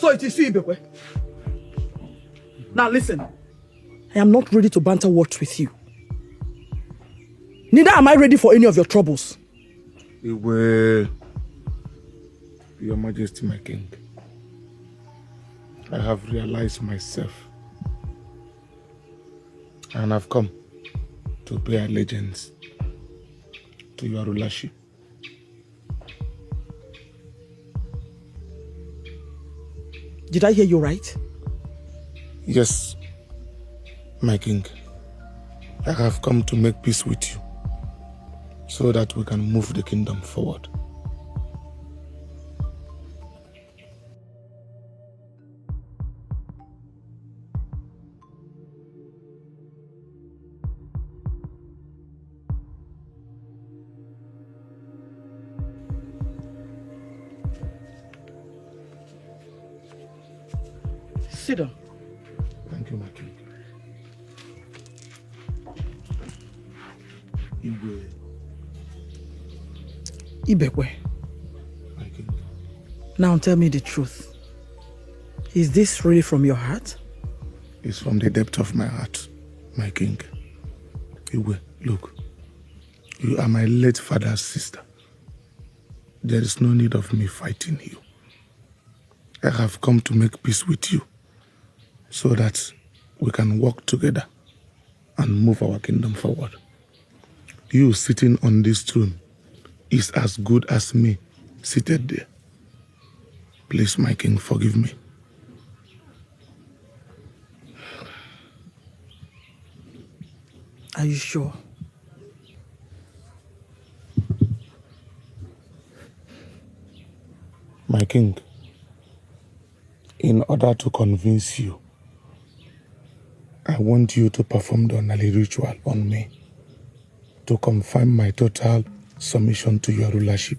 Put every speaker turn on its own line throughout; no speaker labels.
So it is you, Ibekwe. Now listen, I am not ready to banter words with you. Neither am I ready for any of your troubles.
Your Majesty, my king, I have realized myself and I've come to pay allegiance to your rulership.
Did I hear you right?
Yes, my king. I have come to make peace with you so that we can move the kingdom forward.
Sit down.
Thank you, my king.
Ibekwe.
My king.
Now tell me the truth. Is this really from your heart?
It's from the depth of my heart, my king. Iwe, look. You are my late father's sister. There is no need of me fighting you. I have come to make peace with you so that we can work together and move our kingdom forward. You sitting on this throne is as good as me seated there. Please, my king, forgive me.
Are you sure?
My king, in order to convince you, I want you to perform the Onali ritual on me to confirm my total submission to your rulership.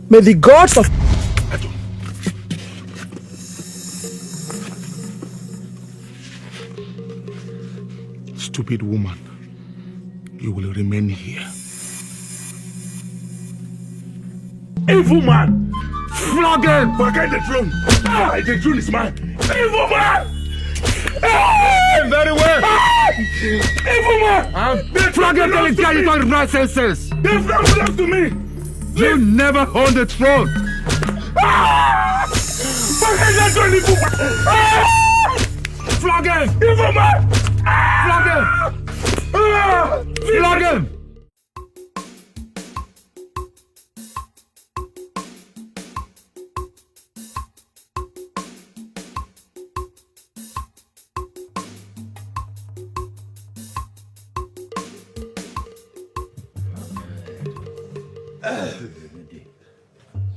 May the gods of...
Stupid woman, you will remain here.
Evil man! Flog him! Forget the throne! Ah, the throne is mine! Evil man! Ah, very well! Ah, evil man!
Flog him till this guy is talking nonsense!
The throne belongs to me!
You never hold the throne!
Ah! Forget the throne, evil man! Ah!
Flog him!
Evil man!
Flog him!
Ah!
Flog him!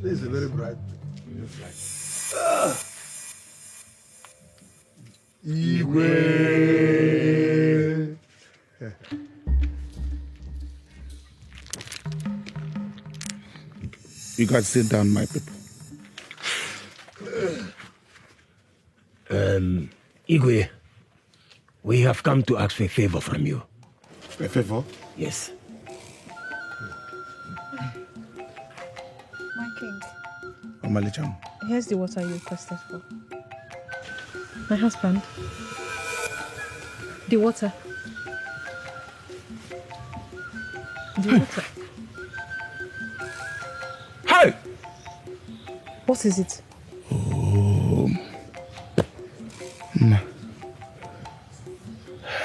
This is very bright.
Igwe. You guys sit down, my people.
Igwe, we have come to ask for a favor from you.
A favor?
Yes.
My king,
Omalicham.
here's the water you requested for. My husband. The water. The water.
Hey!
What is it?
Oh.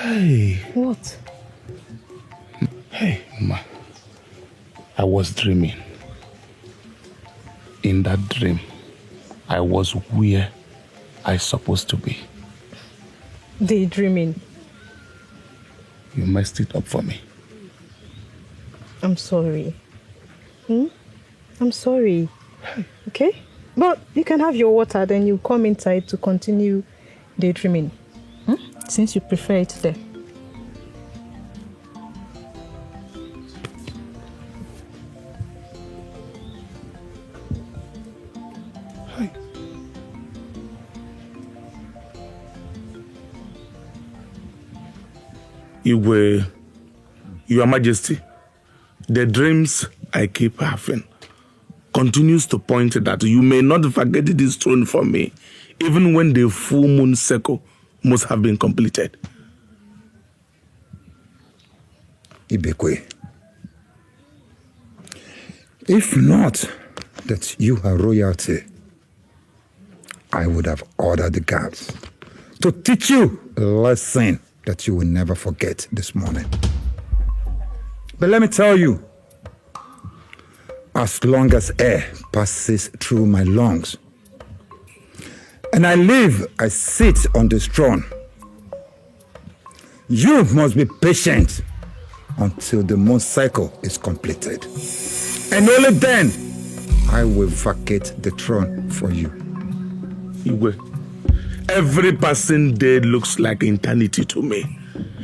Hey.
What?
Hey, Ma. I was dreaming. In that dream, I was where I supposed to be.
Daydreaming.
You messed it up for me.
I'm sorry. I'm sorry. Okay? But you can have your water, then you come inside to continue daydreaming. Since you prefer it there.
Hi. Your Majesty, the dreams I keep having continues to point that you may not forget this throne for me, even when the full moon cycle must have been completed.
Ibekwe, if not that you are royalty, I would have ordered the guards to teach you a lesson that you will never forget this morning. But let me tell you, as long as air passes through my lungs, and I sit on this throne, you must be patient until the moon cycle is completed. And only then, I will vacate the throne for you.
Iwe, every passing day looks like eternity to me.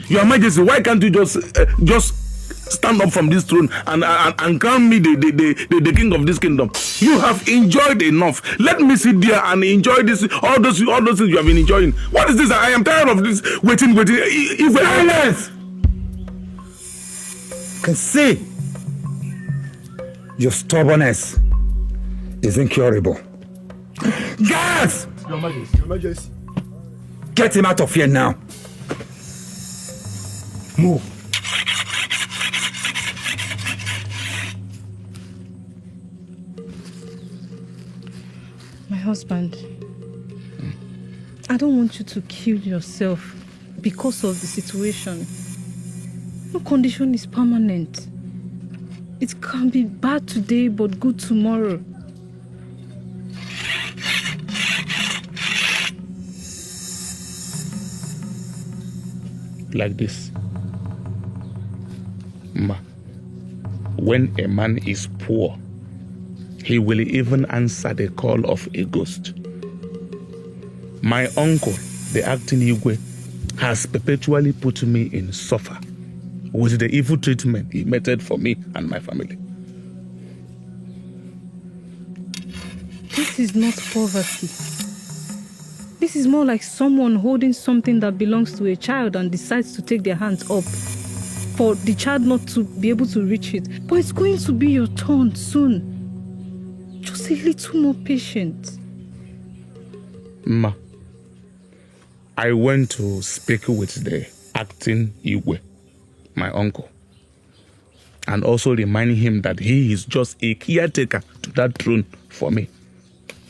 Your Majesty, why can't you just stand up from this throne and crown me the king of this kingdom? You have enjoyed enough. Let me sit there and enjoy this, all those things you have been enjoying. What is this? I am tired of this waiting.
Silence! Can see your stubbornness is incurable. Guards!
Your Majesty. Your Majesty.
Get him out of here now.
Move.
My husband, I don't want you to kill yourself because of the situation. No condition is permanent. It can be bad today, but good tomorrow.
Like this. Ma, when a man is poor, he will even answer the call of a ghost. My uncle, the acting Igwe, has perpetually put me in suffer with the evil treatment he meted for me and my family.
This is not poverty. This is more like someone holding something that belongs to a child and decides to take their hands up for the child not to be able to reach it. But it's going to be your turn soon. Just a little more patient.
Ma, I went to speak with the acting Igwe, my uncle, and also remind him that he is just a caretaker to that throne for me.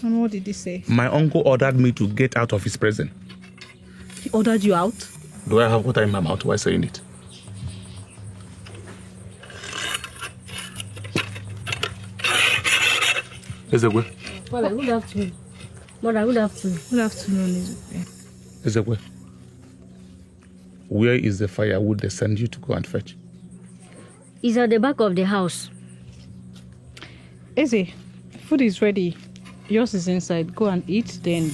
And what did he say?
My uncle ordered me to get out of his presence.
He ordered you out?
Do I have water in my mouth while saying it? Ezeku.
Father, good afternoon. Mother, good afternoon.
Good afternoon, Ezeku.
Ezeku, where is the firewood they send you to go and fetch?
It's at the back of the house.
Eze, food is ready. Yours is inside. Go and eat, then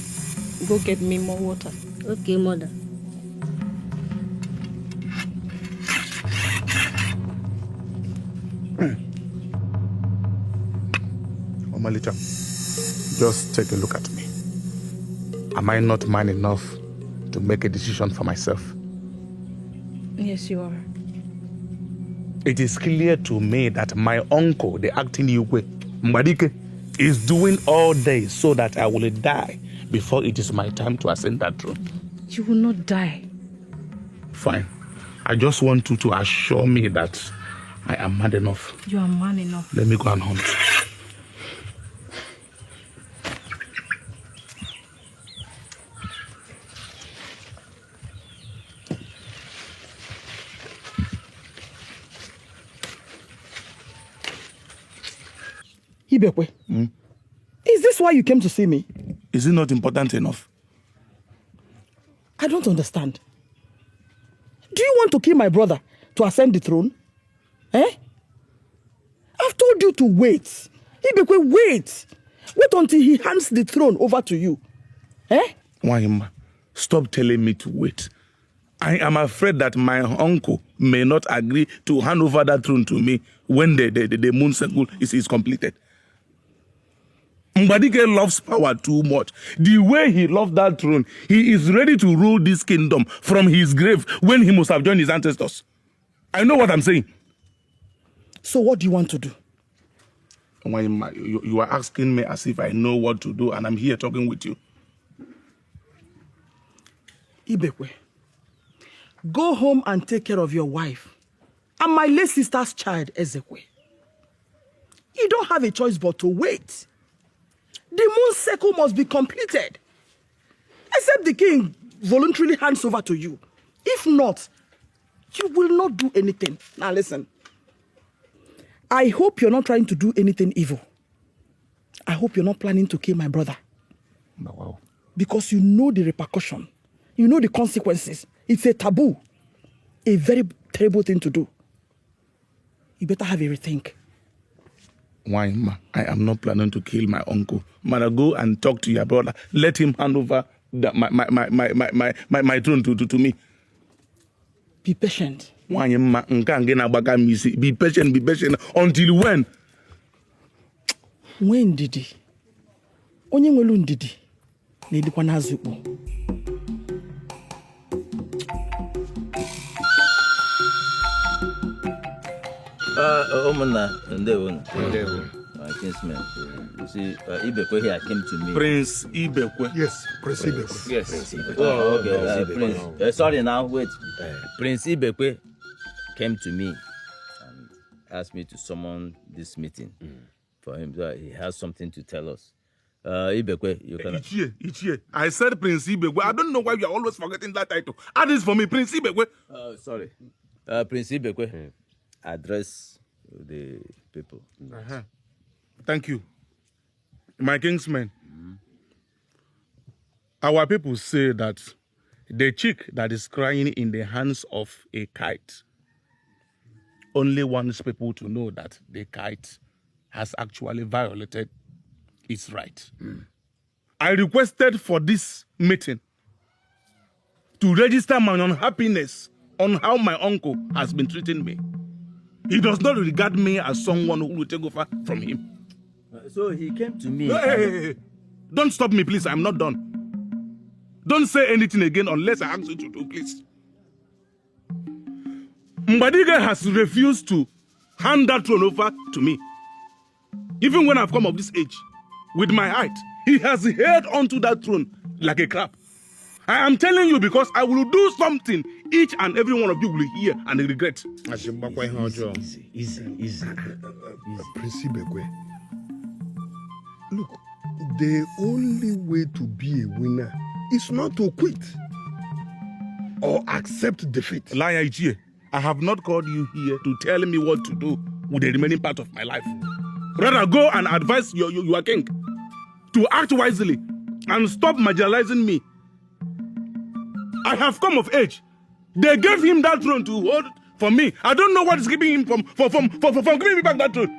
go get me more water.
Okay, Mother.
Omalita, just take a look at me. Am I not man enough to make a decision for myself?
Yes, you are.
It is clear to me that my uncle, the acting Igwe, Dikeh, is doing all day so that I will die before it is my time to ascend that throne.
You will not die.
Fine. I just want you to assure me that I am mad enough.
You are man enough.
Let me go and hunt.
Ibekwe, is this why you came to see me?
Is it not important enough?
I don't understand. Do you want to kill my brother to ascend the throne? Eh? I've told you to wait. Ibekwe, wait. Wait until he hands the throne over to you. Eh?
Wahima, stop telling me to wait. I am afraid that my uncle may not agree to hand over that throne to me when the moon cycle is completed. Dikeh loves power too much. The way he loved that throne, he is ready to rule this kingdom from his grave when he must have joined his ancestors. I know what I'm saying.
So what do you want to do?
You are asking me as if I know what to do, and I'm here talking with you.
Ibekwe, go home and take care of your wife and my late sister's child, Ezeku. You don't have a choice but to wait. The moon cycle must be completed, except the king voluntarily hands over to you. If not, you will not do anything. Now listen, I hope you're not trying to do anything evil. I hope you're not planning to kill my brother.
Wow.
Because you know the repercussion. You know the consequences. It's a taboo. A very terrible thing to do. You better have a rethink.
Why, ma? I am not planning to kill my uncle. Man, go and talk to your brother. Let him hand over my throne to me.
Be patient.
Why, ma? Be patient, be patient. Until when?
When did he? Onye nwelu ndidi na-edikwa n'azụkpo.
Omuna, my kinsman. You see, Ibekwe here came to me.
Prince Ibekwe.
Yes, Prince Ibekwe.
Yes. Prince Ibekwe. Oh, okay. Prince. Sorry, now wait. Prince Ibekwe came to me and asked me to summon this meeting for him. He has something to tell us. Ibekwe, you can.
Ichie. I said Prince Ibekwe. I don't know why you are always forgetting that title. Add this for me, Prince Ibekwe.
Sorry. Prince Ibekwe. Address the people.
Thank you. My kingsmen, our people say that the chick that is crying in the hands of a kite only wants people to know that the kite has actually violated its right. I requested for this meeting to register my unhappiness on how my uncle has been treating me. He does not regard me as someone who will take over from him.
So he came to me.
Hey. Don't stop me, please. I'm not done. Don't say anything again unless I ask you to do, please. Dikeh has refused to hand that throne over to me. Even when I've come of this age, with my height, he has held onto that throne like a crab. I am telling you because I will do something each and every one of you will hear and regret.
Easy. Prince Ibekwe. Look, the only way to be a winner is not to quit or accept defeat.
Liar Ichie, I have not called you here to tell me what to do with the remaining part of my life. Rather, go and advise your king to act wisely and stop marginalizing me. I have come of age. They gave him that throne to hold for me. I don't know what is keeping him from giving me back that throne.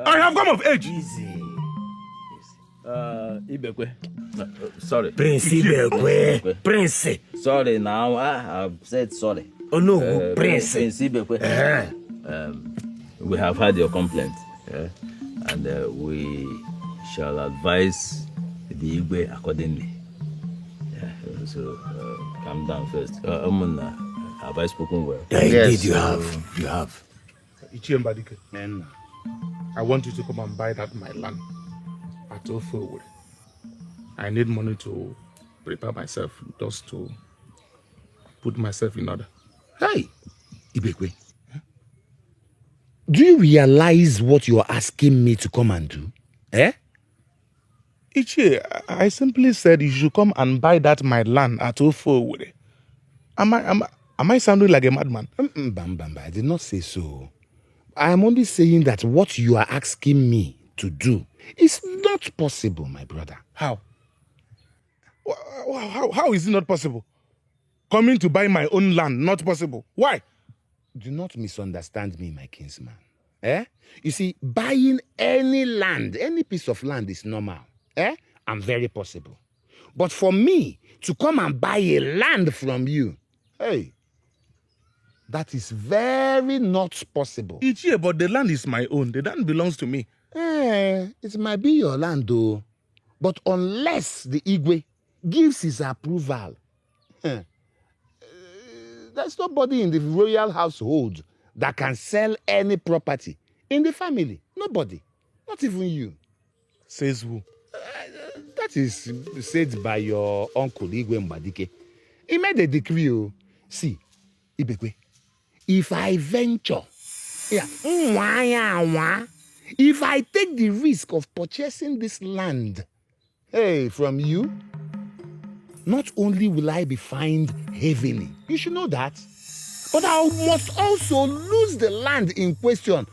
I have come of age.
Ibekwe. Sorry.
Prince Ibekwe. Prince.
Sorry now. I have said sorry.
Oh no, Prince.
Prince Ibekwe. We have had your complaint. And we shall advise the Igwe accordingly. So calm down first. Have I spoken well?
Yeah, indeed you have. You have.
Ichie Dikeh. I want you to come and buy that my land at Ophir. I need money to prepare myself, just to put myself in order.
Hey, Ibekwe. Do you realize what you're asking me to come and do? Eh?
Ichie, I simply said you should come and buy that my land at Ophir. Am I sounding like a madman?
Bam, I did not say so.
I am only saying that what you are asking me to do is not possible, my brother.
How? How is it not possible? Coming to buy my own land, not possible. Why?
Do not misunderstand me, my kinsman. You see, buying any land, any piece of land is normal. And very possible. But for me to come and buy a land from you, hey, that is very not possible.
Each year, but the land is my own. The land belongs to me.
It might be your land, though. But unless the Igwe gives his approval, there's nobody in the royal household that can sell any property in the family. Nobody. Not even you.
Says who?
That is said by your uncle Igwe Mbadike. He made a decree. See, Ibekwe, if I venture, if I take the risk of purchasing this land, from you, not only will I be fined heavily, you should know that, but I must also lose the land in question.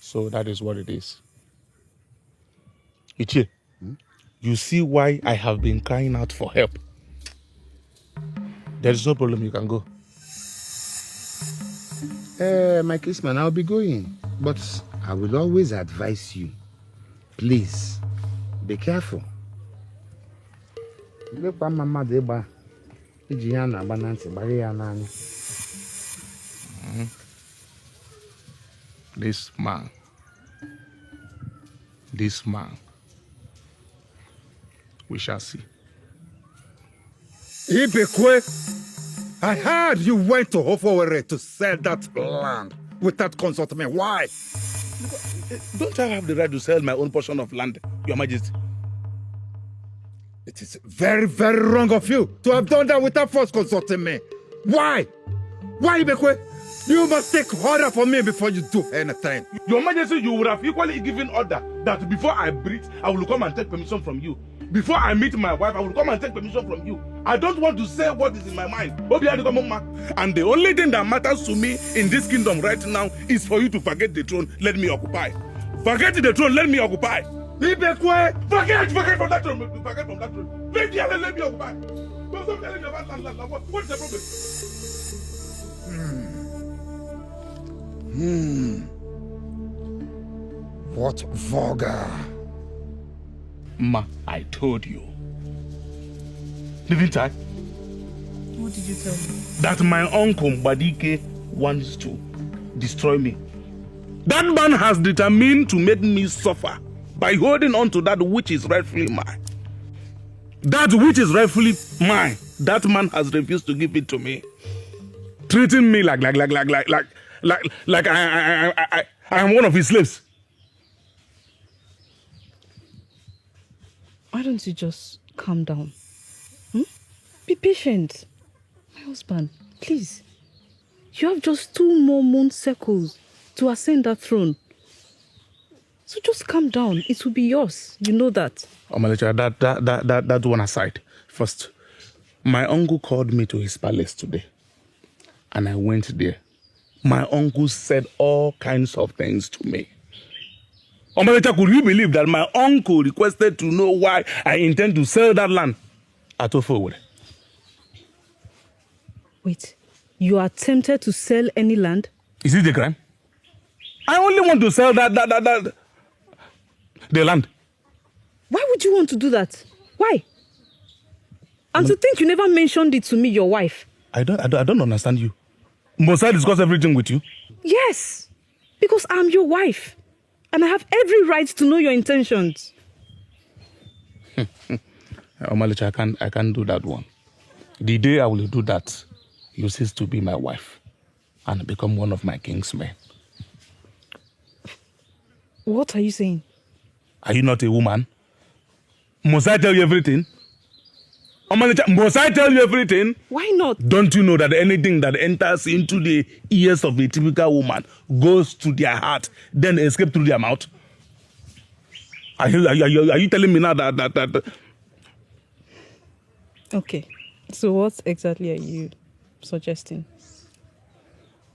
So that is what it is. Ichie, you see why I have been crying out for help. There is no problem, you can go.
My kinsman, I'll be going. But I will always advise you, please, be careful.
This man, we shall see.
Ibekwe, I heard you went to Hofowere to sell that land without consulting me. Why?
Don't I have the right to sell my own portion of land, Your Majesty?
It is very, very wrong of you to have done that without first consulting me. Why? Why, Ibekwe? You must take order from me before you do anything.
Your Majesty, you would have equally given order that before I breathe, I will come and take permission from you. Before I meet my wife, I will come and take permission from you. I don't want to say what is in my mind. And the only thing that matters to me in this kingdom right now is for you to forget the throne, let me occupy. Forget the throne, let me occupy.
Ibekwe!
Forget from that throne. Forget from that throne. Let me occupy. Don't stop telling me about land. What's the problem?
What vulgar.
Ma, I told you. Didn't I?
What did you tell me?
That my uncle Dikeh wants to destroy me. That man has determined to make me suffer by holding on to that which is rightfully mine. That which is rightfully mine, that man has refused to give it to me. Treating me like I am one of his slaves.
Why don't you just calm down? Be patient. My husband, please. You have just 2 more moon circles to ascend that throne. So just calm down. It will be yours. You know that.
Omalicha, that one aside. First, my uncle called me to his palace today. And I went there. My uncle said all kinds of things to me. Omalicha, could you believe that my uncle requested to know why I intend to sell that land at Ofowere?
Wait, you are tempted to sell any land?
Is it a crime? I only want to sell the land.
Why would you want to do that? Why? And to think you never mentioned it to me, your wife.
I don't understand you. Must I discuss everything with you?
Yes, because I'm your wife. And I have every right to know your intentions.
Omalicha, I can't do that one. The day I will do that, you cease to be my wife and become one of my king's men.
What are you saying?
Are you not a woman? Must I tell you everything? Omalicha, must I tell you everything?
Why not?
Don't you know that anything that enters into the ears of a typical woman goes to their heart, then escapes through their mouth?
Are you telling me now that?
Okay. So what exactly are you suggesting?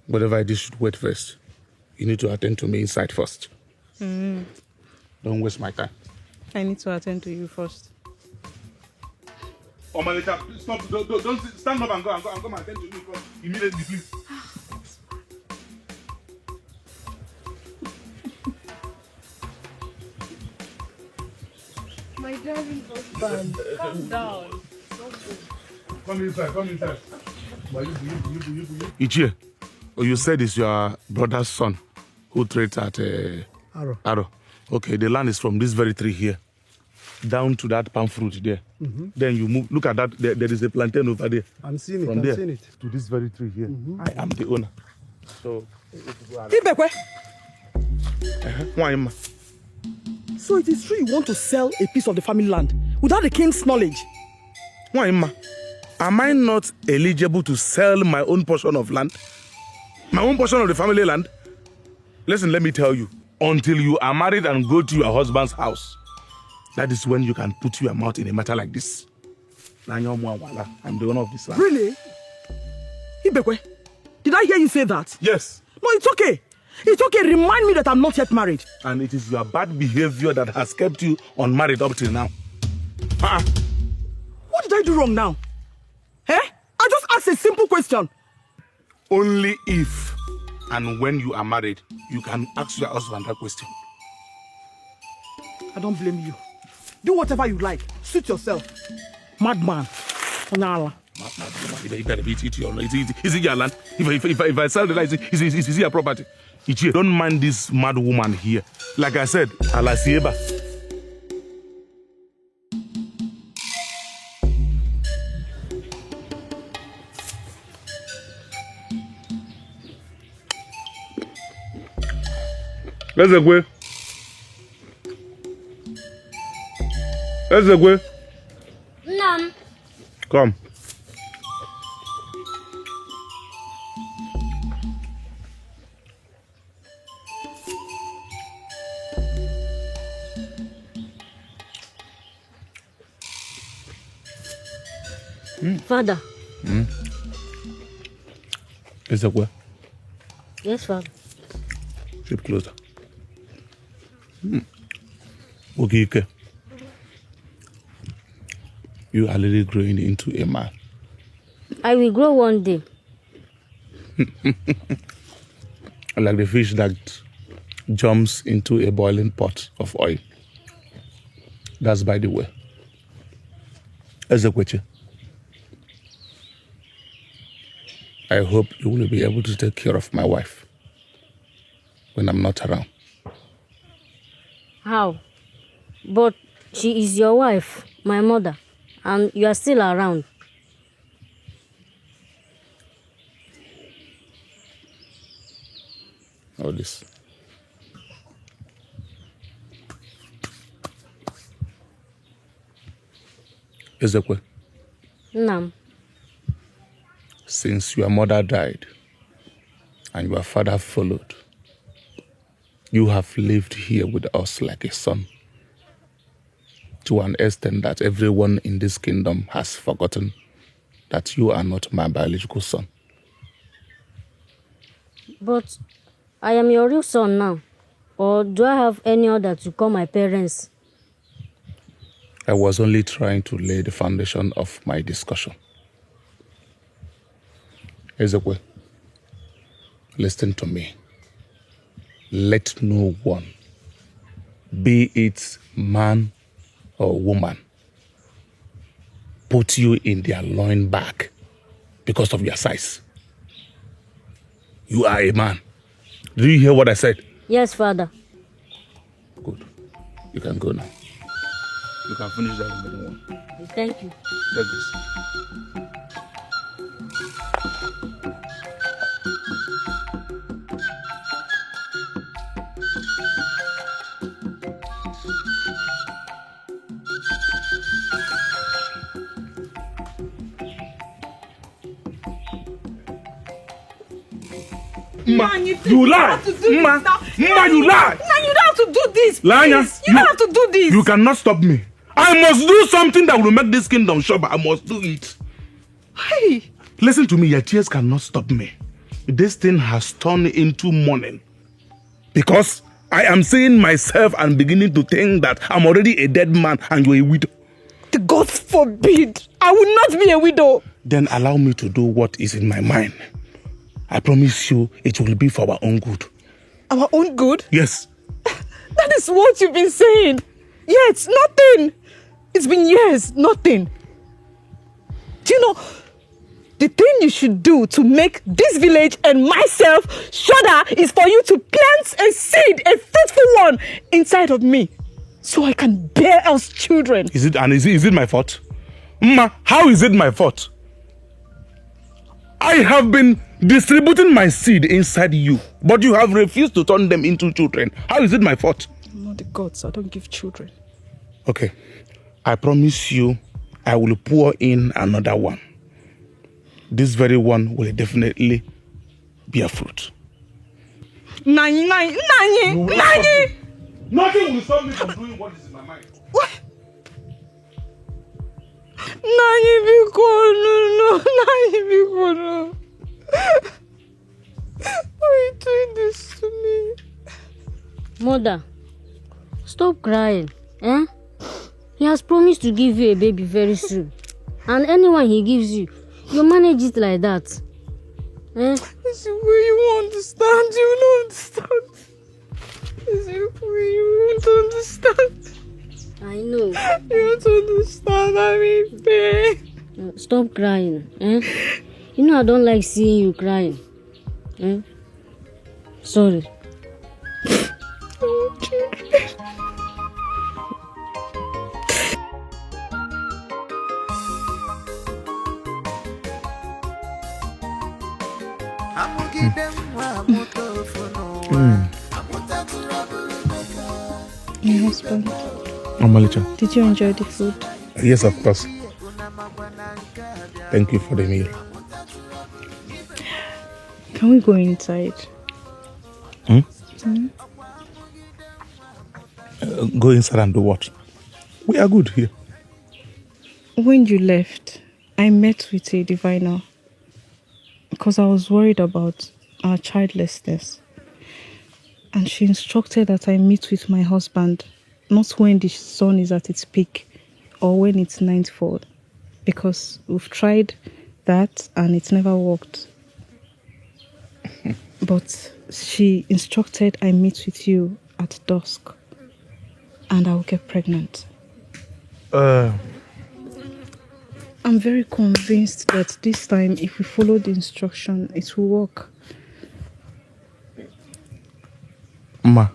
Whatever I did should wait first. You need to attend to me inside first. Don't waste my time.
I need to attend to you first.
Oh, Malika, stop. Don't stand up and go and attend to me first. Immediately, please.
My darling husband, calm down.
Come inside. Ichie, you said it's your brother's son who trades at Arrow. Okay, the land is from this very tree here down to that palm fruit there. Then you move. Look at that. There is a plantain over there.
I'm seeing it.
From there
seeing it.
to this very tree here. I am the owner. So,
Ibekwe,
why am I?
so it is true you want to sell a piece of the family land without the king's knowledge?
Why am I? Am I not eligible to sell my own portion of land? My own portion of the family land? Listen, let me tell you. Until you are married and go to your husband's house, that is when you can put your mouth in a matter like this. I'm the owner of this land.
Really? Ibekwe, did I hear you say that?
Yes.
No, it's okay. It's okay. Remind me that I'm not yet married.
And it is your bad behavior that has kept you unmarried up till now.
What did I do wrong now? Eh? I just asked a simple question.
Only if and when you are married, you can ask your husband that question.
I don't blame you. Do whatever you like. Suit yourself. Madman. Onyala.
You better be it your land. Is it your land? If I sell the land, is it your property? Ichie, don't mind this mad woman here. Like I said, Alasieba. Ezeku. Ezeku.
Nam.
Come.
Father.
Ezeku.
Yes, Father.
Sit closer. Okay. You are really growing into a man.
I will grow one day.
Like the fish that jumps into a boiling pot of oil. That's by the way. Ezeku, I hope you will be able to take care of my wife when I'm not around.
How? But she is your wife, my mother, and you are still around.
All this. Ezeku,
Nam.
since your mother died and your father followed, you have lived here with us like a son, to an extent that everyone in this kingdom has forgotten that you are not my biological son.
But I am your real son now. Or do I have any other to call my parents?
I was only trying to lay the foundation of my discussion. Ezeku, listen to me. Let no one, be it man or woman, put you in their loin back because of your size. You are a man. Do you hear what I said?
Yes, Father.
Good. You can go now. You can finish that remaining one.
Thank you.
Take this.
Ma, you lie! Ma, you lie!
Now you don't have to
to do this,
Lanya,
please. You don't have to do this.
You cannot stop me. I must do something that will make this kingdom sure, but I must do it.
Hey.
Listen to me, your tears cannot stop me. This thing has turned into mourning. Because I am seeing myself and beginning to think that I'm already a dead man and you're a widow.
The gods forbid. I will not be a widow.
Then allow me to do what is in my mind. I promise you it will be for our own good.
Our own good?
Yes.
That is what you've been saying. Yes, nothing. It's been years, nothing. Do you know, the thing you should do to make this village and myself shudder is for you to plant a seed, a fruitful one, inside of me, so I can bear us children.
Is it my fault? Ma, how is it my fault? I have been distributing my seed inside you, but you have refused to turn them into children. How is it my fault?
I'm not the gods, I don't give children.
Okay, I promise you I will pour in another one. This very one will definitely bear fruit.
Nani!
Nothing will stop me from doing what is in my mind.
What? Nani, no. Why are you doing this to me?
Mother, stop crying. Eh? He has promised to give you a baby very soon. And anyone he gives you, you manage it like that. Eh?
This is where you won't understand. You don't understand. This is where you won't understand.
I know.
You don't understand. I'm in pain.
Stop crying. Eh? You know I don't like seeing you crying. Eh? Sorry.
Oh, children. My husband,
Amalicha.
did you enjoy the food?
Yes, of course. Thank you for the meal.
Can we go inside?
Go inside and do what? We are good here.
When you left, I met with a diviner because I was worried about our childlessness. And she instructed that I meet with my husband, not when the sun is at its peak or when it's nightfall, because we've tried that and it never worked. But she instructed I meet with you at dusk and I'll get pregnant. I'm very convinced that this time, if we follow the instruction, it will work.
Ma.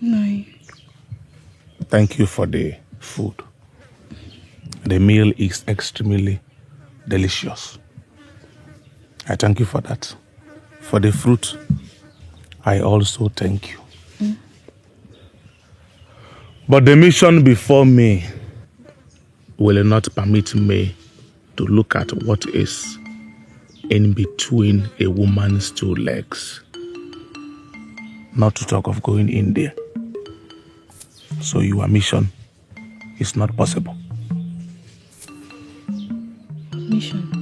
No.
Thank you for the food. The meal is extremely delicious. I thank you for that. For the fruit, I also thank you. But the mission before me will not permit me to look at what is in between a woman's two legs. Not to talk of going in there. So your mission is not possible.
Mission?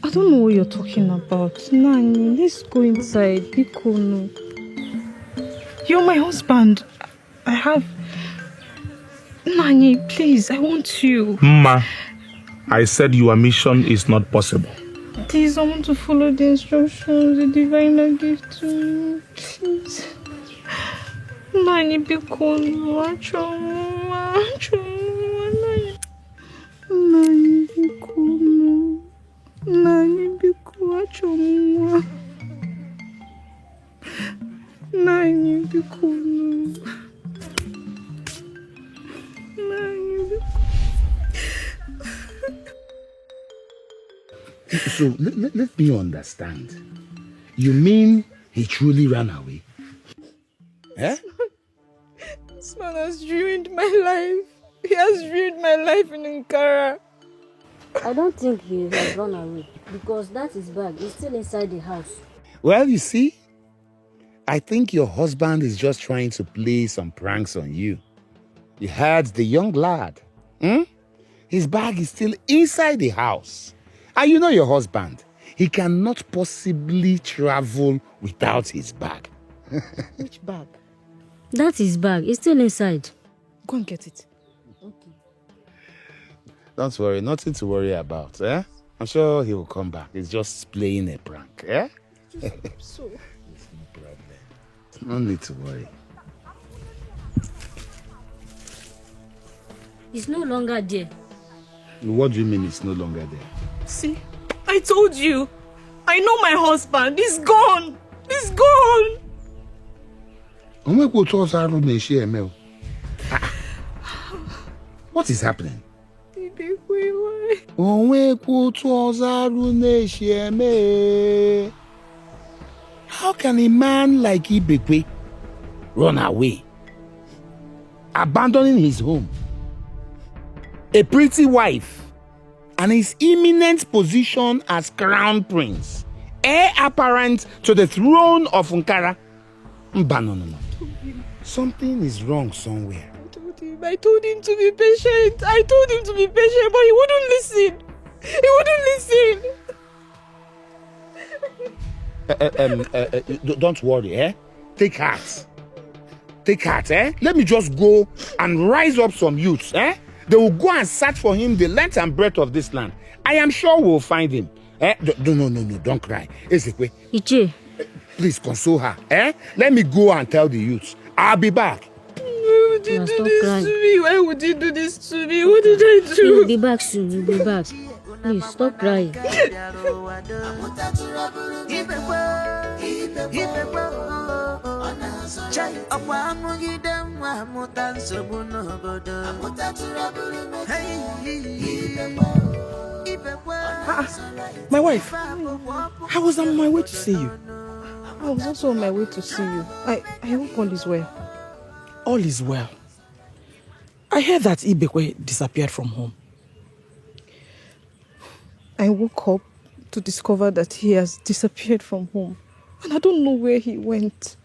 I don't know what you're talking about. Nani, let's go inside. Bikono. You're my husband. I have... Nani, please, I want you.
Ma, I said your mission is not possible.
Please, I want to follow the instructions the diviner gave to me. Please. Nani, Bikono. Nani, Bikono. Nani, Bikono. Nani, Bikono.
So let me understand. You mean he truly ran away? Eh?
This man has ruined my life. He has ruined my life in Ankara.
I don't think he has run away because that is bag is still inside the house.
Well, you see, I think your husband is just trying to play some pranks on you. You heard the young lad. His bag is still inside the house. And you know your husband. He cannot possibly travel without his bag.
Which bag?
That's his bag. It's still inside.
Go and get it.
Okay.
Don't worry, nothing to worry about. Eh? I'm sure he will come back. He's just playing a prank. Eh?
So.
It's no problem. No need to worry.
It's no longer there.
What do you mean it's no longer there?
See, I told you. I know my husband. He's gone. He's gone.
What is happening? How can a man like Ibekwe run away, abandoning his home, a pretty wife, and his imminent position as crown prince, heir apparent to the throne of Nkara? No. Something is wrong somewhere.
I told him to be patient. But he wouldn't listen.
Don't worry, eh? Take heart, eh? Let me just go and rise up some youths, eh? They will go and search for him the length and breadth of this land. I am sure we'll find him. Eh? No, don't cry. Ezeku,
Iche.
please console her, eh? Let me go and tell the youths. I'll be back.
Why would you do this to me? Why would you do this to me? What did I do?
You'll be back soon. You'll be back. Please, stop crying.
My wife, I was on my way to see you. I was also on my way to see you. I hope all is well. All is well. I heard that Ibekwe disappeared from home. I woke up to discover that he has disappeared from home. And I don't know where he went.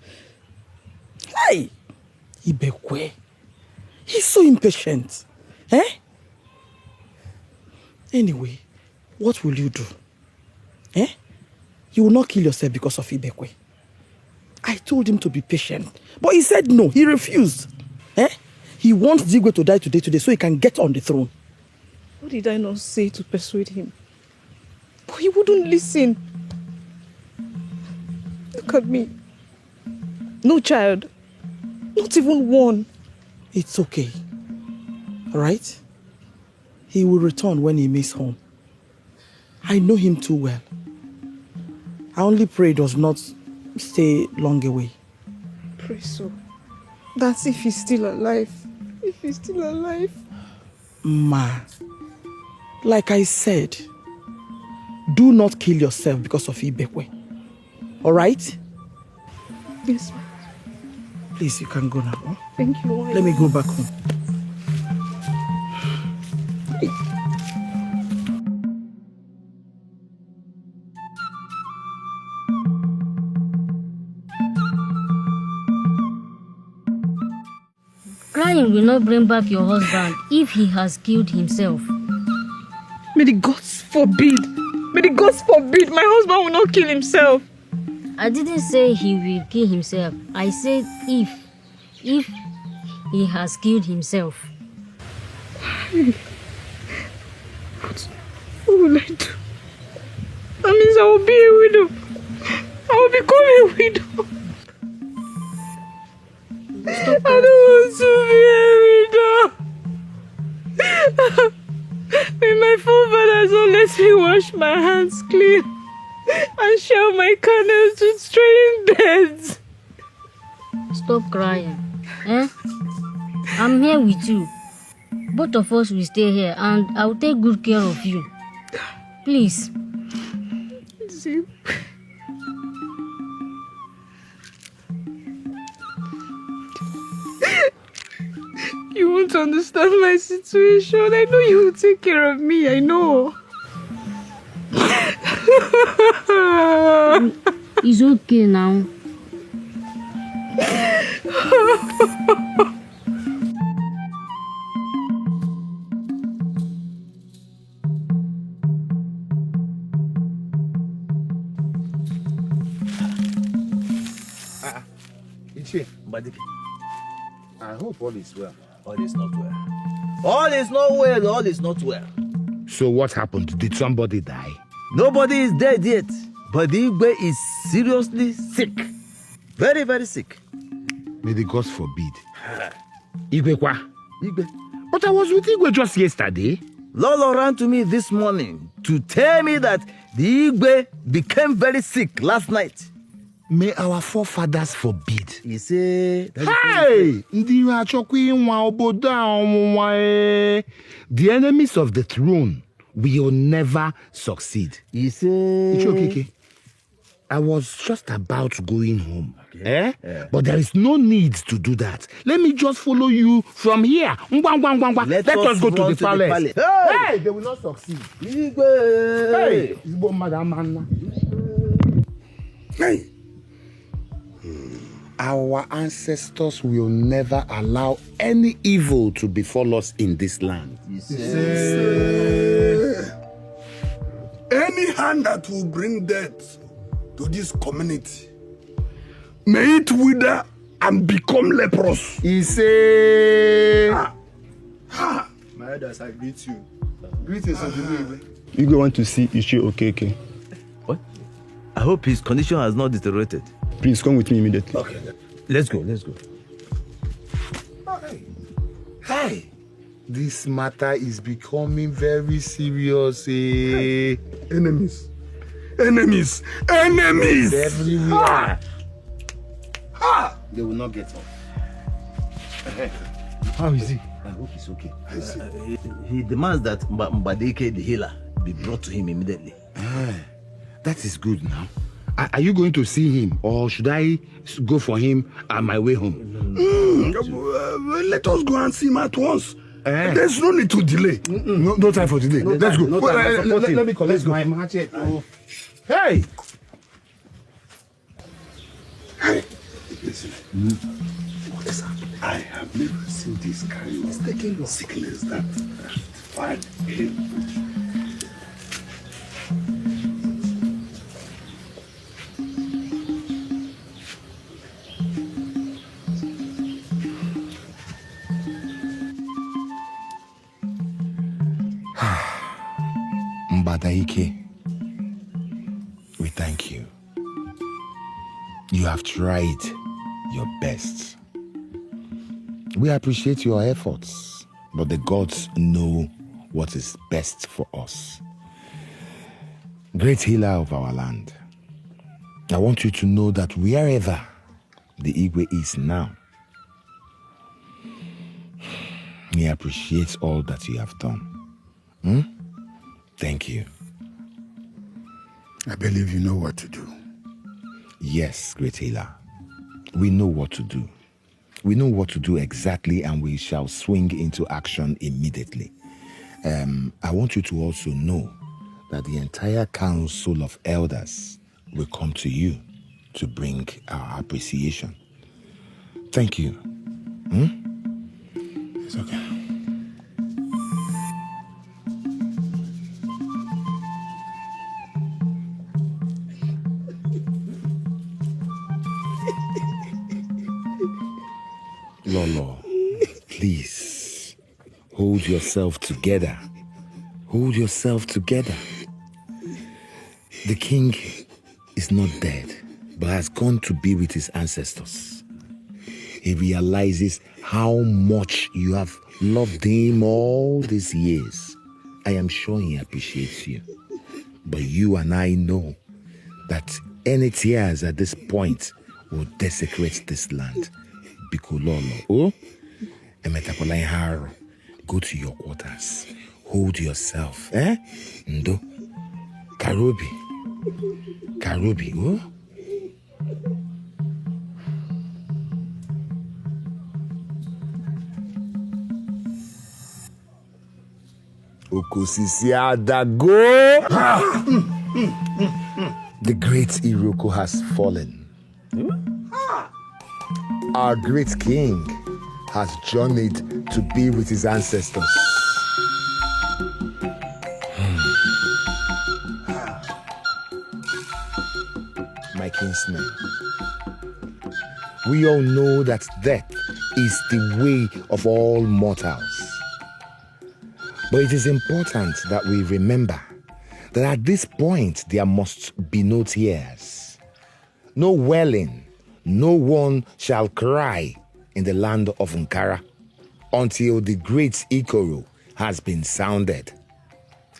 Hey! Ibekwe. He's so impatient. Eh? Anyway, what will you do? Eh? You will not kill yourself because of Ibekwe. I told him to be patient. But he said no. He refused. Eh? He wants Zigwe to die today so he can get on the throne. What did I not say to persuade him? But he wouldn't listen. Look at me. No child. Not even one. It's okay. Alright? He will return when he makes home. I know him too well. I only pray he does not stay long away. Pray so. That's if he's still alive. If he's still alive. Ma, like I said, do not kill yourself because of Ibekwe. Alright? Yes, ma'am. Please, you can go now. Huh? Thank you. Let me go back home.
Crying will not bring back your husband if he has killed himself.
May the gods forbid. May the gods forbid my husband will not kill himself.
I didn't say he will kill himself. I said if he has killed himself.
What will I do? That means I will be a widow. I will become a widow. I don't want to be a widow. May my forefathers don't let me wash my hands clean and share my candles with straying beds.
Stop crying. Eh? I'm here with you. Both of us will stay here and I'll take good care of you. Please.
See? You won't understand my situation. I know you will take care of me. I know.
It's okay now.
Dikeh, I hope all is well.
All is not well. All is not well. All is not well.
So what happened? Did somebody die?
Nobody is dead yet, but the Igwe is seriously sick. Very, very sick.
May the gods forbid. Igwe kwa? Igwe. But I was with Igwe just yesterday.
Lolo ran to me this morning to tell me that the Igwe became very sick last night.
May our forefathers forbid.
He said...
Hey! The enemies of the throne will never succeed.
He said...
Okay. I was just about going home. Okay. But there is no need to do that. Let me just follow you from here. Let us go to the palace. Hey! They will not succeed. Hey! Hey! Our ancestors will never allow any evil to befall us in this land.
Any hand that will bring death to this community, may it wither and become leprous.
He say,
My elders, I greet you. Greetings of the day. You go want to see Ishi Okeke.
What? I hope his condition has not deteriorated.
Please come with me immediately.
Okay. Let's go.
Hey, this matter is becoming very serious.
Enemies
everywhere. They will not get up.
How is he?
I hope he's okay. He demands that Dikeh, the healer, be brought to him immediately.
That is good now. Are you going to see him, or should I go for him on my way home?
Let us go and see him at once. There's no need to delay.
No time for today. Let's go.
Let me collect
my machete. Hey!
Listen. What is happening? I have never seen this kind of sickness that find him.
Dikeh, we thank you. You have tried your best. We appreciate your efforts, but the gods know what is best for us. Great healer of our land, I want you to know that wherever the Igwe is now, he appreciates all that you have done. Thank you.
I believe you know what to do.
Yes, great healer. We know what to do. We know what to do exactly, and we shall swing into action immediately. I want you to also know that the entire council of elders will come to you to bring our appreciation. Thank you.
It's okay.
Lolo, please, hold yourself together. Hold yourself together. The king is not dead, but has gone to be with his ancestors. He realizes how much you have loved him all these years. I am sure he appreciates you. But you and I know that any tears at this point will desecrate this land. Bikololo. Oh? Emetapola Haro. Go to your quarters. Hold yourself. Ndo. Karobi. Oh? Okosisi Adago. The great Iroko has fallen.
Our great king has journeyed to be with his ancestors. My kinsmen, we all know that death is the way of all mortals. But it is important that we remember that at this point there must be no tears, no wailing, no one shall cry in the land of Nkara until the great Ikoro has been sounded.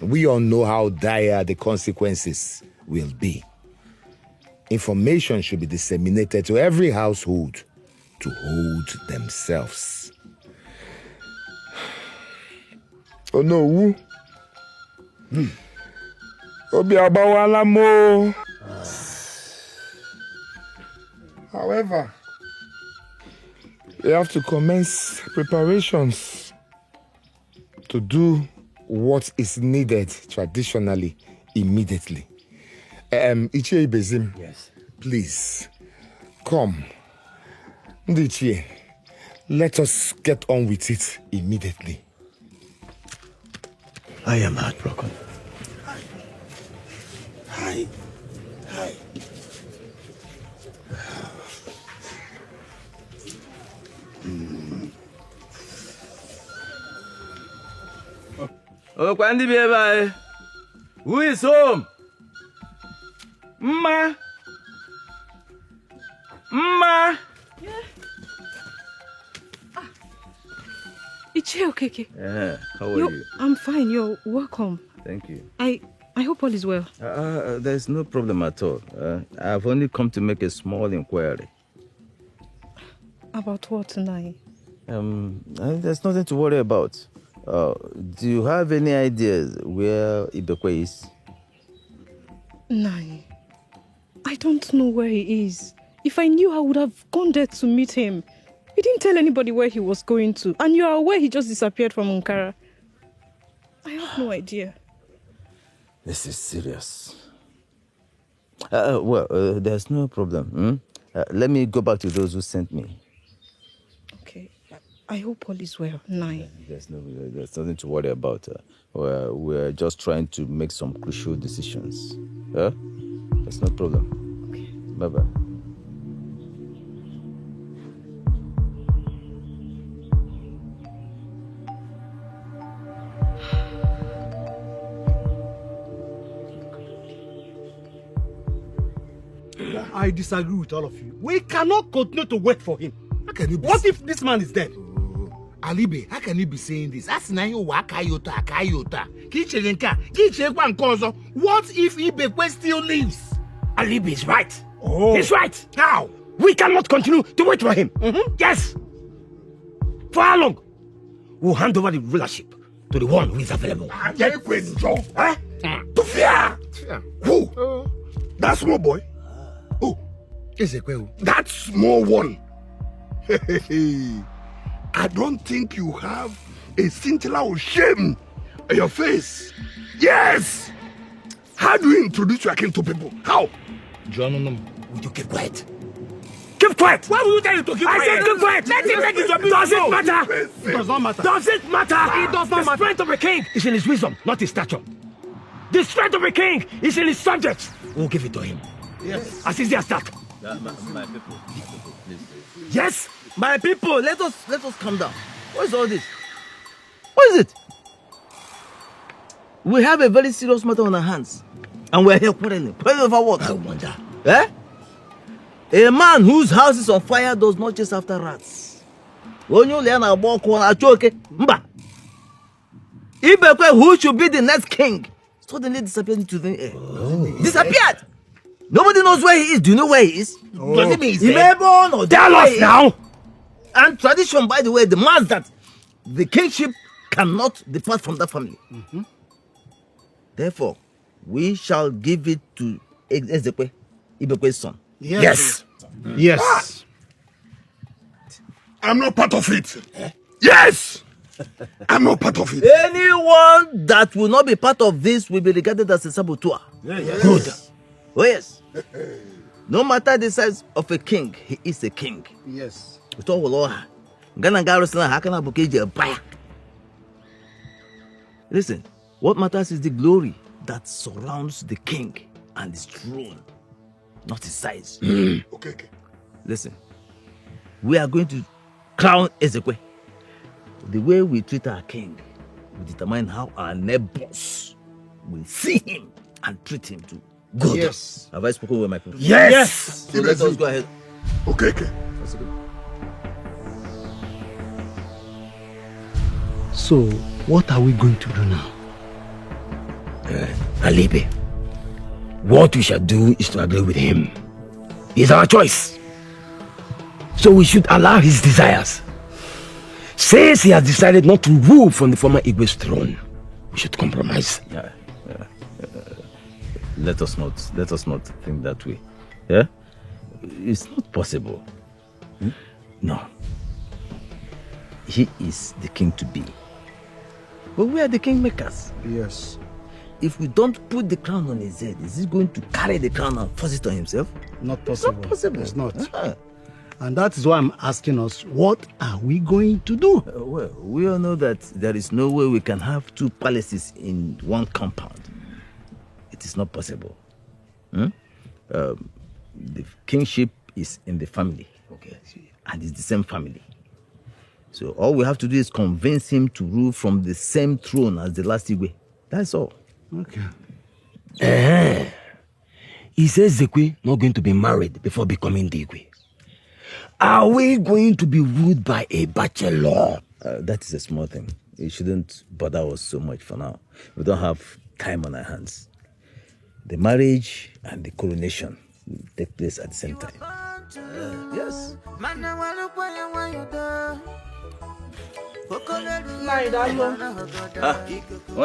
We all know how dire the consequences will be. Information should be disseminated to every household to hold themselves.
Oh no, who? Obi abawala mo. However, we have to commence preparations
to do what is needed traditionally immediately. Ichie Ibezim,
yes,
please come. Ndichie, let us get on with it immediately.
I am heartbroken.
Hi.
Oh, Kwandi Beba, who is home? Ma.
Yeah. Ichie Okeke.
Yeah, how are you?
I'm fine. You're welcome.
Thank you.
I hope all is well.
There's no problem at all. I've only come to make a small inquiry.
About what tonight?
There's nothing to worry about. Do you have any ideas where Ibekwe is?
Nai, I don't know where he is. If I knew, I would have gone there to meet him. He didn't tell anybody where he was going to. And you are aware he just disappeared from Ankara. I have no idea.
This is serious. There's no problem. Let me go back to those who sent me.
Okay. I hope all is well. Nai.
There's nothing to worry about. We're just trying to make some crucial decisions. There's no problem.
Okay.
Bye-bye.
I disagree with all of you. We cannot continue to wait for him.
How can you be
What if this man is dead?
Alibe, how can you be saying this? What if Ibekwe still lives?
Alibi is right.
Oh.
He's right.
How?
We cannot continue to wait for him. Yes. For how long? We'll hand over the rulership to the one who is available.
Eh?
To fear.
Who?
That small boy.
Who? Ezeku.
That small one. I don't think you have a scintilla of shame on your face. Yes. How do you introduce your king to people? How? Would you keep quiet? Keep quiet! Why will you tell him to keep quiet? I said keep quiet! Let him make his opinion. Does it matter? It does not matter. Does it matter? It does not matter. The strength of a king is in his wisdom, not his stature. The strength of a king is in his subjects. We'll give it to him. Yes. As easy as that.
My people, please.
Yes?
My people, let us calm down. What is all this? What is it? We have a very serious matter on our hands. And we're here quarreling. Quarreling over what?
I wonder.
Eh? A man whose house is on fire does not chase after rats. Ibekwe, who should be the next king, suddenly disappeared into the air. Disappeared! Nobody knows where he is. Do you know where he is?
Does it mean he's
He
dead?
may born or
Tell us now!
And tradition, by the way, demands that the kingship cannot depart from that family. Therefore, we shall give it to Ezeku, Ibekwe's son.
Yes. Yes. I'm not part of it. Yes. I'm not part of it.
Anyone that will not be part of this will be regarded as a saboteur.
Yes.
Good. Oh yes. No matter the size of a king, he is a king.
Yes.
Listen, what matters is the glory that surrounds the king and his throne, not his size.
Okay.
Listen, we are going to crown Ezeku. The way we treat our king will determine how our neighbors will see him and treat him too. Good.
Yes.
Have I spoken with my people?
Yes.
So let us go ahead.
Okay.
That's good.
So, what are we going to do now?
Alibe, what we shall do is to agree with him. It's our choice. So we should allow his desires. Since he has decided not to rule from the former Igwe's throne, we should compromise.
Let us not think that way. Yeah? It's not possible. No. He is the king to be. But we are the kingmakers.
Yes.
If we don't put the crown on his head, is he going to carry the crown and force it on himself?
Not possible.
It's not possible.
It's not. And that is why I'm asking us, what are we going to do?
Well, we all know that there is no way we can have two palaces in one compound. It is not possible. The kingship is in the family. Okay. And it's the same family. So all we have to do is convince him to rule from the same throne as the last Igwe. That's all.
Okay.
Is Ezeku not going to be married before becoming the Igwe? Are we going to be ruled by a bachelor?
That is a small thing. It shouldn't bother us so much for now. We don't have time on our hands. The marriage and the coronation will take place at the same time. Yes. Why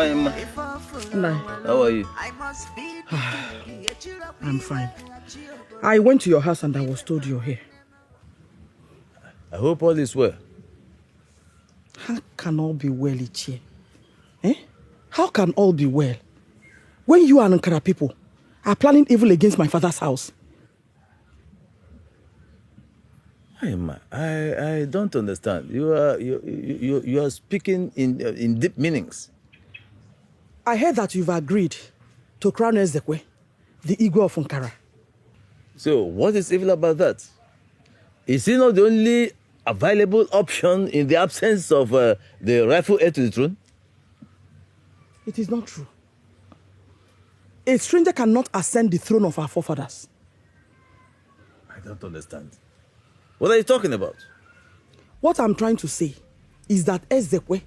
am I? How are you?
I'm fine. I went to your house and I was told you're here.
I hope all is well.
How can all be well, Ichie? How can all be well? When you and Nkara people are planning evil against my father's house.
I don't understand. You are speaking in deep meanings.
I heard that you've agreed to crown Ezeku, the Igwe of Nkara.
So what is evil about that? Is he not the only available option in the absence of the rightful heir to the throne?
It is not true. A stranger cannot ascend the throne of our forefathers.
I don't understand. What are you talking about?
What I'm trying to say is that Ezeku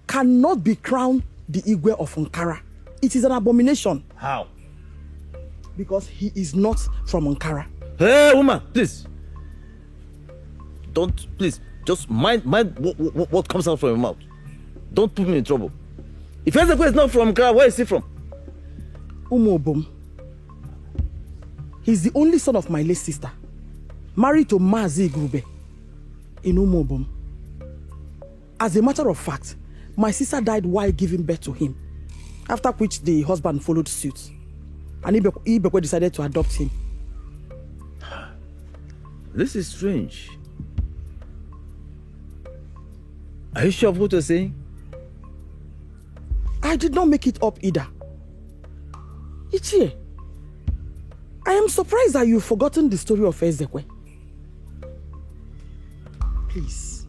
cannot be crowned the Igwe of Nkara. It is an abomination.
How?
Because he is not from Nkara.
Hey, woman, please. Please, just mind what comes out from your mouth. Don't put me in trouble. If Ezeku is not from Nkara, where is he from?
Umobum. He's the only son of my late sister, married to Mazi Grube in Umobum. As a matter of fact, my sister died while giving birth to him, after which the husband followed suit. And Ibekwe decided to adopt him.
This is strange. Are you sure of what you're saying?
I did not make it up either. Ichie, I am surprised that you've forgotten the story of Ezeku. Please,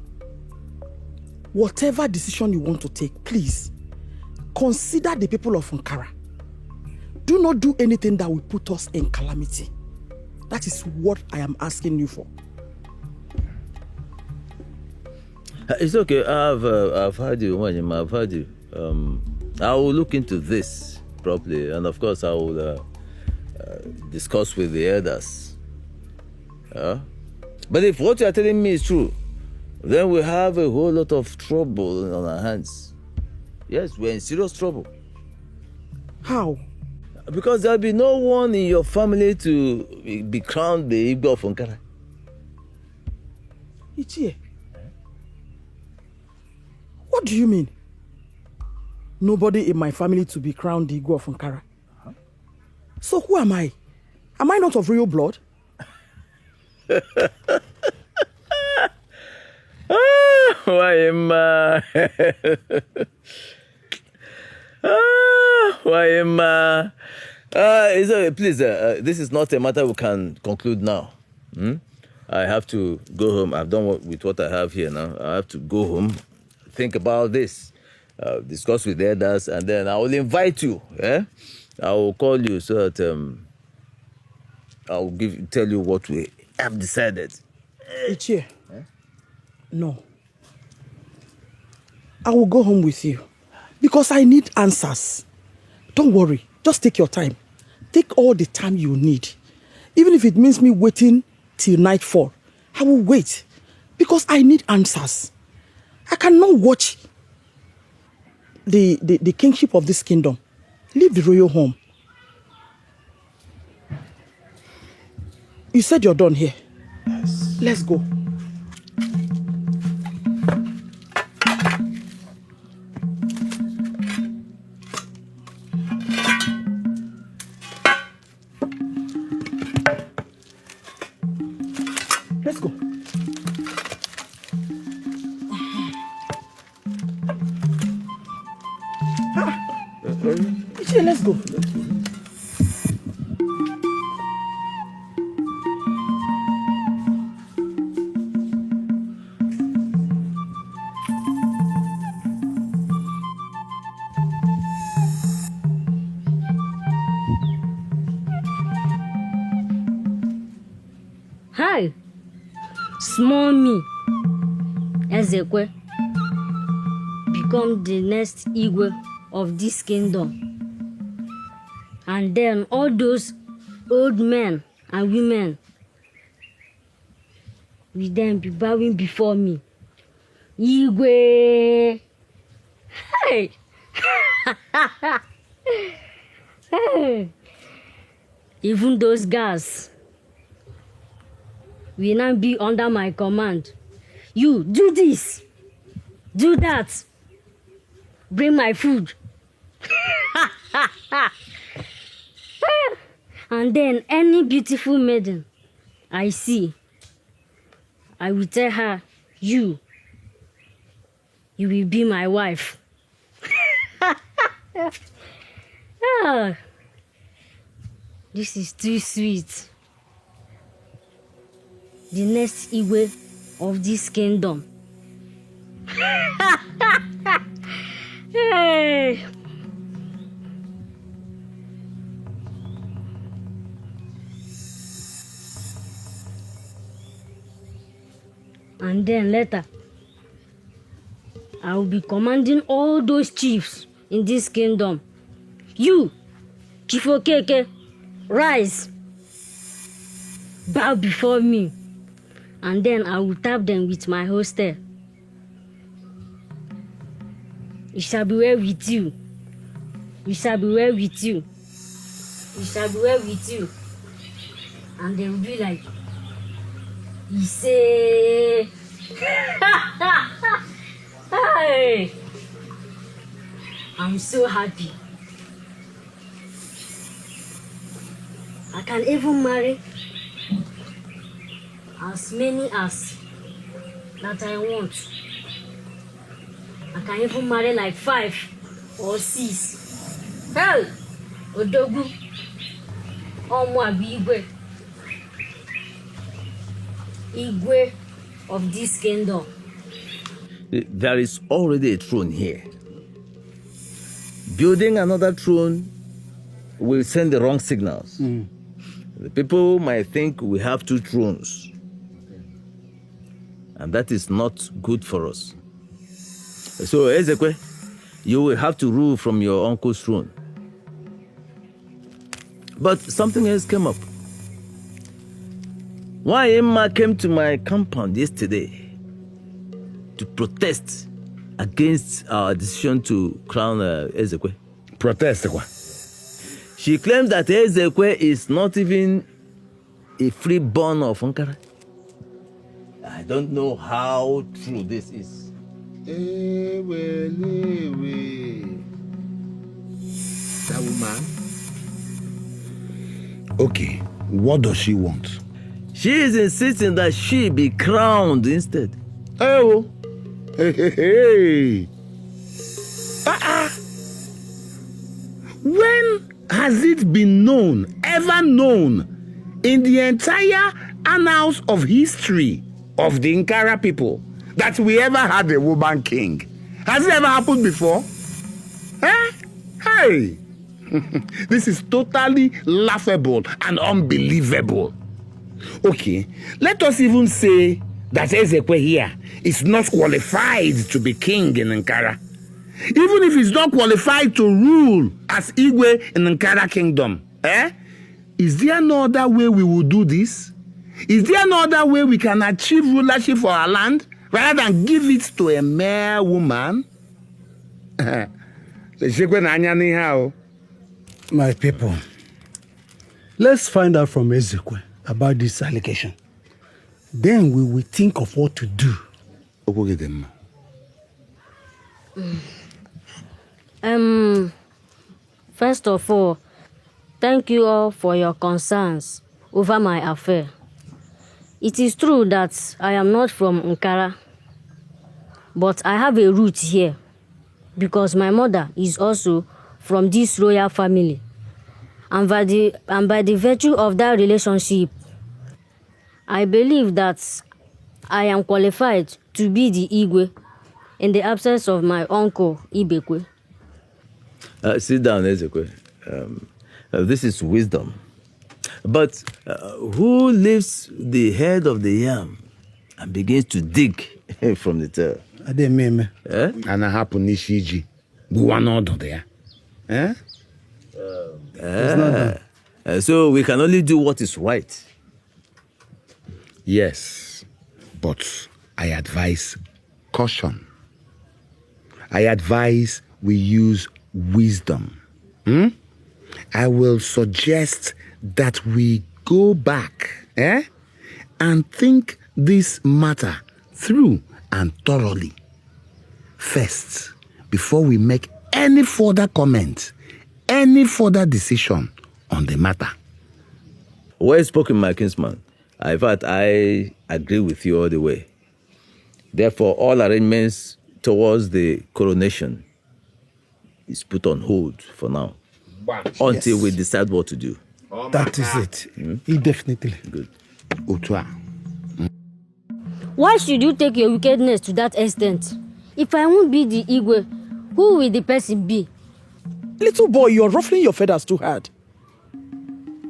whatever decision you want to take, please, consider the people of Nkara. Do not do anything that will put us in calamity. That is what I am asking you for.
It's okay. I've heard you, Wanyama. I've heard you. I will look into this properly, and of course I will discuss with the elders. But if what you are telling me is true, then we have a whole lot of trouble on our hands. Yes, we're in serious trouble.
How?
Because there'll be no one in your family to be crowned the Igwe of Nkara.
Ichie, what do you mean? Nobody in my family to be crowned the Igwe of Nkara? So who am I? Am I not of real blood?
Why am I? Why am I? Please, this is not a matter we can conclude now. I have to go home. I've done with what I have here now. I have to go home, think about this, discuss with the others, and then I will invite you. I will call you so that I will tell you what we have decided.
Ichie, no. I will go home with you because I need answers. Don't worry. Just take your time. Take all the time you need. Even if it means me waiting till nightfall, I will wait because I need answers. I cannot watch the kingship of this kingdom leave the royal home. You said you're done here. Yes. Let's go. Let's go. Let's go.
Hi, small me, Ezeku, become the next Igwe of this kingdom. And then all those old men and women will then be bowing before me. Igwe! Hey! Hey! Even those guys will now be under my command. You, do this, do that, bring my food. And then any beautiful maiden I see, I will tell her, you will be my wife. This is too sweet. The next Igwe of this kingdom. Hey. And then later, I will be commanding all those chiefs in this kingdom. You, Chief Okeke, rise, bow before me, and then I will tap them with my holster. It shall be well with you. It shall be well with you. It shall be well with you. And they will be like, he say, hey, I'm so happy. I can even marry as many as that I want. I can even marry like 5 or 6. Hell, Odogu, Igwe. Igwe of this kingdom.
There is already a throne here. Building another throne will send the wrong signals. The people might think we have 2 thrones. And that is not good for us. So, Ezeku, you will have to rule from your uncle's throne. But something else came up. Why Emma came to my compound yesterday to protest against our decision to crown Ezeku.
Protest, what?
She claims that Ezeku is not even a freeborn of Ankara. I don't know how true this is.
That woman? Okay, what does she want?
She She is insisting that she be crowned instead.
Oh. Hey. When has it been known, ever known, in the entire annals of history of the Nkara people that we ever had a woman king? Has it ever happened before? Eh? Hey! This is totally laughable and unbelievable. Okay, let us even say that Ezeku here is not qualified to be king in Nkara. Even if he's not qualified to rule as Igwe in Nkara kingdom, is there no other way we will do this? Is there no other way we can achieve rulership for our land rather than give it to a mere woman?
My people, let's find out from Ezeku about this allegation. Then we will think of what to do.
First of all, thank you all for your concerns over my affair. It is true that I am not from Nkara, but I have a root here because my mother is also from this royal family. And by the virtue of that relationship, I believe that I am qualified to be the Igwe in the absence of my uncle Ibekwe.
Sit down, Ezeku. This is wisdom. But who lifts the head of the yam and begins to dig from the tail?
I didn't mean.
And I happen Nishiji. Go on order there.
So we can only do what is right.
Yes, but I advise caution. I advise we use wisdom. I will suggest that we go back and think this matter through and thoroughly. First, before we make any further comment, any further decision on the matter.
Well spoken, my kinsman. In fact, I agree with you all the way. Therefore, all arrangements towards the coronation is put on hold for now. Until we decide what to do.
That is it. Definitely.
Good.
Why should you take your wickedness to that extent? If I won't be the Igwe, who will the person be?
Little boy, you're ruffling your feathers too hard.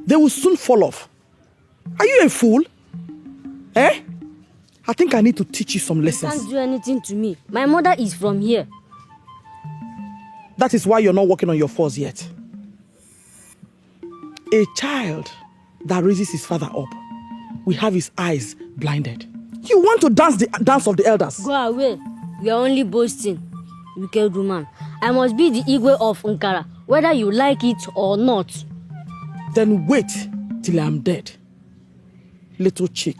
They will soon fall off. Are you a fool? I think I need to teach you some lessons.
You can't do anything to me. My mother is from here.
That is why you're not working on your force yet. A child that raises his father up will have his eyes blinded. You want to dance the dance of the elders?
Go away. You are only boasting, wicked woman. I must be the Igwe of Nkara, whether you like it or not.
Then wait till I'm dead, little chick.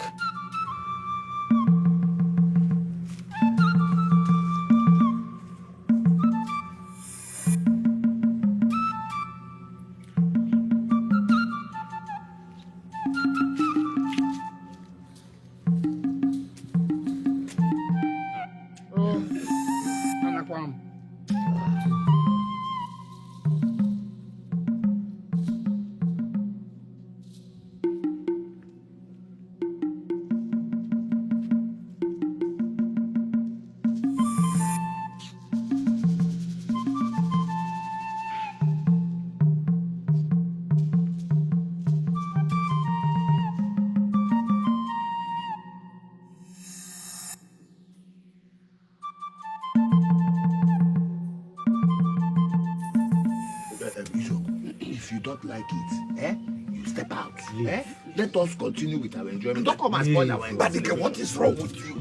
If you don't like it, you step out. Let us continue with our enjoyment. Don't come and spoil our enjoyment. Dikeh, what is wrong with you?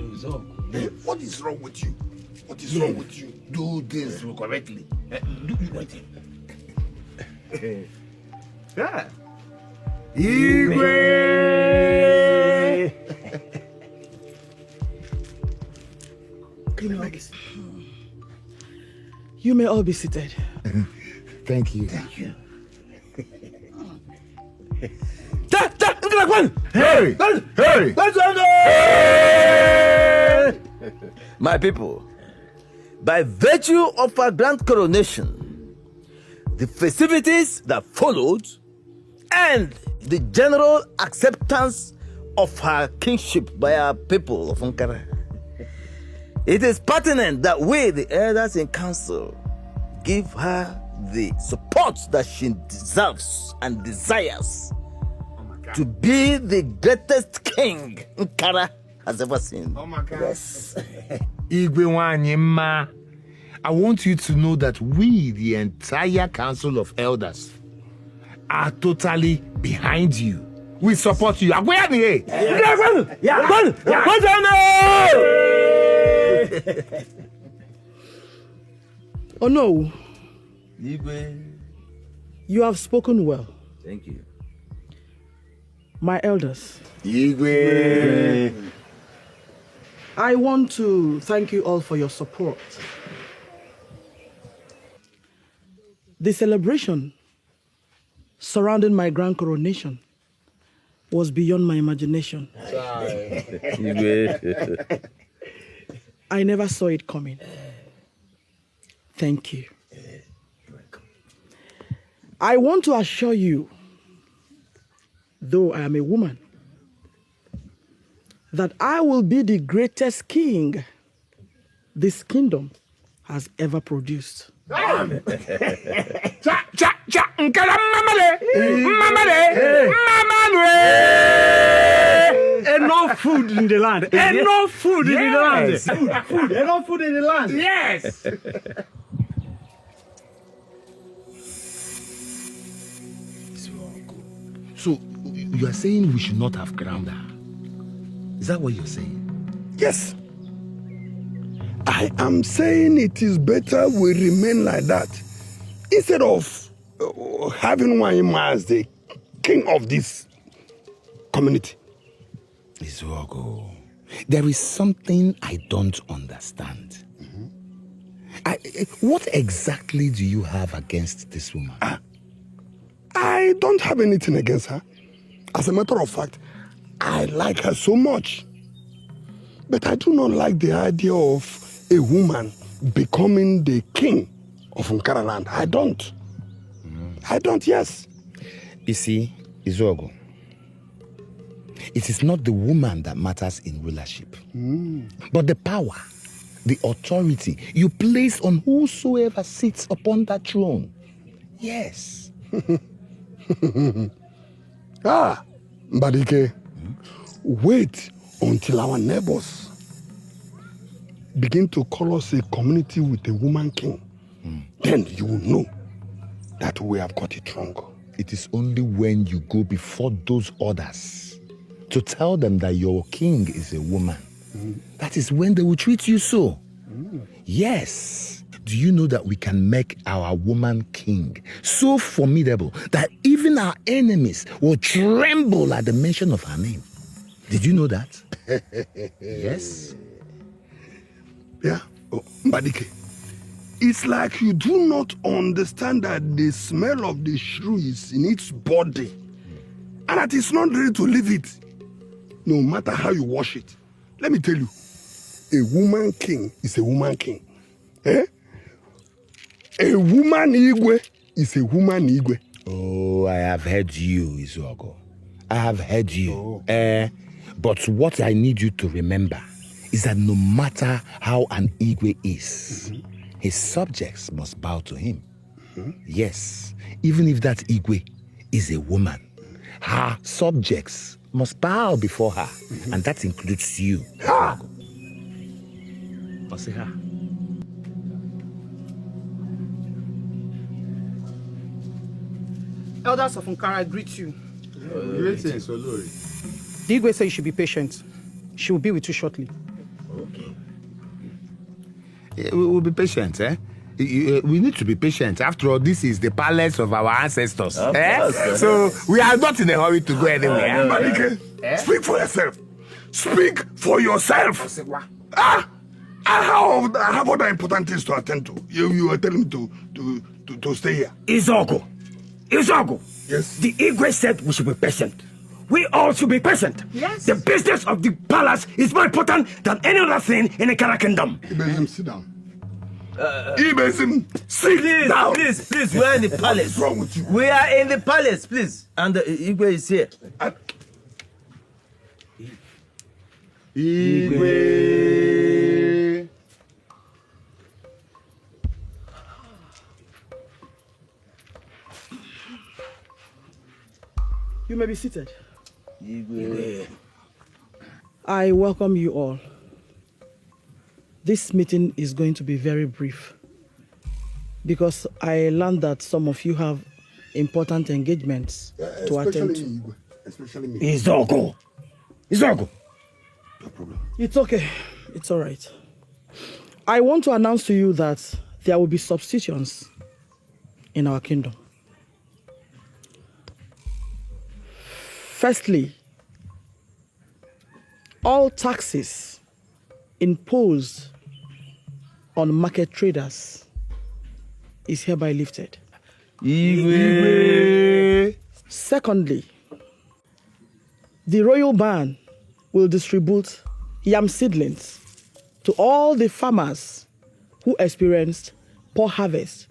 What is wrong with you? What is wrong with you? Do this correctly. Do you wait? Igwe!
You may all be seated.
Thank you.
What
My people, by virtue of our grand coronation, the festivities that followed, and the general acceptance of her kingship by our people of Ankara, it is pertinent that we, the elders in council, give her the support that she deserves and desires to be the greatest king Ankara has ever seen.
Oh my God.
Yes.
Igwe, I want you to know that we, the entire council of elders, are totally behind you. We support you.
Oh no.
Igwe.
You have spoken well.
Thank you.
My elders.
Igwe.
I want to thank you all for your support. The celebration surrounding my grand coronation was beyond my imagination. I never saw it coming. Thank you. I want to assure you, though I am a woman, that I will be the greatest king this kingdom has ever produced.
Enough food in the land. Enough food in the land. Food. Enough food in the land.
Yes. So, you are saying we should not have crowned her? Is that what you're saying?
Yes. I am saying it is better we remain like that instead of having one as the king of this community.
Ezeku, there is something I don't understand. What exactly do you have against this woman?
I don't have anything against her. As a matter of fact, I like her so much. But I do not like the idea of a woman becoming the king of Ankara land. I don't. I don't, yes.
You see, Ezeku, it is not the woman that matters in rulership, but the power, the authority you place on whosoever sits upon that throne. Yes.
Dikeh, wait until our neighbors begin to call us a community with a woman king. Then you will know that we have got it wrong.
It is only when you go before those others to tell them that your king is a woman, that is when they will treat you so. Yes. Do you know that we can make our woman king so formidable that even our enemies will tremble at the mention of her name? Did you know that? Yes.
Yeah. Dikeh, it's like you do not understand that the smell of the shrew is in its body and that it's not ready to leave it, no matter how you wash it. Let me tell you, a woman king is a woman king. A woman Igwe is a woman Igwe.
Oh, I have heard you, Ezeku. I have heard you. But what I need you to remember is that no matter how an Igwe is, his subjects must bow to him. Yes, even if that Igwe is a woman, her subjects must bow before her, and that includes you.
Elders of Ankara greet you.
Greetings, Olori.
The Igwe said you should be patient. She will be with you shortly.
Okay. Yeah, we'll be patient, eh? We need to be patient. After all, this is the palace of our ancestors. So we are not in a hurry to go anywhere.
Dikeh, speak for yourself. Speak for yourself. I have other important things to attend to. You are telling me to stay here.
Ezeku.
Yes.
The Equed said we should be patient. we all should be patient.
Yes.
The business of the palace is more important than any other thing in the Kara kingdom.
Ibezim, sit down. Ibezim, sit down.
Please, we are in the palace.
What's wrong with you?
We are in the palace, please. And Igwe is here.
Igwe.
You may be seated.
Igwe.
I welcome you all. This meeting is going to be very brief because I learned that some of you have important engagements to attend to.
Igwe. Especially me.
Ezeku.
No problem.
It's okay. It's all right. I want to announce to you that there will be substitutions in our kingdom. Firstly, all taxes imposed on market traders is hereby lifted.
Igwe.
Secondly, the royal band will distribute yam seedlings to all the farmers who experienced poor harvest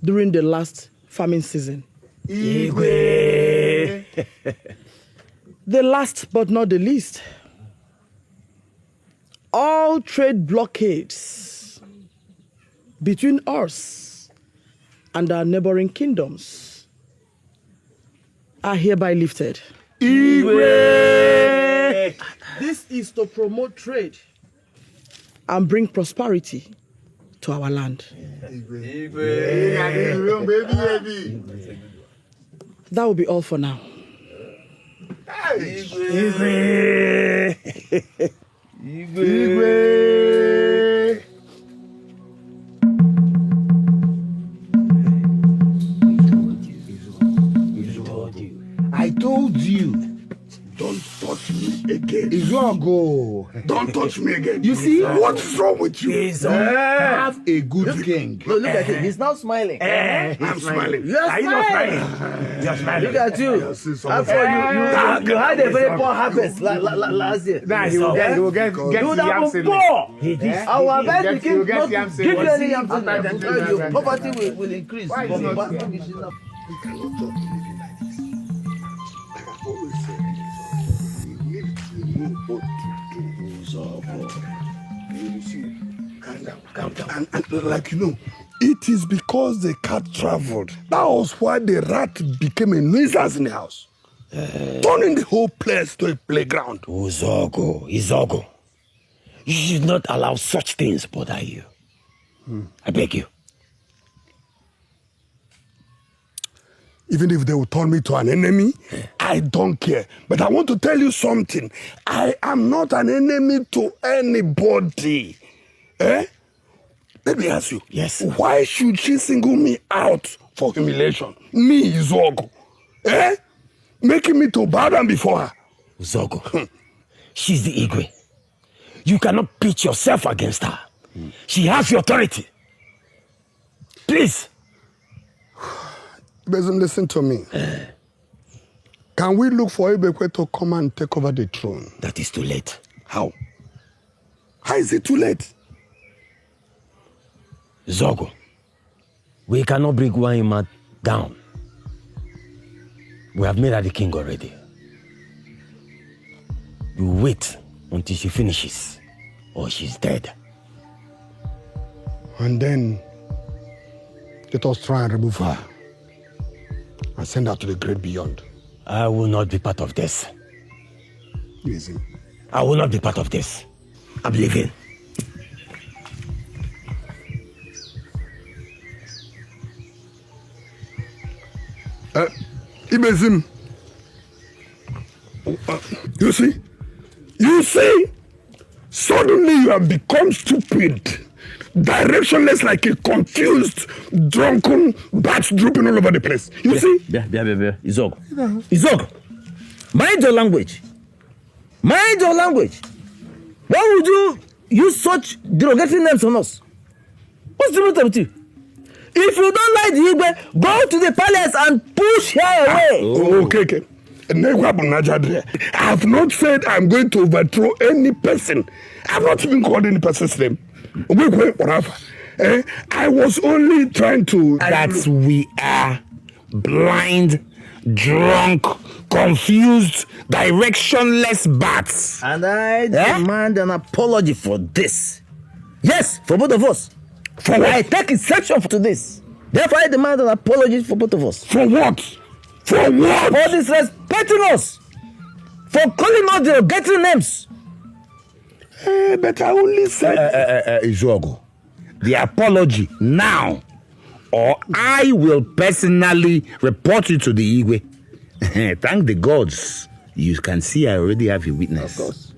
during the last farming season.
Igwe.
The last but not the least, all trade blockades between us and our neighboring kingdoms are hereby lifted.
Igwe.
This is to promote trade and bring prosperity to our land. That will be all for now.
Igwe.
Igwe.
I told you.
Don't touch me again.
Ezeku.
Don't touch me again.
You see?
What's wrong with you?
Have a good king.
Look at him. He's now smiling.
I'm smiling.
You are smiling.
You're smiling.
Look at you. After you had a very poor harvest last year.
Nah, he will get
you would have been poor. Our best became not to give you any yam seedling. Your poverty will increase.
We cannot talk to living like this. Like I always say, we need to know what to do. Calm down. And like it is because the cat traveled. That was why the rat became a nuisance in the house. Turning the whole place to a playground.
Ezeku. You should not allow such things bother you. I beg you.
Even if they will turn me to an enemy, I don't care. But I want to tell you something. I am not an enemy to anybody. Let me ask you.
Yes.
Why should she single me out for humiliation? Me, Ezeku. Making me to bow down before her.
Ezeku. She's the Igwe. You cannot pitch yourself against her. She has the authority. Please.
Bezim, listen to me. Can we look for Equed to come and take over the throne?
That is too late.
How? How is it too late?
Ezeku, we cannot bring Waima down. We have made her the king already. You wait until she finishes, or she's dead.
And then, let us try and remove her and send her to the great beyond.
I will not be part of this.
Listen.
I will not be part of this. I'm leaving.
Ibezim, you see, suddenly you have become stupid, directionless like a confused, drunken bat drooping all over the place. You see?
Yeah. Ezeku, mind your language. Mind your language. Why would you use such derogatory names on us? What's the matter with you? If you don't like the Igwe, go to the palace and push her away.
Okay. I have not said I'm going to overthrow any person. I have not even called any person's name. I was only trying to...
That we are blind, drunk, confused, directionless bats.
And I demand an apology for this. Yes, for both of us.
For what?
I take exception to this. Therefore, I demand an apology for both of us.
For what? For what?
For disrespecting us. For calling us derogatory names.
But I only said...
Izuogo, the apology now, or I will personally report you to the Igwe. Thank the gods. You can see I already have a witness.
Of course.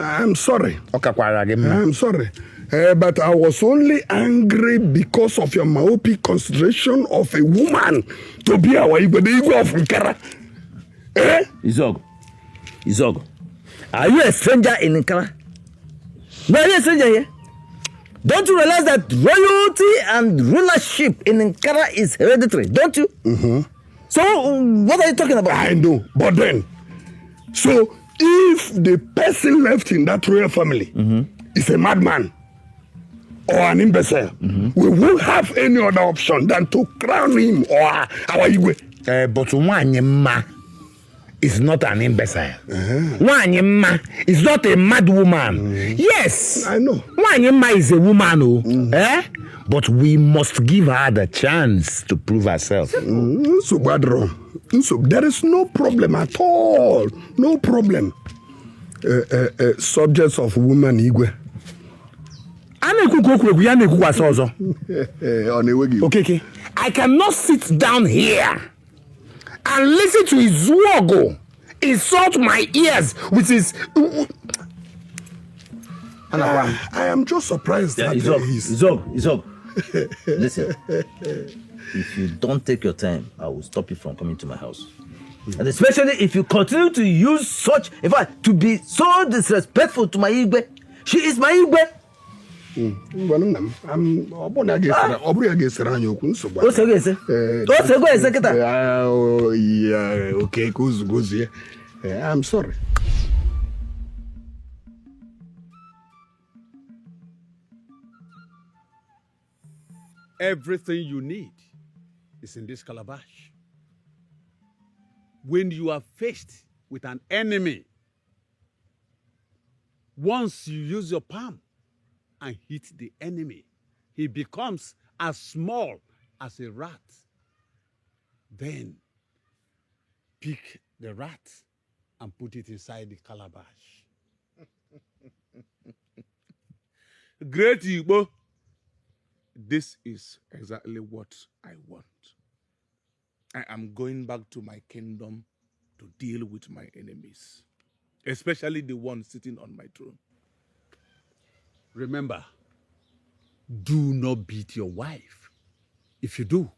I'm sorry. I'm sorry. But I was only angry because of your myopic consideration of a woman to be our Igwe, the Igwe of Nkara.
Izogo, are you a stranger in Nkara? No, are you a stranger here? Don't you realize that royalty and rulership in Nkara is hereditary? Don't you? So, what are you talking about?
I know, but then, so if the person left in that royal family is a madman or an imbecile, we won't have any other option than to crown him or our Igwe.
But Wanyema is not an imbecile. Wanyema is not a mad woman. Yes,
I know.
Wanyema is a woman, but we must give her the chance to prove herself.
So bad wrong. So there is no problem at all. No problem. Subjects of woman Igwe.
Okay. I cannot sit down here and listen to his Izuogo insult my ears with his...
I am just surprised that
Izuogo. Listen, if you don't take your time, I will stop you from coming to my house. And especially if you continue to use such, in fact, to be so disrespectful to my Igwe. She is my Igwe.
I'm sorry.
Everything you need is in this calabash. When you are faced with an enemy, once you use your palm and hit the enemy, he becomes as small as a rat. Then pick the rat and put it inside the calabash. Great Igbo. This is exactly what I want. I am going back to my kingdom to deal with my enemies, especially the one sitting on my throne. Remember, do not beat your wife. If you do,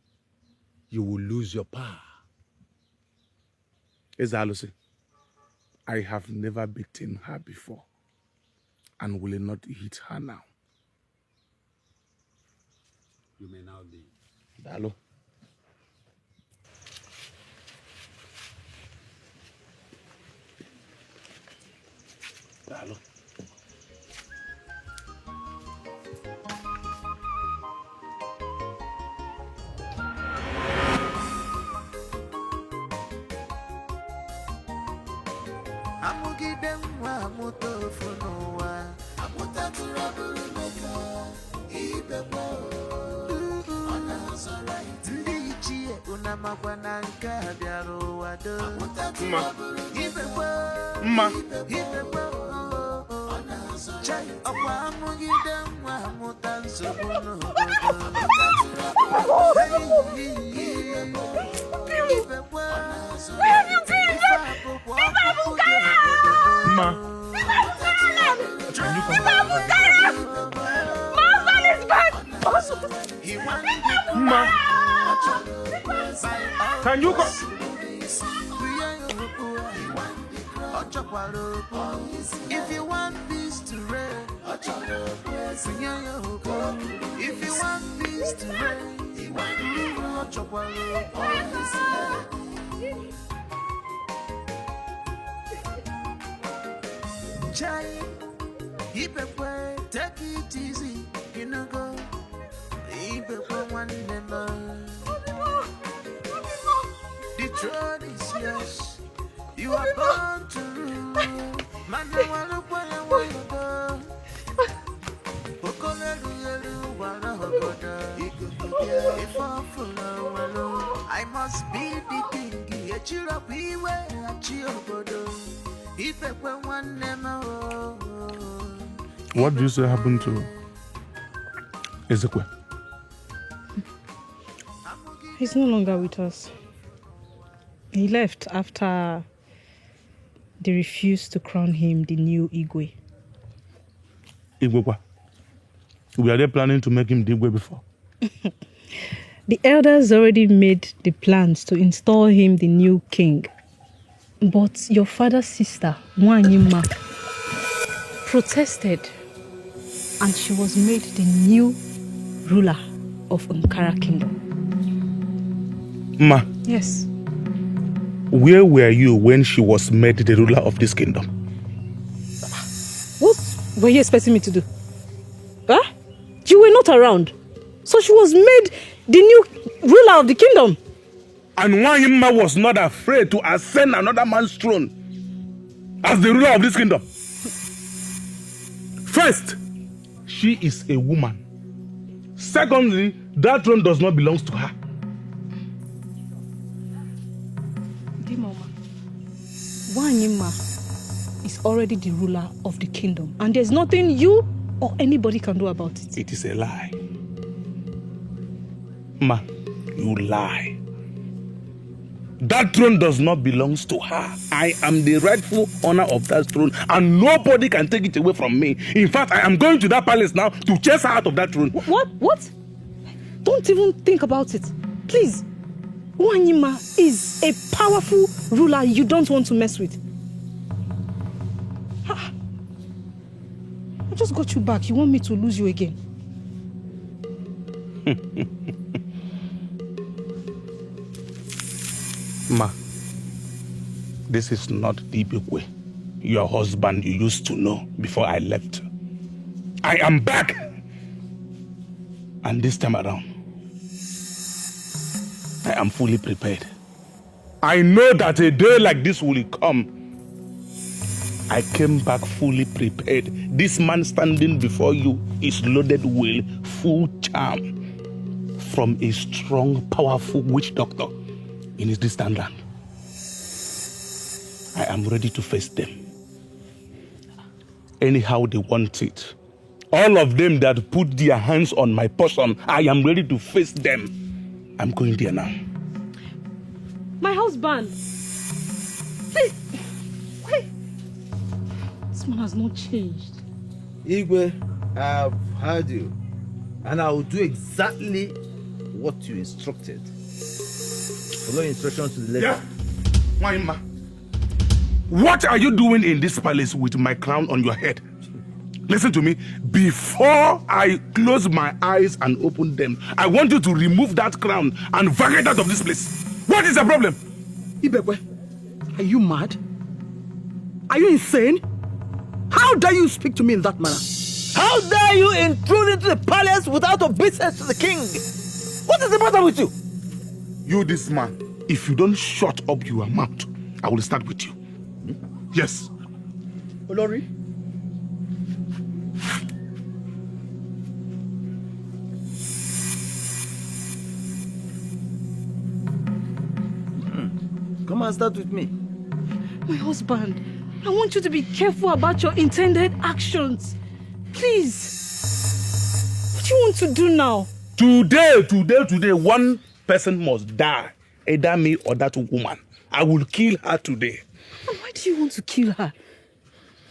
you will lose your power. Ezalusi, I have never beaten her before and will not hit her now. You may now leave.
Dalo.
Dalo.
Amugide mwa amutofu n'ụwa amutatụrụ abụrụ meka ibe mwa ọ na-azọ right ndị ichie unamakwa na nke a bịara ụwa do amutatụrụ abụrụ mma ibe mwa ọ na-azọ chai ọkwa amugide mwa amụta nsogbu n'obodo amutatụrụ abụrụ ibe mwa ọ na-azọ
Ma. Ma. Can you go?
If you want peace to reign, if you want peace to reign, Chai, take it easy, you know go. One the throne is yours. You are born to rule. Man, I want to play a while. I must be the king. Yet you up here, I cheer.
What do you say happened to Ezeku?
He's no longer with us. He left after they refused to crown him the new Igwe.
Igwe? We are they planning to make him the Igwe before?
The elders already made the plans to install him the new king. But your father's sister, Wanyima, protested and she was made the new ruler of Ankara Kingdom.
Ma.
Yes.
Where were you when she was made the ruler of this kingdom?
What were you expecting me to do? Huh? You were not around. So she was made the new ruler of the kingdom.
And Wanyima was not afraid to ascend another man's throne as the ruler of this kingdom. First, she is a woman. Secondly, that throne does not belong to her.
Wanyima is already the ruler of the kingdom, and there's nothing you or anybody can do about it.
It is a lie. Ma, you lie. That throne does not belong to her. I am the rightful owner of that throne, and nobody can take it away from me. In fact, I am going to that palace now to chase her out of that throne.
What? Don't even think about it. Please. Wanyima is a powerful ruler you don't want to mess with. I just got you back. You want me to lose you again?
Ma, this is not the Equed, your husband you used to know before I left. I am back. And this time around, I am fully prepared. I know that a day like this will come. I came back fully prepared. This man standing before you is loaded with full charm from a strong, powerful witch doctor in his distant land. I am ready to face them. Anyhow they want it. All of them that put their hands on my person, I am ready to face them. I'm going there now.
My husband! Please! Wait! This man has not changed.
Igwe, I have heard you. And I will do exactly what you instructed. Follow instructions to the letter.
Yeah. Wanyima, what are you doing in this palace with my crown on your head? Listen to me. Before I close my eyes and open them, I want you to remove that crown and vacate out of this place. What is the problem?
Ibekwe, are you mad? Are you insane? How dare you speak to me in that manner?
How dare you intrude into the palace without obeisance to the king? What is the matter with you?
You, this man, if you don't shut up your mouth, I will start with you. Yes.
Olori?
Come and start with me.
My husband, I want you to be careful about your intended actions. Please. What do you want to do now?
Today, one person must die. Either me or that woman. I will kill her today.
And why do you want to kill her?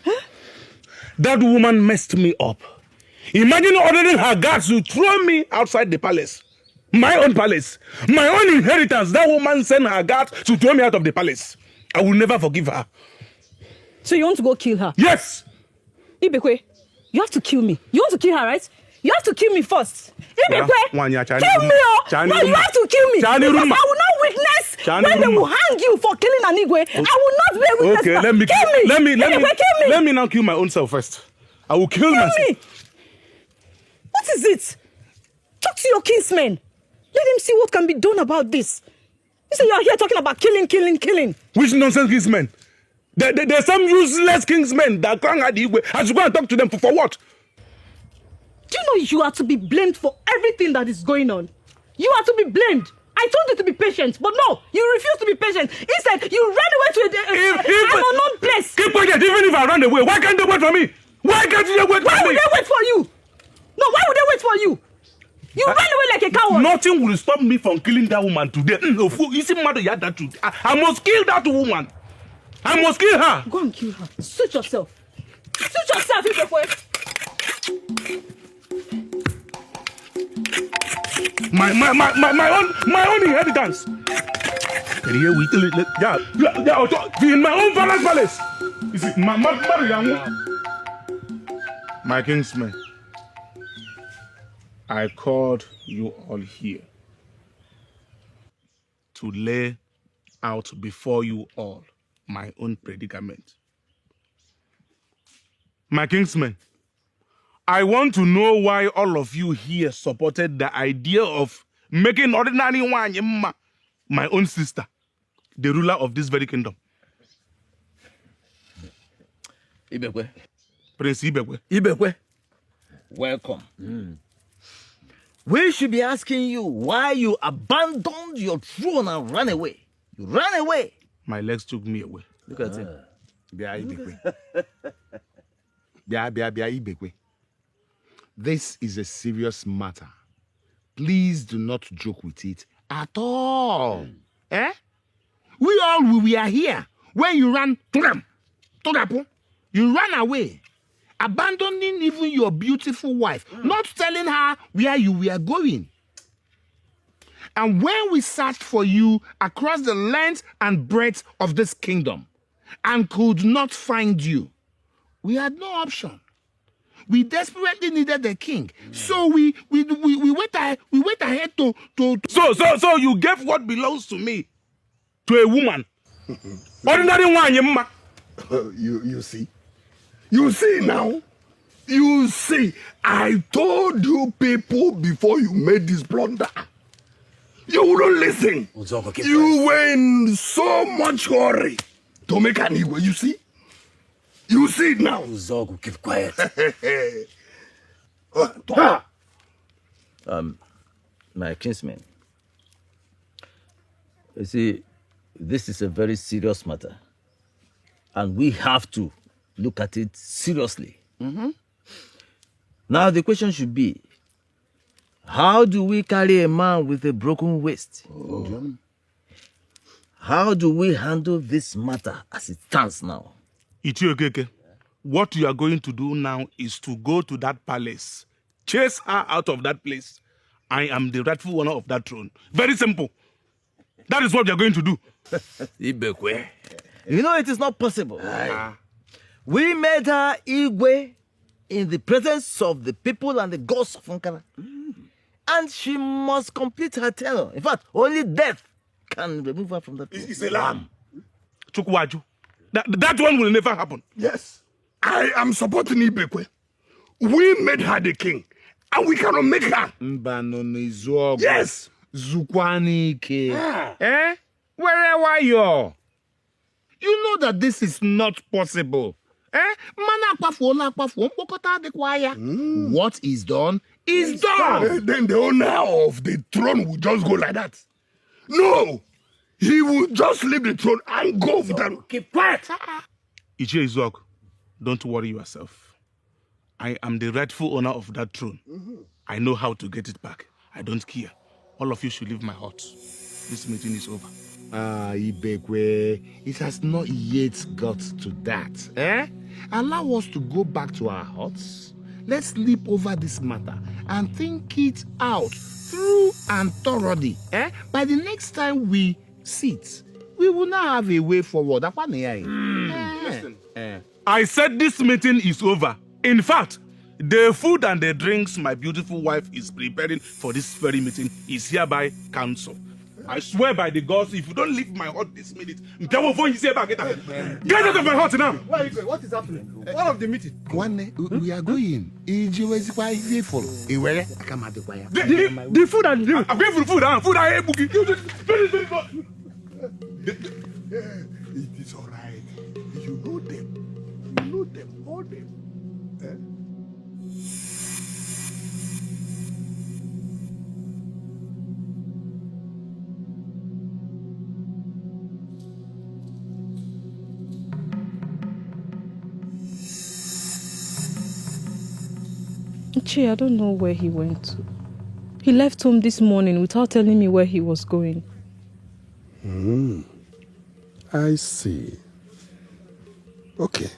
Huh?
That woman messed me up. Imagine ordering her guards to throw me outside the palace. My own palace. My own inheritance. That woman sent her guards to throw me out of the palace. I will never forgive her.
So you want to go kill her?
Yes!
Ibekwe, you have to kill me. You want to kill her, right?
You have to kill me first.
Yeah,
Kill me, oh! No, you have to kill me. Because I will not witness when they will hang you for killing Anigwe. I will not be a witness.
Okay, let me now kill my own self first. I will kill myself.
Me. What is it? Talk to your kinsmen. Let him see what can be done about this. You say you are here talking about killing.
Which nonsense kingsmen? There's some useless kingsmen that can't have the Igwe. I should go and talk to them for what?
Do you know you are to be blamed for everything that is going on? You are to be blamed. I told you to be patient, but no, you refuse to be patient. Instead, you ran away to an unknown place.
Keep quiet, even if I run away. Why can't they wait for me? Why can't they wait for me?
Why would they wait for you? No, why would they wait for you? You ran away like a coward.
Nothing will stop me from killing that woman today. You see, mother, you had that truth. I must kill that woman. I must kill her.
Go and kill her. Suit yourself. Suit yourself, Ibekwe.
My own inheritance. Yeah, in my own palace. You see, my kinsmen, I called you all here to lay out before you all my own predicament. My kinsmen, I want to know why all of you here supported the idea of making ordinary Wanyema, my own sister, the ruler of this very kingdom.
Ibekwe.
Prince Ibekwe.
Ibekwe. Welcome. We should be asking you why you abandoned your throne and ran away. You ran away.
My legs took me away.
Look at him.
Ibekwe. This is a serious matter. Please do not joke with it at all. We are here. When you ran, you ran away, abandoning even your beautiful wife, not telling her where you were going. And when we searched for you across the length and breadth of this kingdom and could not find you, we had no option. We desperately needed the king, so we went ahead to.
So you gave what belongs to me to a woman. Ordinary one,
You see now. You see, I told you people before you made this blunder. You wouldn't listen. You were in so much hurry to make an Igwe, you see? You see it now.
Uzogu, keep quiet.
My kinsmen, you see, this is a very serious matter, and we have to look at it seriously. Now the question should be, how do we carry a man with a broken waist? How do we handle this matter as it stands now?
Ichiokeke, what you are going to do now is to go to that palace, chase her out of that place. I am the rightful owner of that throne. Very simple. That is what you are going to do.
Ibekwe. You know it is not possible. We made her Igwe in the presence of the people and the gods of Ankara. And she must complete her tenure. In fact, only death can remove her from that place.
It's a lamb.
Chukwaju. That one will never happen.
Yes. I am supporting Ibekwe. We made her the king. And we cannot make her. Yes.
Zukwanike. Wherever you you know that this is not possible. What is done is done.
Then the owner of the throne will just go like that. No. He will just leave the throne and go with them.
Keep quiet.
Ichie Ezeku, don't worry yourself. I am the rightful owner of that throne. I know how to get it back. I don't care. All of you should leave my hut. This meeting is over.
Ibekwe, it has not yet got to that. Allow us to go back to our huts. Let's sleep over this matter and think it out through and thoroughly. By the next time we sit, we will now have a way forward.
Listen. I said this meeting is over. In fact, The food and the drinks my beautiful wife is preparing for this very meeting is hereby counsel. I swear by the gods, if you don't leave my hut this minute, get out of my hut now.
Where are you going? What is happening? What of the meeting?
We are going.
The food and drink.
I'm going for the food. Food I ate.
It is all right. You know them. You know them. All them.
Che, I don't know where he went to. He left home this morning without telling me where he was going.
I see. Okay.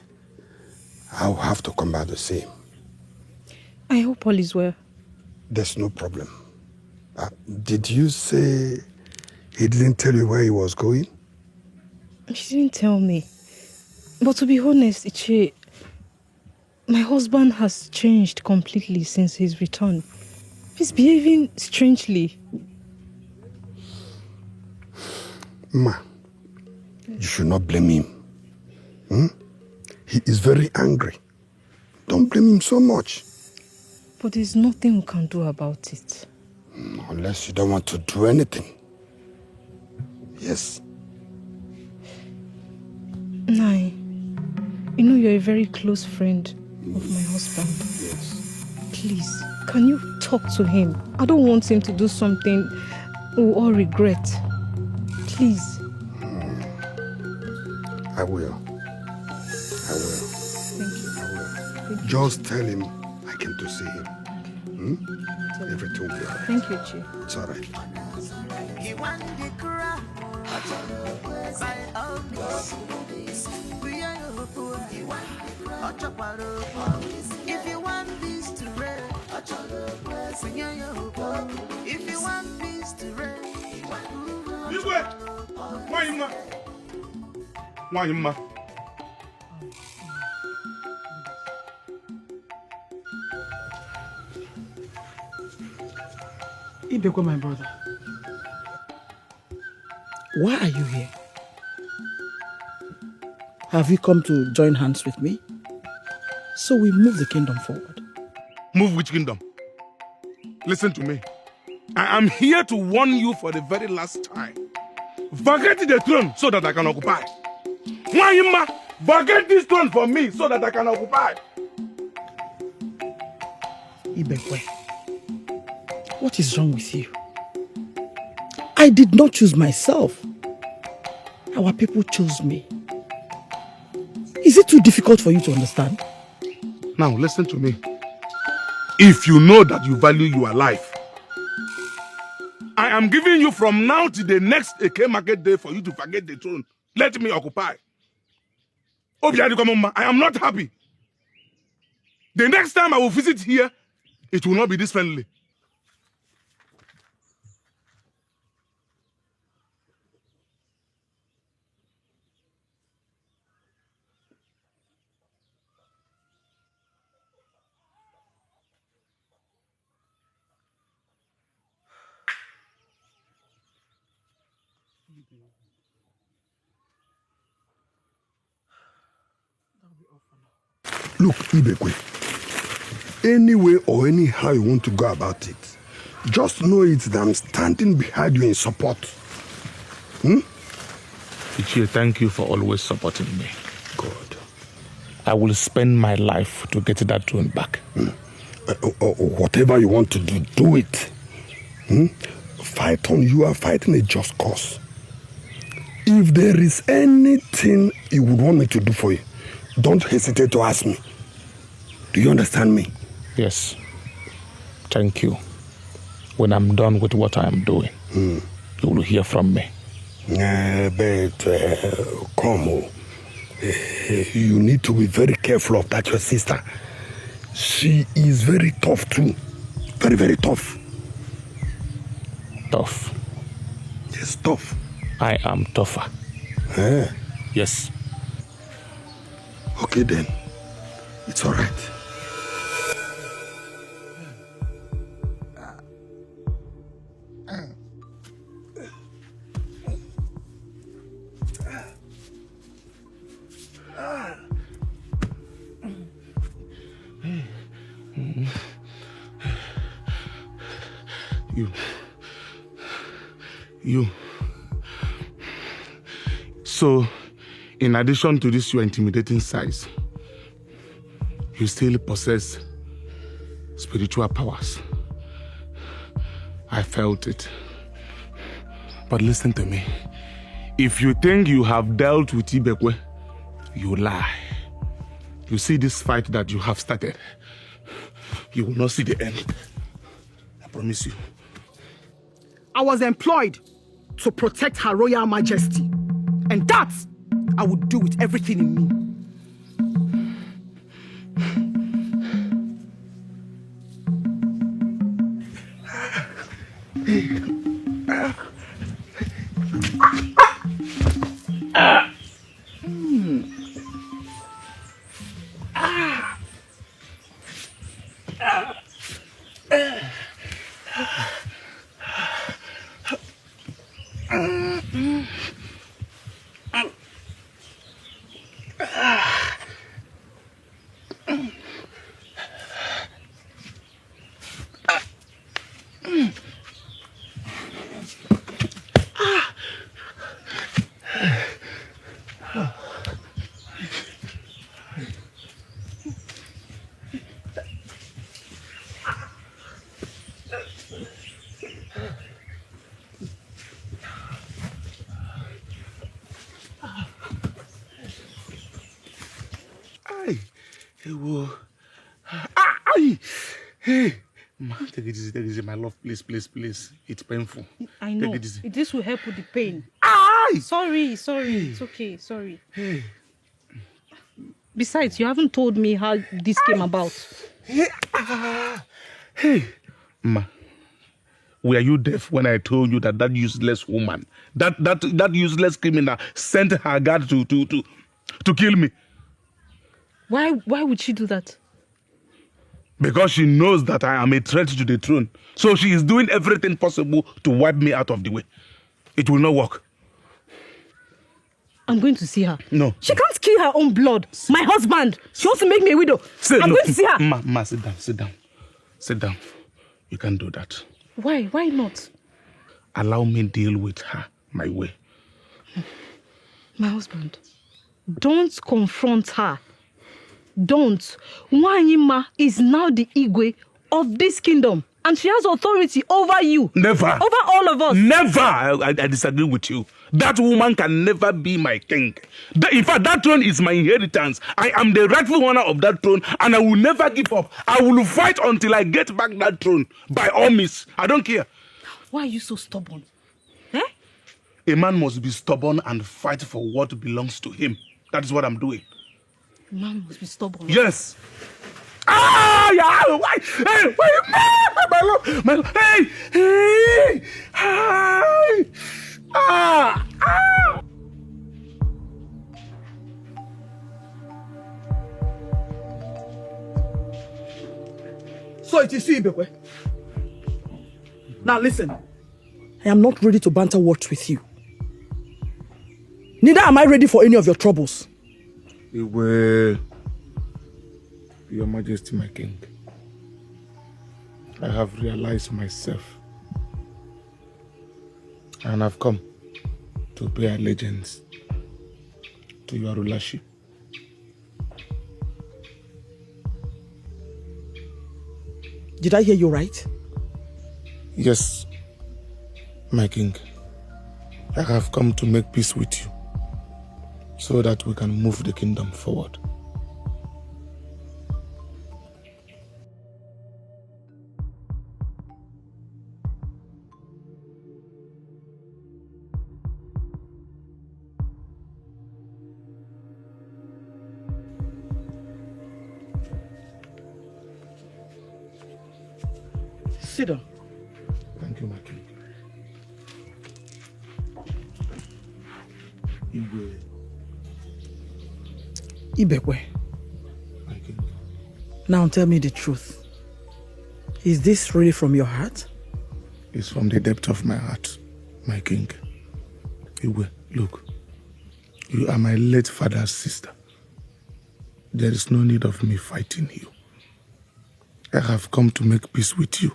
I'll have to come back to see him.
I hope all is well.
There's no problem. Did you say he didn't tell you where he was going?
She didn't tell me. But to be honest, Che, my husband has changed completely since his return. He's behaving strangely.
Ma, you should not blame him. He is very angry. Don't blame him so much.
But there's nothing we can do about it.
Unless you don't want to do anything. Yes.
Nai, you know you're a very close friend of my husband.
Yes.
Please, can you talk to him? I don't want him to do something we'll all regret. Please.
I will.
Thank you.
I will. Just tell him I came to see him. Everything will be all right.
Thank you, Chi.
It's all right.
He want the crowd. By all means. We are your poor. If you want peace to reign, we are your poor. If you want peace to reign,
This way. Why, ma?
Ibekwe, my brother. Why are you here? Have you come to join hands with me? So we move the kingdom forward.
Move which kingdom? Listen to me. I am here to warn you for the very last time. Vacate the throne so that I can occupy. Why, vacate this throne for me so that I can occupy.
Ibekwe, what is wrong with you? I did not choose myself. Our people chose me. Is it too difficult for you to understand?
Now listen to me. If you know that you value your life, I am giving you from now to the next Eke market day for you to forget the throne. Let me occupy. I am not happy. The next time I will visit here, it will not be this friendly.
Look, Ibekwe, any way or anyhow you want to go about it, just know it that I'm standing behind you in support.
Ichie, thank you for always supporting me.
Good.
I will spend my life to get that throne back.
Whatever you want to do, do it. Fight on. You are fighting a just cause. If there is anything you would want me to do for you, don't hesitate to ask me. Do you understand me?
Yes. Thank you. When I'm done with what I am doing, you will hear from me.
Come. You need to be very careful of that, your sister. She is very tough too. Very, very tough.
Tough?
Yes, tough.
I am tougher. Yes.
Okay then. It's all right. You. So, in addition to this, your intimidating size, you still possess spiritual powers. I felt it. But listen to me. If you think you have dealt with Ibekwe, you lie. You see this fight that you have started, you will not see the end. I promise you.
I was employed to protect Her Royal Majesty. And that I would do with everything in me.
Hey, take it easy, my love. Please. It's painful.
I know.
Take it easy.
This will help with the pain.
Aye!
Sorry. It's okay. Sorry. Hey. Besides, you haven't told me how this came about.
Hey, Ma. Were you deaf when I told you that useless woman, that useless criminal sent her guard to kill me?
Why would she do that?
Because she knows that I am a threat to the throne. So she is doing everything possible to wipe me out of the way. It will not work.
I'm going to see her.
No.
She can't kill her own blood. My husband. She wants to make me a widow. I'm going to see her.
Ma, sit down. You can't do that.
Why? Why not?
Allow me deal with her my way.
My husband, don't confront her. Don't. Wanyima is now the Igwe of this kingdom. And she has authority over you.
Never.
Over all of us.
Never. I disagree with you. That woman can never be my king. In fact, that throne is my inheritance. I am the rightful owner of that throne, and I will never give up. I will fight until I get back that throne. By all means. I don't care.
Why are you so stubborn?
A man must be stubborn and fight for what belongs to him. That is what I'm doing.
A man must be stubborn.
Yes. Yeah, why? Hey, wait, my love, hey, hi,
So it is you, Ibekwe. Now listen, I am not ready to banter words with you. Neither am I ready for any of your troubles.
Your Majesty, my king, I have realized myself and I've come to pay allegiance to your rulership.
Did I hear you right?
Yes, my king. I have come to make peace with you so that we can move the kingdom forward.
Sit down.
Thank you, my king.
Ibekwe.
My king.
Now tell me the truth. Is this really from your heart?
It's from the depth of my heart, my king. Iwe, look. You are my late father's sister. There is no need of me fighting you. I have come to make peace with you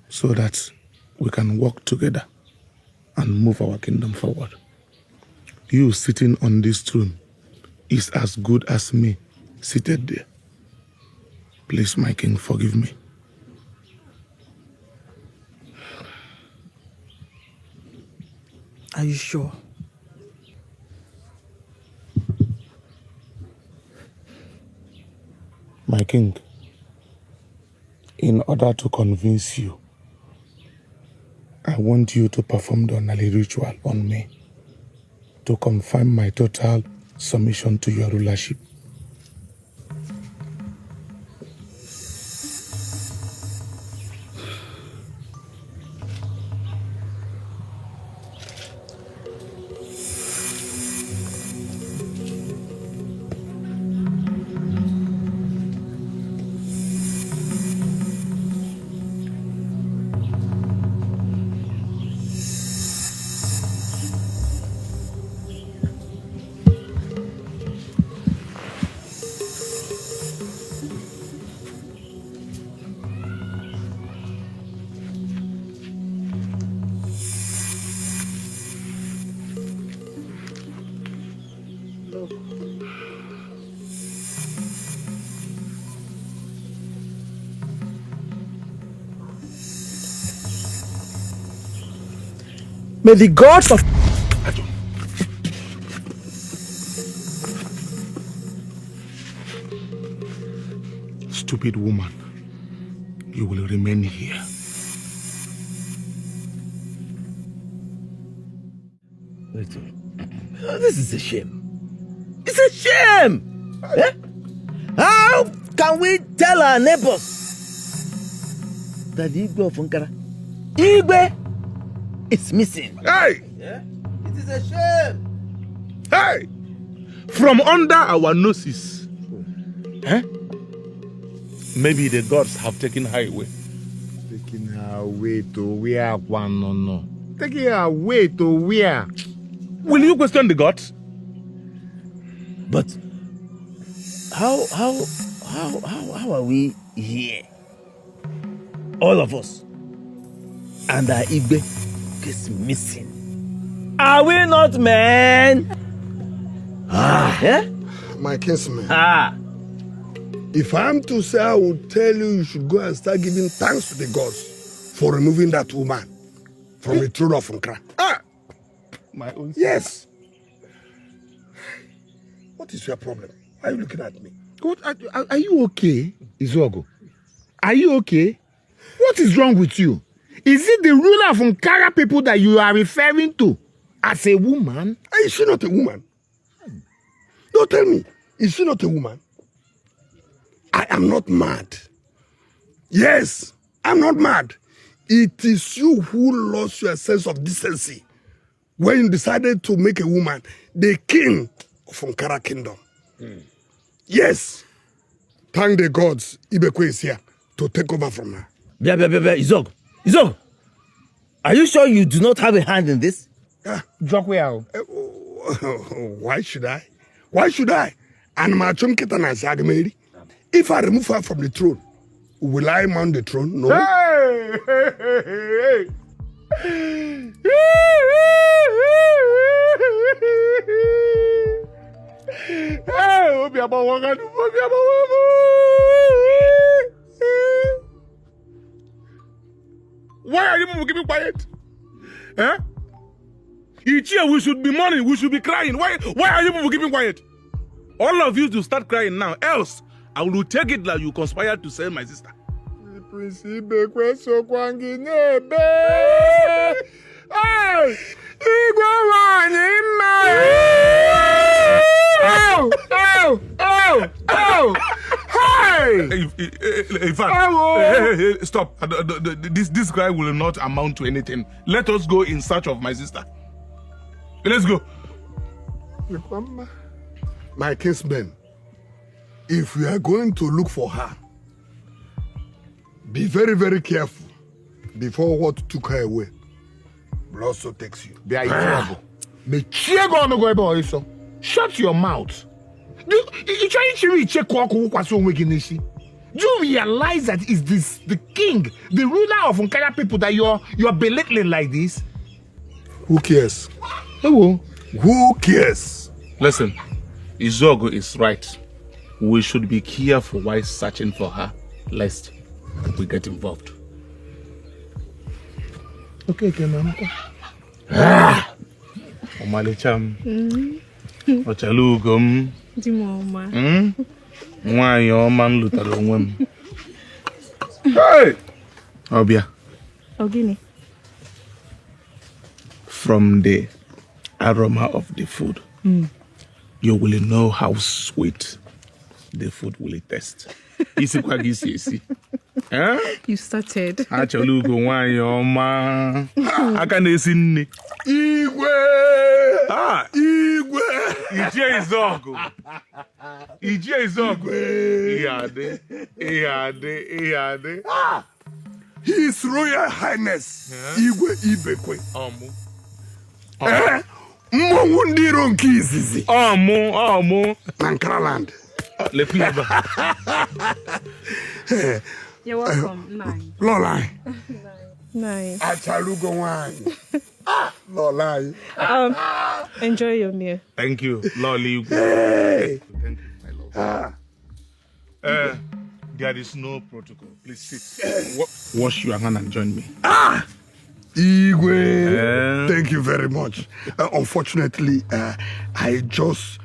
so that we can work together and move our kingdom forward. You sitting on this throne is as good as me seated there. Please, my king, forgive me.
Are you sure?
My king, in order to convince you, I want you to perform the honorary ritual on me to confirm my total submission to your rulership.
May the gods of...
Stupid woman, you will remain here.
Wait a minute. This is a shame. It's a shame! Eh? How can we tell our neighbors that the Igwe of Nkara, Igwe, is missing?
Hey!
Yeah? It is a shame!
Hey! From under our noses. Eh? Maybe the gods have taken her away.
Taking her away to where? No. Taking her away to where?
Will you question the gods?
But how are we here? All of us. And our Igwe is missing. Are we not men?
Yeah?
My kinsman.
If
I'm to say, I would tell you should go and start giving thanks to the gods for removing that woman from the throne of Nkra.
My own son.
Yes. What is your problem? Why are you looking at me?
What, are you okay, Izogo? Are you okay? What is wrong with you? Is it the ruler of Nkara people that you are referring to as a woman?
Is she not a woman? Don't tell me. Is she not a woman? I am not mad. Yes, I'm not mad. It is you who lost your sense of decency when you decided to make a woman the king of Nkara kingdom. Yes. Thank the gods Ibekwe is here to take over from her.
Izog, are you sure you do not have a hand in this?
Why should I? Why should I? And my if I remove her from the throne, will I mount the throne? No.
Hey! Why are you people keeping quiet? Eh? Each year we should be mourning, we should be crying. Why are you people keeping quiet? All of you to start crying now, else I will take it that you conspired to sell my sister. In fact, stop. This guy will not amount to anything. Let us go in search of my sister. Let's go.
My kinsmen, if we are going to look for her, be very, very careful before what took her away will also takes you.
Shut your mouth. You trying to reach a
Do you realize that it's this the king, the ruler of Nkara people that you're belittling like this?
Who cares?
Who
cares?
Listen, Izogo is right. We should be careful while searching for her, lest we get involved.
Okay, Kenan.
Omalicham. Ochalugum.
Dimoma.
Why your man lutalo wem? Hey! Obia.
Ogini.
From the aroma of the food, you will know how sweet the food will taste.
You started.
Achalugo why your man. I can see
Igwe! Igwe!
Ije Izogo. Iyade.
His Royal Highness Igwe Ibekwe. Mmonwu ndị iro nke izizi.
Ọmụ.
Na Nkaraland.
Let me have
You're welcome. Nine.
Lolai.
Nine.
Achalugo wine. Lolai.
Enjoy your meal.
Thank you, Lolly.
Hey.
Thank you, my lord. There is no protocol. Please sit. Wash your hand and join me.
Igwe, thank you very much. Unfortunately, I just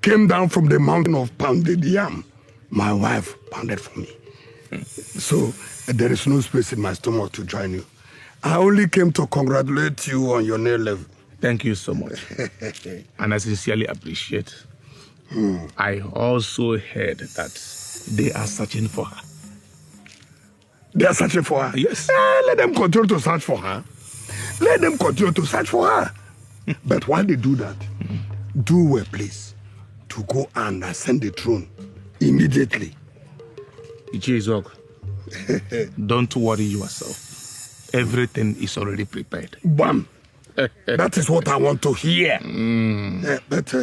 came down from the mountain of pounded yam. My wife pounded for me. So there is no space in my stomach to join you. I only came to congratulate you on your new level.
Thank you so much. And I sincerely appreciate. I also heard that they are searching for her.
They are searching for her?
Yes.
Let them continue to search for her. Let them continue to search for her. But while they do that, do well, please, to go and ascend the throne immediately.
Ichizog, don't worry yourself. Everything is already prepared.
Bam! That is what I want to hear. But,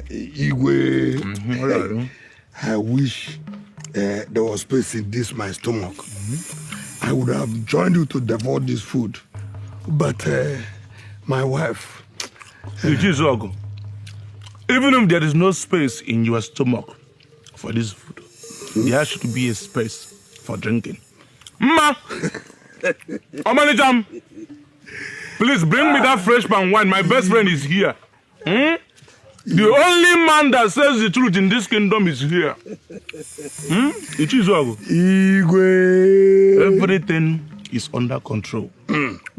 Igwe, I wish there was space in this my stomach. I would have joined you to devour this food. But my wife...
Ichizog, even if there is no space in your stomach for this food, there should be a space for drinking. Ma! Omanijam! Please bring me that fresh pan wine. My best friend is here. The only man that says the truth in this kingdom is here. Ichizog.
Igwe.
Everything is under control.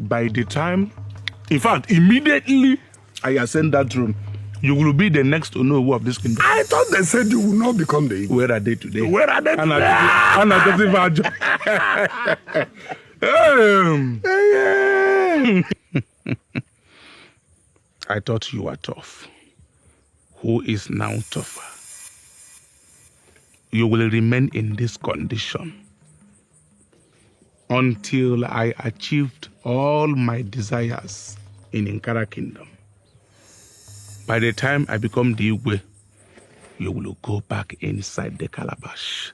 By the time, in fact, immediately I ascend that throne, you will be the next to know of this kingdom.
I thought they said you will not become the Igwe.
Where are they today?
Where are they today?
I thought you were tough. Who is now tougher? You will remain in this condition until I achieved all my desires in Nkara Kingdom. By the time I become the Igwe, you will go back inside the calabash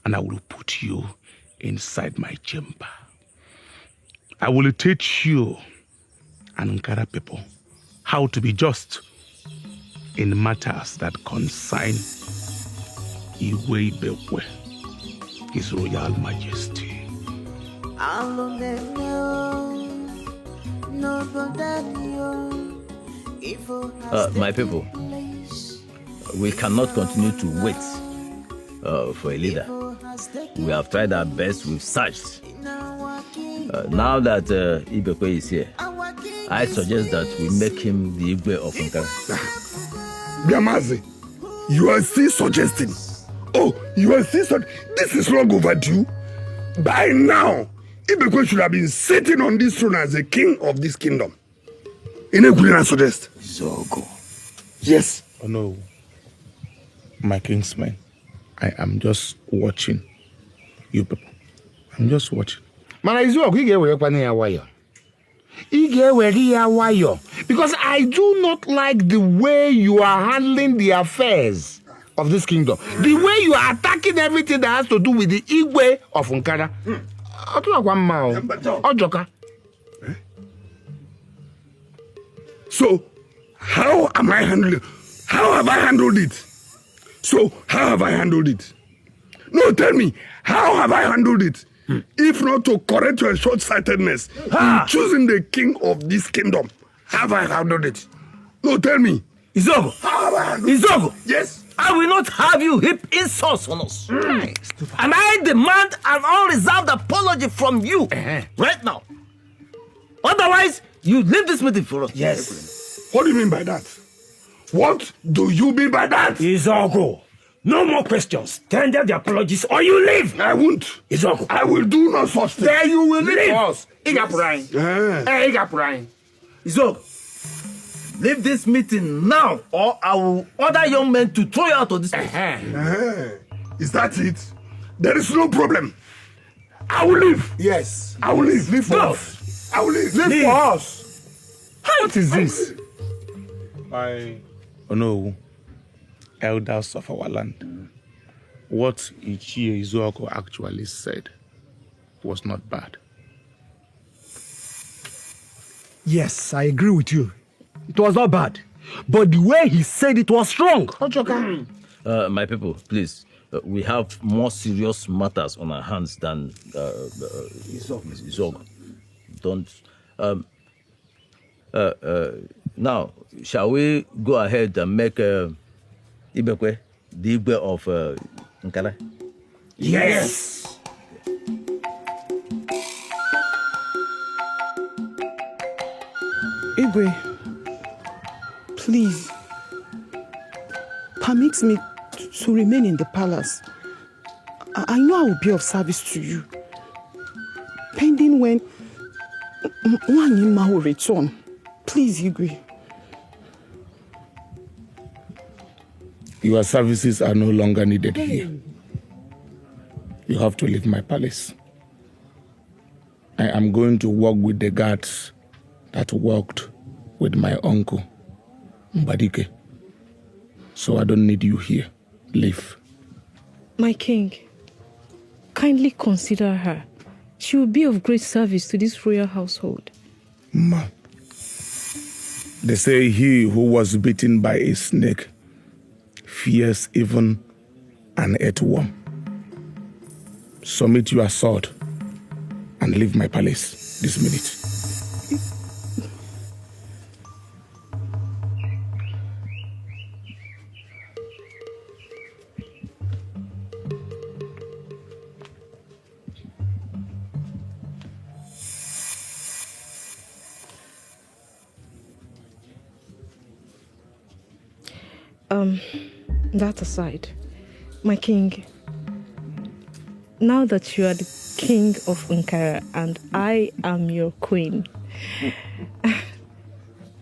and I will put you inside my chamber. I will teach you and Nkara people how to be just in matters that concern Igwe Ibekwe, His Royal Majesty.
My people, we cannot continue to wait for a leader. We have tried our best, we've searched. Now that Ibekwe is here, I suggest that we make him the Igwe of Nkara.
Biamazi, you are still suggesting. Oh, you are still suggesting. This is long overdue. By now, Ibekwe should have been sitting on this throne as the king of this kingdom. Inequed suggest.
Zogo.
Yes.
Oh no. My kingsmen, I am just watching you people. I'm just watching.
Man, because I do not like the way you are handling the affairs of this kingdom. The way you are attacking everything that has to do with the Igwe of Nkara.
So, how am I handling? How have I handled it? So, how have I handled it? No, tell me, how have I handled it? If not to correct your short-sightedness in choosing the king of this kingdom, how have I handled it? No, tell me.
Izogo.
How have I handled it?
Izogo.
Yes.
I will not have you heap insults on us. And I demand an unreserved apology from you right now. Otherwise, you leave this meeting for us.
Yes. What do you mean by that? What do you mean by that?
Izogo. No more questions. Tender the apologies or you leave.
I won't.
Izogo.
I will do no such thing.
There you will leave
Leave.
us.
Izogo. Leave this meeting now or I will order young men to throw you out of this place.
Is that it? There is no problem. I will leave.
Yes.
I will leave. Leave for
Go.
us. I will leave.
Leave for us.
What is this?
I know elders of our land. What Ichie Izuoko actually said was not bad.
Yes, I agree with you. It was not bad. But the way he said it was strong.
My people, please. We have more serious matters on our hands than Izogo. Don't. Now, shall we go ahead and make Ibekwe the Igwe of Nkara?
Yes.
Igwe, please, permit me to remain in the palace. I know I will be of service to you. Pending when Wanyima will return. Please, Igwe.
Your services are no longer needed here. You have to leave my palace. I am going to work with the guards that worked with my uncle, Dikeh. So I don't need you here. Leave.
My king, kindly consider her. She will be of great service to this royal household.
Ma, they say he who was bitten by a snake fears even an earthworm. Submit your sword and leave my palace this minute.
That aside, my king, now that you are the king of Nkara and I am your queen,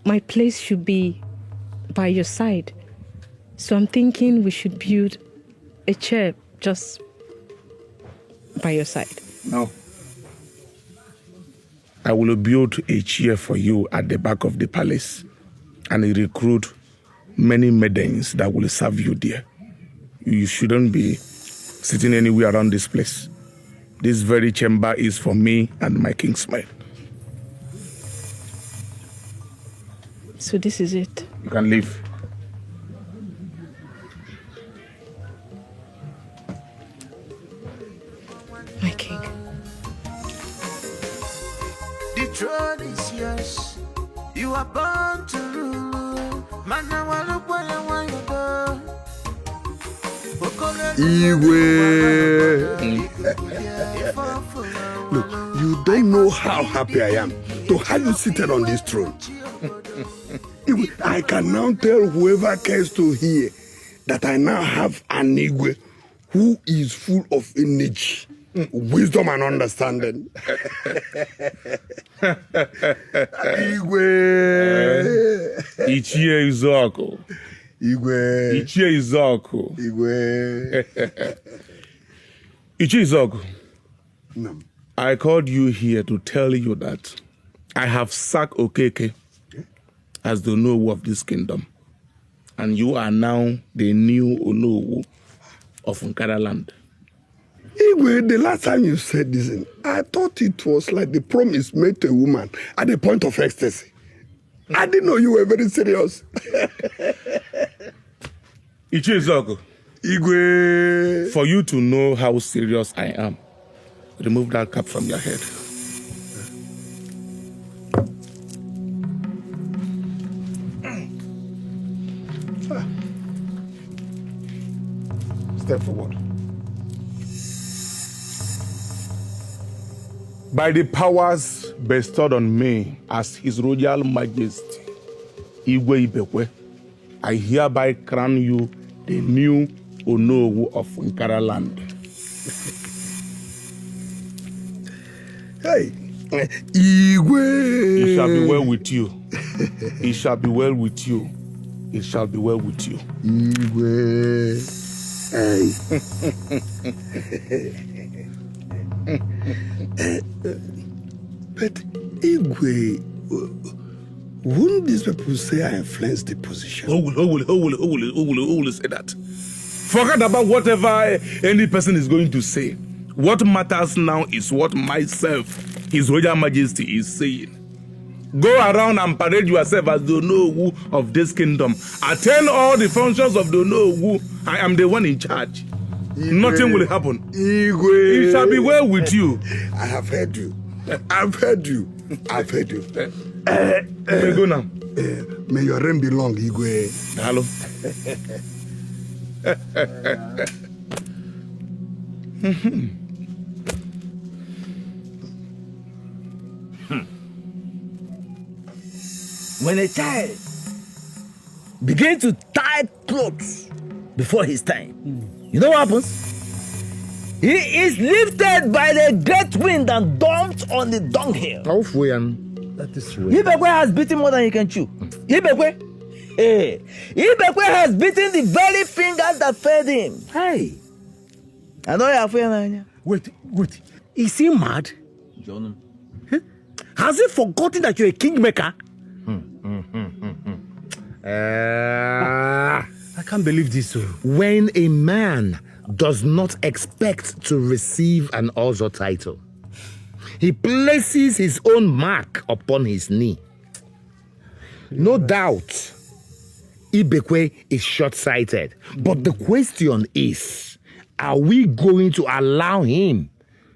my place should be by your side. So I'm thinking we should build a chair just by your side.
No. I will build a chair for you at the back of the palace and recruit many maidens that will serve you there. You shouldn't be sitting anywhere around this place. This very chamber is for me and my king's men.
So this is it.
You can leave.
My king.
The throne is yours. You are born to rule.
Look, you don't know how happy I am to have you seated on this throne. I can now tell whoever cares to hear that I now have an Igwe who is full of energy, wisdom and understanding. Igwe.
Ichie Izuoko.
Igwe.
Ichie Izuoko.
Igwe.
Ichie Izuoko.
No.
I called you here to tell you that I have sacked Okeke as the Nowo of this kingdom. And you are now the new Onowu of Nkara land.
Igwe, the last time you said this, I thought it was like the promise made to a woman at the point of ecstasy. I didn't know you were very serious.
Ezeku.
Igwe.
For you to know how serious I am, remove that cap from your head. Step forward. By the powers bestowed on me as His Royal Majesty, Igwe Ibekwe, I hereby crown you the new Onowu of Nkara land.
Hey, Igwe.
It shall be well with you. It shall be well with you. It shall be well with you.
Igwe. Hey. But Igwe, wouldn't these people say I influenced the position?
Who will say that? Forget about whatever any person is going to say. What matters now is what myself, His Royal Majesty, is saying. Go around and parade yourself as the Onowu of this kingdom. Attend all the functions of the Onowu. I am the one in charge. Igwe. Nothing will happen.
Igwe.
It shall be well with you.
I have heard you. I've heard you. I've heard you.
May go now.
May your reign be long, Igwe.
Hello.
When a child begins to tie clothes before his time, you know what happens? He is lifted by the great wind and dumped on the dunghill.
That is way.
Ibekwe has beaten more than he can chew. Ibekwe has beaten the very fingers that fed him.
Hey.
I know you are afraid.
Wait. Is he mad?
John.
Huh? Has he forgotten that you're a kingmaker? I can't believe this.
When a man does not expect to receive an Ozo title, he places his own mark upon his knee. No doubt, Ibekwe is short-sighted. But the question is, are we going to allow him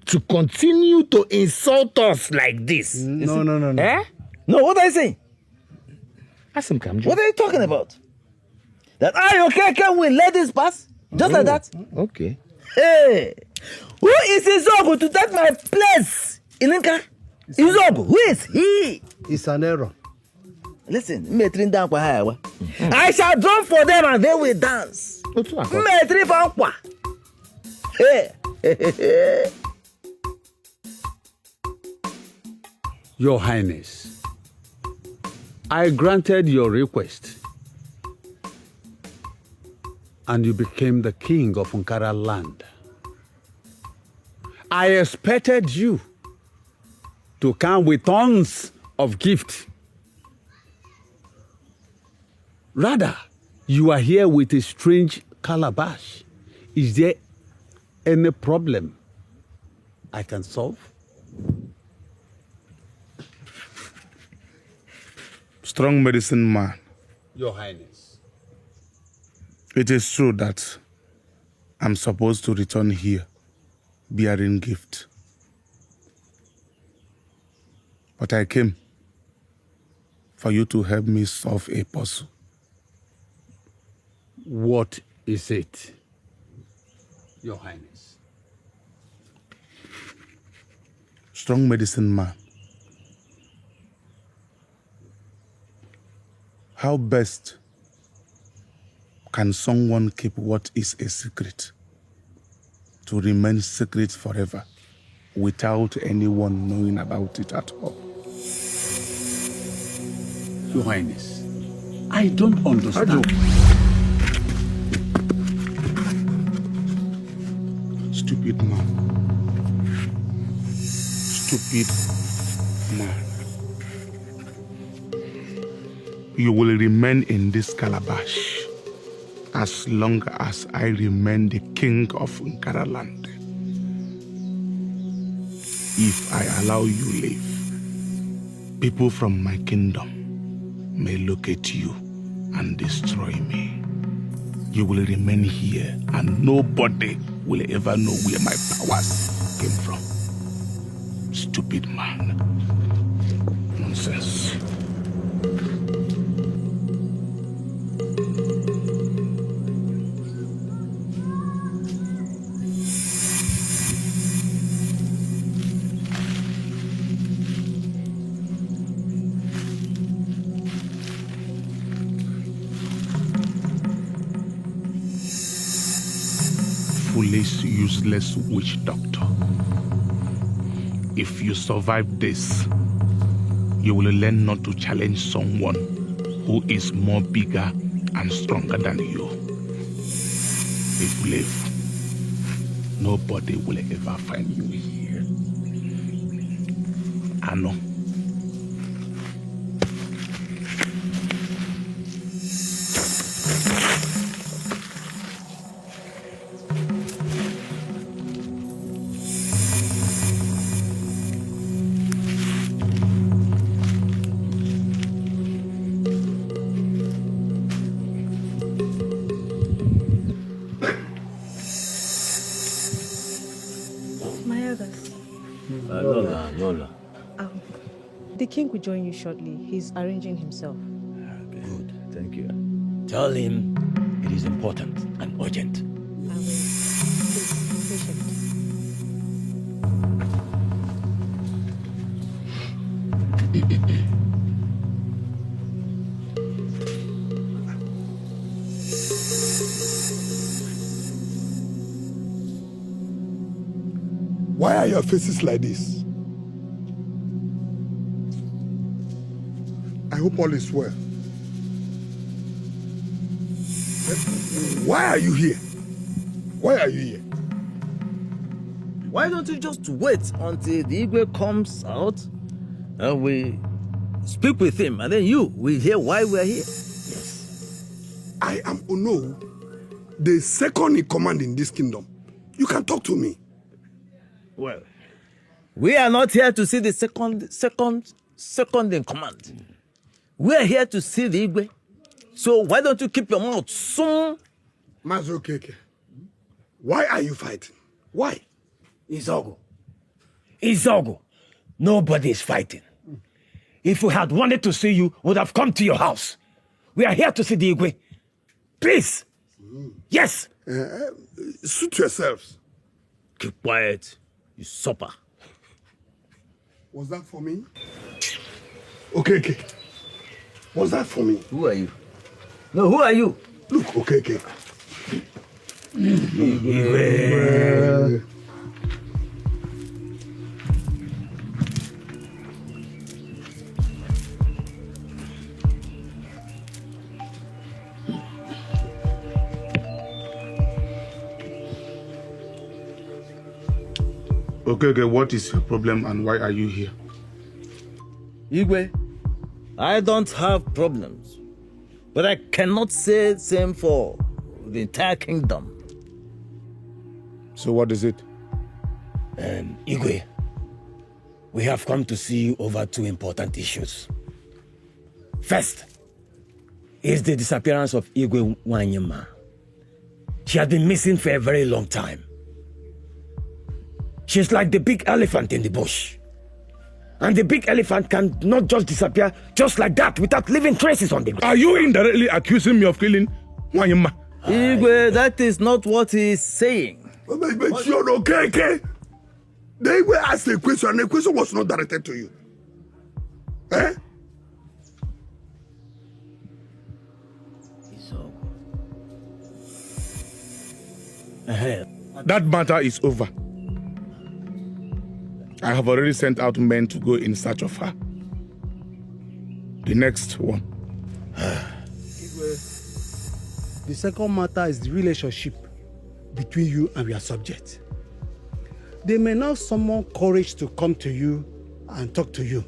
to continue to insult us like this?
No.
Eh? No, what are you saying?
Ask him, Kamjo.
What are you talking about? That can we let this pass? Just like that?
Okay.
Hey! Who is Ezeku to take my place in Inca? Ezeku, who is he?
It's an error.
Listen, I shall drum for them and they will dance. Hey.
Your Highness, I granted your request and you became the king of Nkara land. I expected you to come with tons of gifts. Rather, you are here with a strange calabash. Is there any problem I can solve?
Strong medicine man.
Your Highness.
It is true that I'm supposed to return here bearing gift. But I came for you to help me solve a puzzle.
What is it, Your Highness?
Strong medicine man. How best can someone keep what is a secret to remain secret forever without anyone knowing about it at all?
Your Highness, I don't understand.
Stupid man. Stupid man. You will remain in this calabash as long as I remain the king of Nkaraland. If I allow you live, people from my kingdom may locate you and destroy me. You will remain here and nobody will ever know where my powers came from. Stupid man. Nonsense. Foolish, useless witch doctor. If you survive this, you will learn not to challenge someone who is more bigger and stronger than you. If you live, nobody will ever find you here. I know.
Lola.
The king will join you shortly. He's arranging himself.
Good, thank you.
Tell him it is important and urgent.
I will. Please, be patient.
Why are your faces like this? I hope all is well. Why are you here? Why are you here?
Why don't you just wait until the Equed comes out and we speak with him, and then you will hear why we're here?
Yes. I am Ono, the second in command in this kingdom. You can talk to me.
Well, we are not here to see the second in command. We are here to see the Equed. So why don't you keep your mouth soon?
Mazokeke, why are you fighting? Why?
Izogo. Nobody is fighting. If we had wanted to see you, we would have come to your house. We are here to see the Equed. Please. Yes.
Suit yourselves.
Keep quiet, you supper.
Was that for me? Okay. Was that for me?
Who are you? No, who are you?
Look, okay.
Okay, what is your problem and why are you here?
Equed, I don't have problems, but I cannot say the same for the entire kingdom.
So what is it?
Equed, we have come to see you over two important issues. First is the disappearance of Equed Wanyama. She has been missing for a very long time. She's like the big elephant in the bush. And the big elephant can not just disappear just like that without leaving traces on the ground.
Are you indirectly accusing me of killing Wanyama?
Equed, that is not what he is saying.
But you're okay. They were asked a question and the question was not directed to you. Eh?
That matter is over. I have already sent out men to go in search of her. The next one.
The second matter is the relationship between you and your subject. They may not summon courage to come to you and talk to you,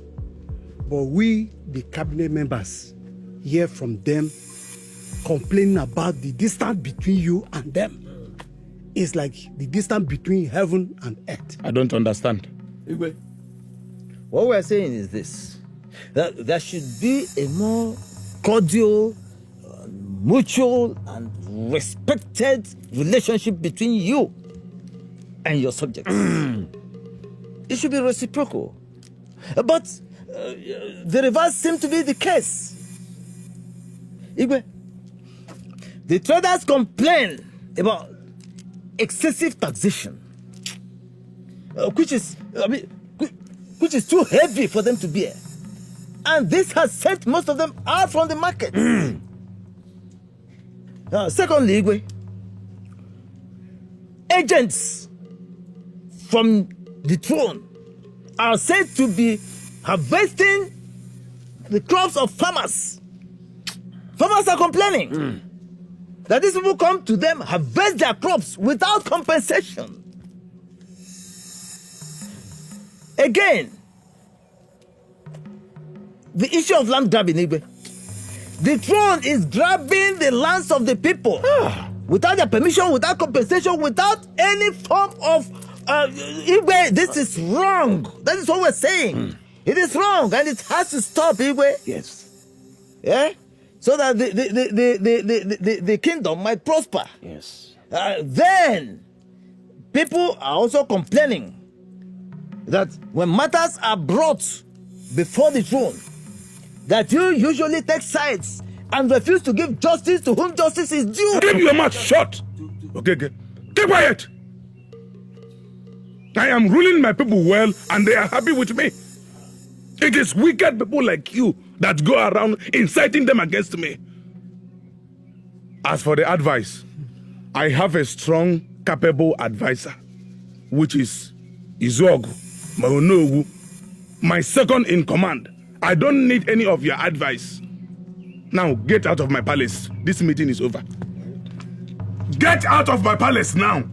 but we, the cabinet members, hear from them complaining about the distance between you and them. It's like the distance between heaven and earth.
I don't understand.
Igwe, what we're saying is this, that there should be a more cordial, mutual, and respected relationship between you and your subjects. It should be reciprocal. But the reverse seems to be the case. Igwe, the traders complain about excessive taxation, which is too heavy for them to bear. And this has sent most of them out from the market. Secondly, Igwe, agents from the throne are said to be harvesting the crops of farmers. Farmers are complaining that these people come to them, harvest their crops without compensation. Again, the issue of land grabbing, Igwe. The throne is grabbing the lands of the people without their permission, without compensation, without any form of Igwe. This is wrong. That is what we're saying. It is wrong, and it has to stop, Igwe. Yes. Yeah? So that the kingdom might prosper. Yes. Then, people are also complaining that when matters are brought before the throne, that you usually take sides and refuse to give justice to whom justice is due.
Keep your mouth shut. Okay. Keep quiet. I am ruling my people well, and they are happy with me. It is wicked people like you that go around inciting them against me. As for the advice, I have a strong, capable advisor, which is Ezeku, my second in command. I don't need any of your advice. Now, get out of my palace. This meeting is over. Get out of my palace now.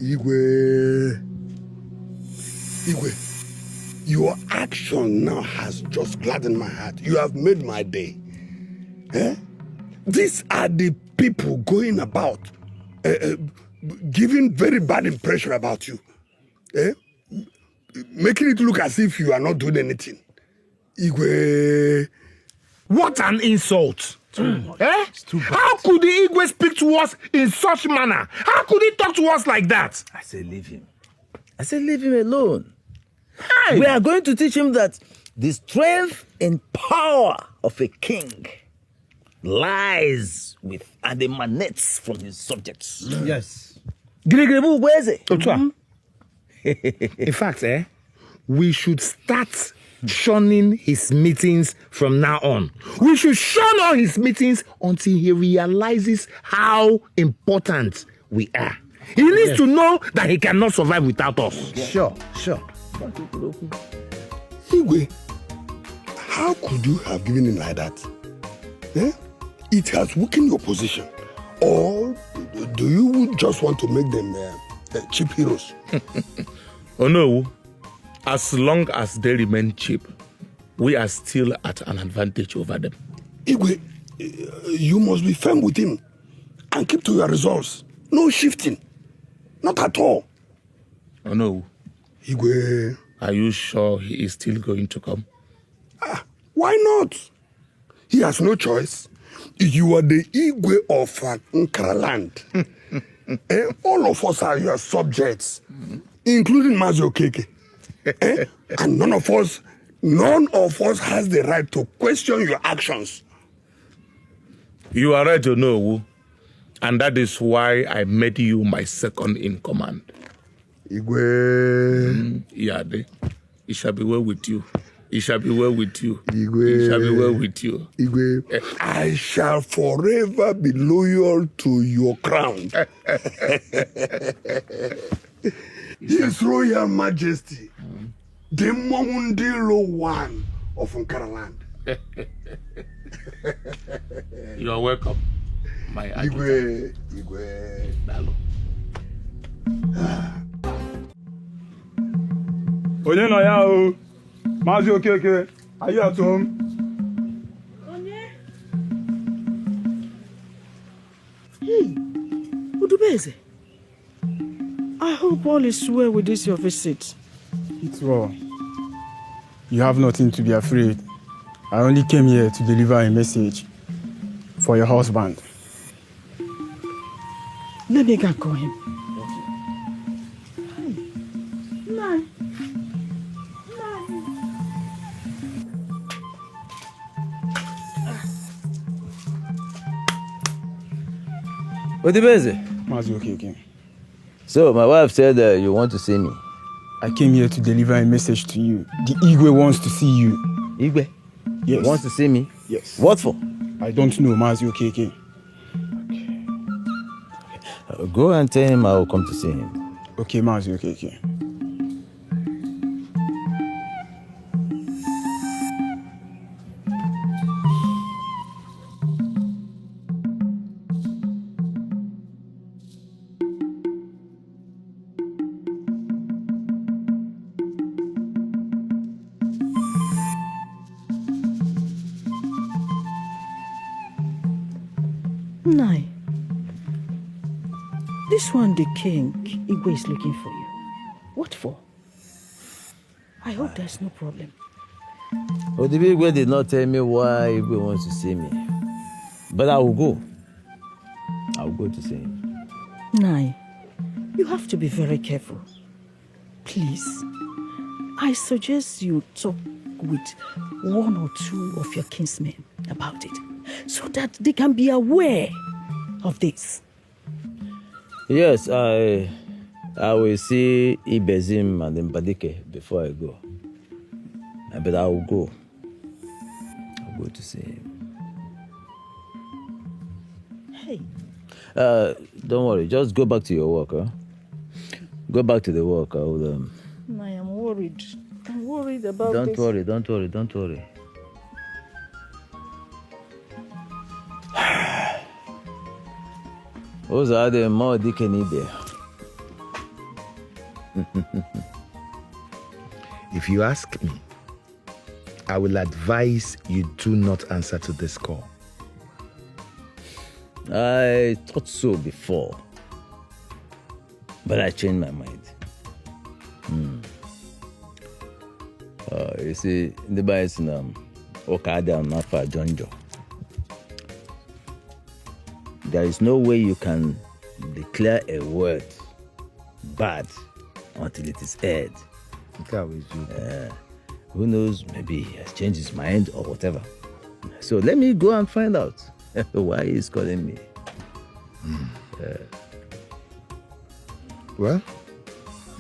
Igwe, your action now has just gladdened my heart. You have made my day. Eh? These are the people going about giving very bad impression about you. Eh? Making it look as if you are not doing anything. Igwe.
What an insult. Eh? How could the Igwe speak to us in such manner? How could he talk to us like that?
I say leave him. I say leave him alone. Hey. We are going to teach him that the strength and power of a king lies with and emanates from his subjects.
Yes.
Where is it?
In fact, we should start shunning his meetings from now on. We should shun all his meetings until he realizes how important we are. He needs to know that he cannot survive without us.
Sure.
Igwe, how could you have given in like that? Eh? It has weakened your position. Or do you just want to make them cheap heroes?
Oh no. As long as they remain cheap, we are still at an advantage over them.
Igwe, you must be firm with him and keep to your results. No shifting. Not at all.
Oh no.
Igwe.
Are you sure he is still going to come?
Why not? He has no choice. You are the Igwe of Nkara land. All of us are your subjects, including Mazi Okeke. And none of us has the right to question your actions.
You are right to know, and that is why I made you my second in command.
Igwe.
Yade, it shall be well with you. It shall be well with you.
Igwe.
It shall be well with you.
Igwe, I shall forever be loyal to your crown. His Royal Majesty, the Momundilo one of Nkara land.
You are welcome, my
Igwe,
Onye no ya o. Mazi Okeke, are you at home?
Hey, Udubeze. I hope all is well with this your visit.
It's well. You have nothing to be afraid. I only came here to deliver a message for your husband.
Let me go and call him.
Udubeze.
Mazi Okeke.
So, my wife said you want to see me.
I came here to deliver a message to you. The Equed wants to see you.
Equed?
Yes.
He wants to see me?
Yes.
What for?
I don't know, Mazi Okeke.
Go and tell him I will come to see him.
Okay, Mazi Okeke.
Nai, this one the king, Igwe is looking for you. What for? I hope there's no problem.
Igwe did not tell me why Igwe wants to see me. But I will go. I will go to see him.
Nai, you have to be very careful. Please, I suggest you talk with one or two of your kinsmen about it, so that they can be aware of this.
Yes, I will see Ibezim and Dikeh before I go. But I will go. I'll go to see him.
Hey.
Don't worry, just go back to your work, huh? Go back to the work. I will.
I am worried. I'm worried about this.
Don't worry. Ụzọ adịghị mma dike n'ibe.
If you ask me, I will advise you do not answer to this call.
I thought so before, but I changed my mind. You see, the bias in Okada and Nafa Jonjo. There is no way you can declare a word bad until it is heard. Who knows, maybe he has changed his mind or whatever. So let me go and find out why he's calling me.
Well,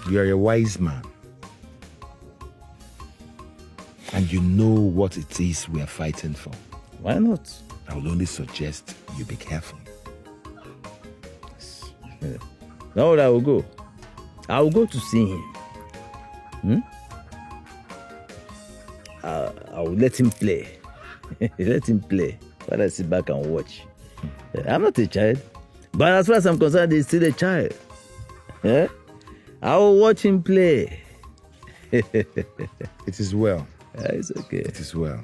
you are a wise man. And you know what it is we are fighting for.
Why not?
I will only suggest you be careful.
Now I will go. I will go to see him. I will let him play. Let him play while I sit back and watch. I'm not a child, but as far as I'm concerned, he's still a child. I will watch him play.
It is well.
It's okay.
It is well.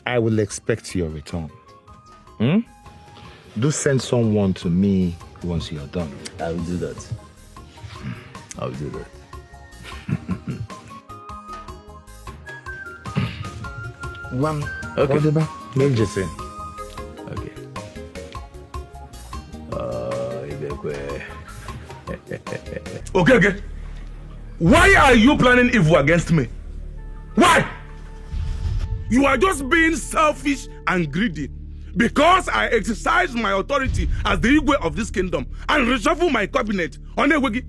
I will expect your return. Do send someone to me once you're done.
I will do that. I will do that.
One.
Okay.
Okay.
Okay. Why are you planning evil against me? Why? You are just being selfish and greedy. Because I exercise my authority as the Igwe of this kingdom and reshuffle my cabinet on Ewegi.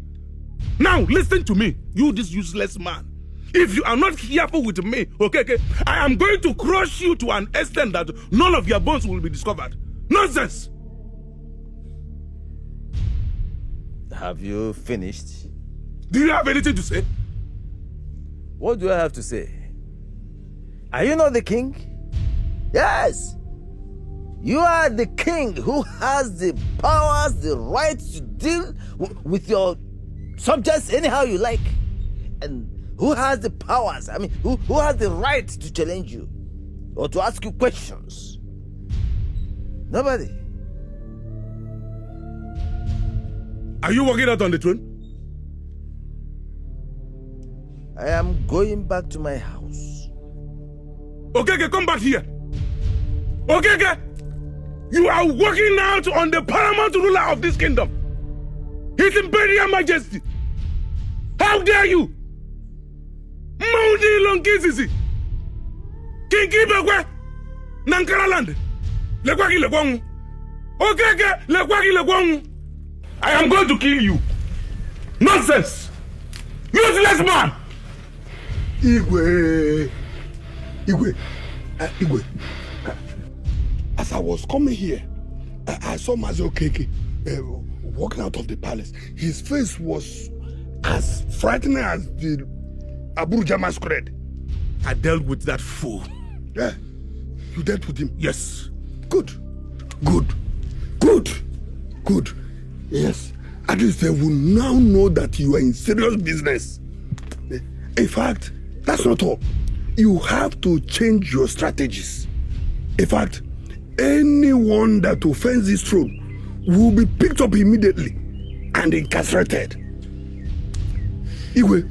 Now listen to me, you this useless man. If you are not careful with me, okay, I am going to crush you to an extent that none of your bones will be discovered. Nonsense!
Have you finished?
Do you have anything to say?
What do I have to say? Are you not the king? Yes!
You are the king who has the powers, the right to deal with your subjects anyhow you like. And who has the powers, who has the right to challenge you or to ask you questions? Nobody.
Are you walking out on the throne?
I am going back to my house.
Okay, come back here. Okay. You are walking out on the paramount ruler of this kingdom. His Imperial Majesty. How dare you? Mounty Lonkizisi. King Kibekwe. Nankara land. Lekwaki Lekwangu. Okay, Lekwaki Lekwangu. I am going to kill you. Nonsense. Useless man.
Igwe. As I was coming here, I saw Mazi Okeke walking out of the palace. His face was as frightening as the Abuja masquerade.
I dealt with that fool.
Yeah, you dealt with him?
Yes.
Good. Yes, at least they will now know that you are in serious business. In fact, that's not all. You have to change your strategies. In fact, anyone that offends this throne will be picked up immediately and incarcerated. Igwe,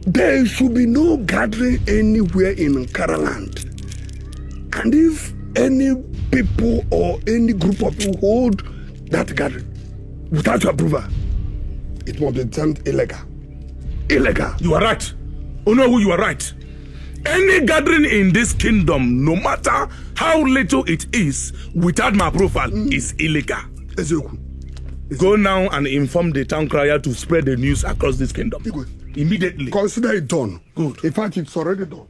there should be no gathering anywhere in Nkara land. And if any people or any group of people hold that gathering without your approval, it must be termed illegal. Illegal.
You are right. Oh no, you are right. Any gathering in this kingdom, no matter how little it is, without my approval, is illegal.
Ezeku.
Go now and inform the town crier to spread the news across this kingdom. Immediately.
Consider it done.
Good.
In fact, it's already done.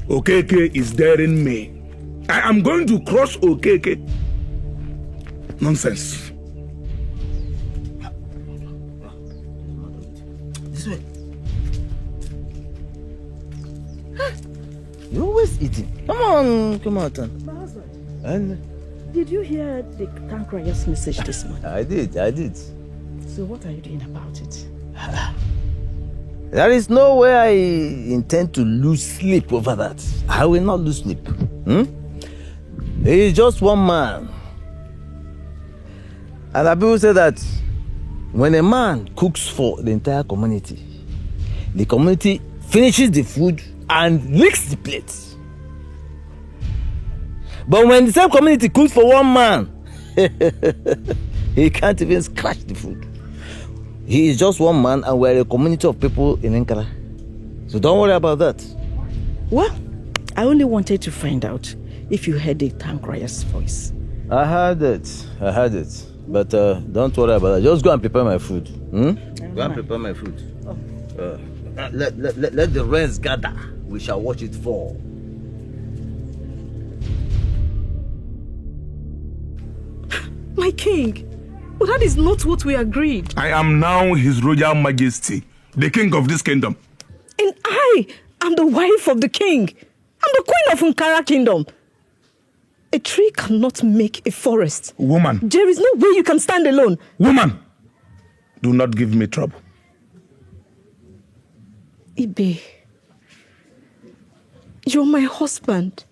Okeke is daring me. I am going to crush Okeke. Nonsense.
This way. You're always eating. Come on, Ton.
My husband,
And
did you hear the Tankrayer's message this morning?
I did.
So what are you doing about it?
There is no way I intend to lose sleep over that. I will not lose sleep. He is just one man. And the people say that when a man cooks for the entire community, the community finishes the food and licks the plates. But when the same community cooks for one man, he can't even scratch the food. He is just one man and we're a community of people in Nkara. So don't worry about that.
Well, I only wanted to find out if you heard the Tankrayer's voice.
I heard it. But don't worry about that. Just go and prepare my food. Go and prepare my food. Let the rains gather. We shall watch it fall.
My king, but that is not what we agreed.
I am now His Royal Majesty, the king of this kingdom.
And I am the wife of the king. I'm the queen of Nkara kingdom. A tree cannot make a forest.
Woman.
There is no way you can stand alone.
Woman, do not give me trouble.
Ibe, you're my husband,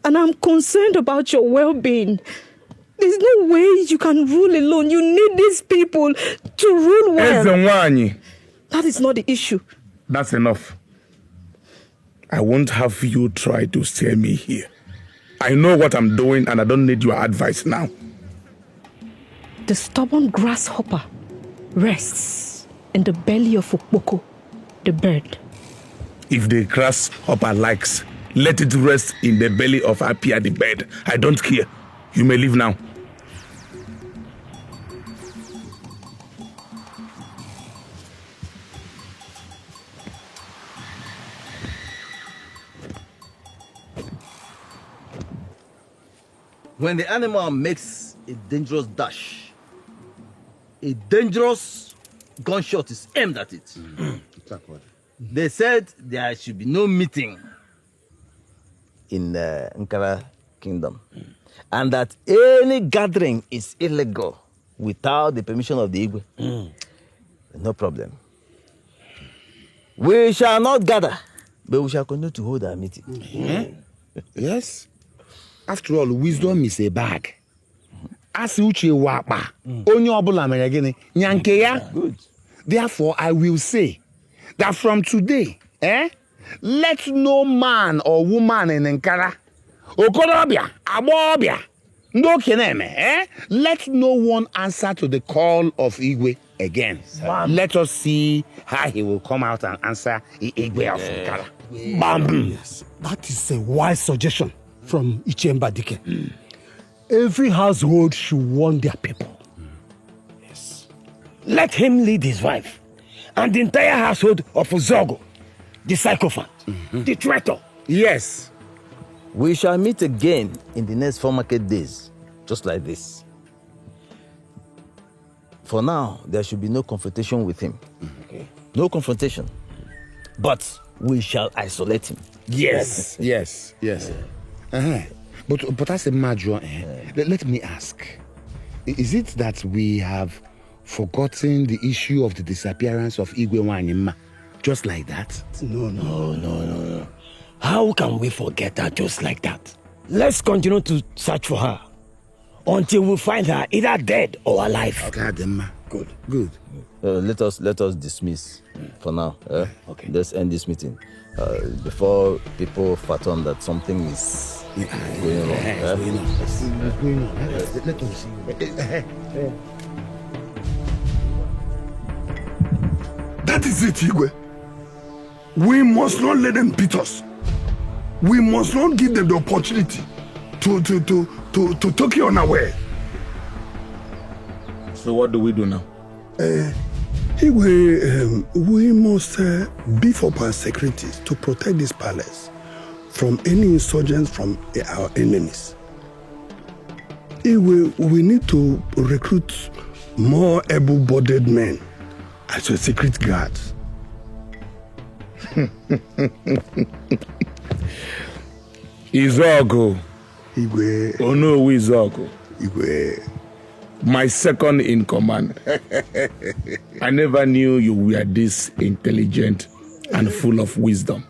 and I'm concerned about your well-being. There's no way you can rule alone. You need these people to rule well. That is not the issue.
That's enough. I won't have you try to steer me here. I know what I'm doing and I don't need your advice now.
The stubborn grasshopper rests in the belly of Okpoko, the bird.
If the grasshopper likes, let it rest in the belly of Apia the bird. I don't care. You may leave now.
When the animal makes a dangerous dash, a dangerous gunshot is aimed at it. They said there should be no meeting in Nkara
kingdom. And that any gathering is illegal without the permission of the Igwe. No problem. We shall not gather, but we shall continue to hold our meeting.
Yes. After all, wisdom is a bag. As uche wakpa, onye obula mere gini, nyanke ya.
Good.
Therefore, I will say that from today, let no man or woman in Nkara, okorobia, agbobia, no keneme, let no one answer to the call of Igwe again. Let us see how he will come out and answer Igwe of Nkara.
Bam. Yes. That is a wise suggestion from Ichemba Dikeh. Every household should warn their people.
Yes. Let him lead his wife and the entire household of Uzogo, the sycophant, the traitor.
Yes.
We shall meet again in the next 4 market days, just like this. For now, there should be no confrontation with him.
Okay.
No confrontation. But we shall isolate him.
Yes. Yes. But as a major, let me ask, is it that we have forgotten the issue of the disappearance of Igwe Wanyima just like that?
No. How can we forget her just like that? Let's continue to search for her until we find her either dead or alive.
Okay, Good.
Let us dismiss for now.
Okay.
Let's end this meeting before people fathom that something is going on.
Let us see.
That is it, Igwe. We must not let them beat us. We must not give them the opportunity to take you unaware.
So what do we do now?
Igwe, we must beef up our securities to protect this palace from any insurgents from our enemies. Igwe, we need to recruit more able-bodied men as your secret guards.
Ezeku.
Igwe.
Oh no, Ezeku.
Igwe.
My second in command. I never knew you were this intelligent and full of wisdom.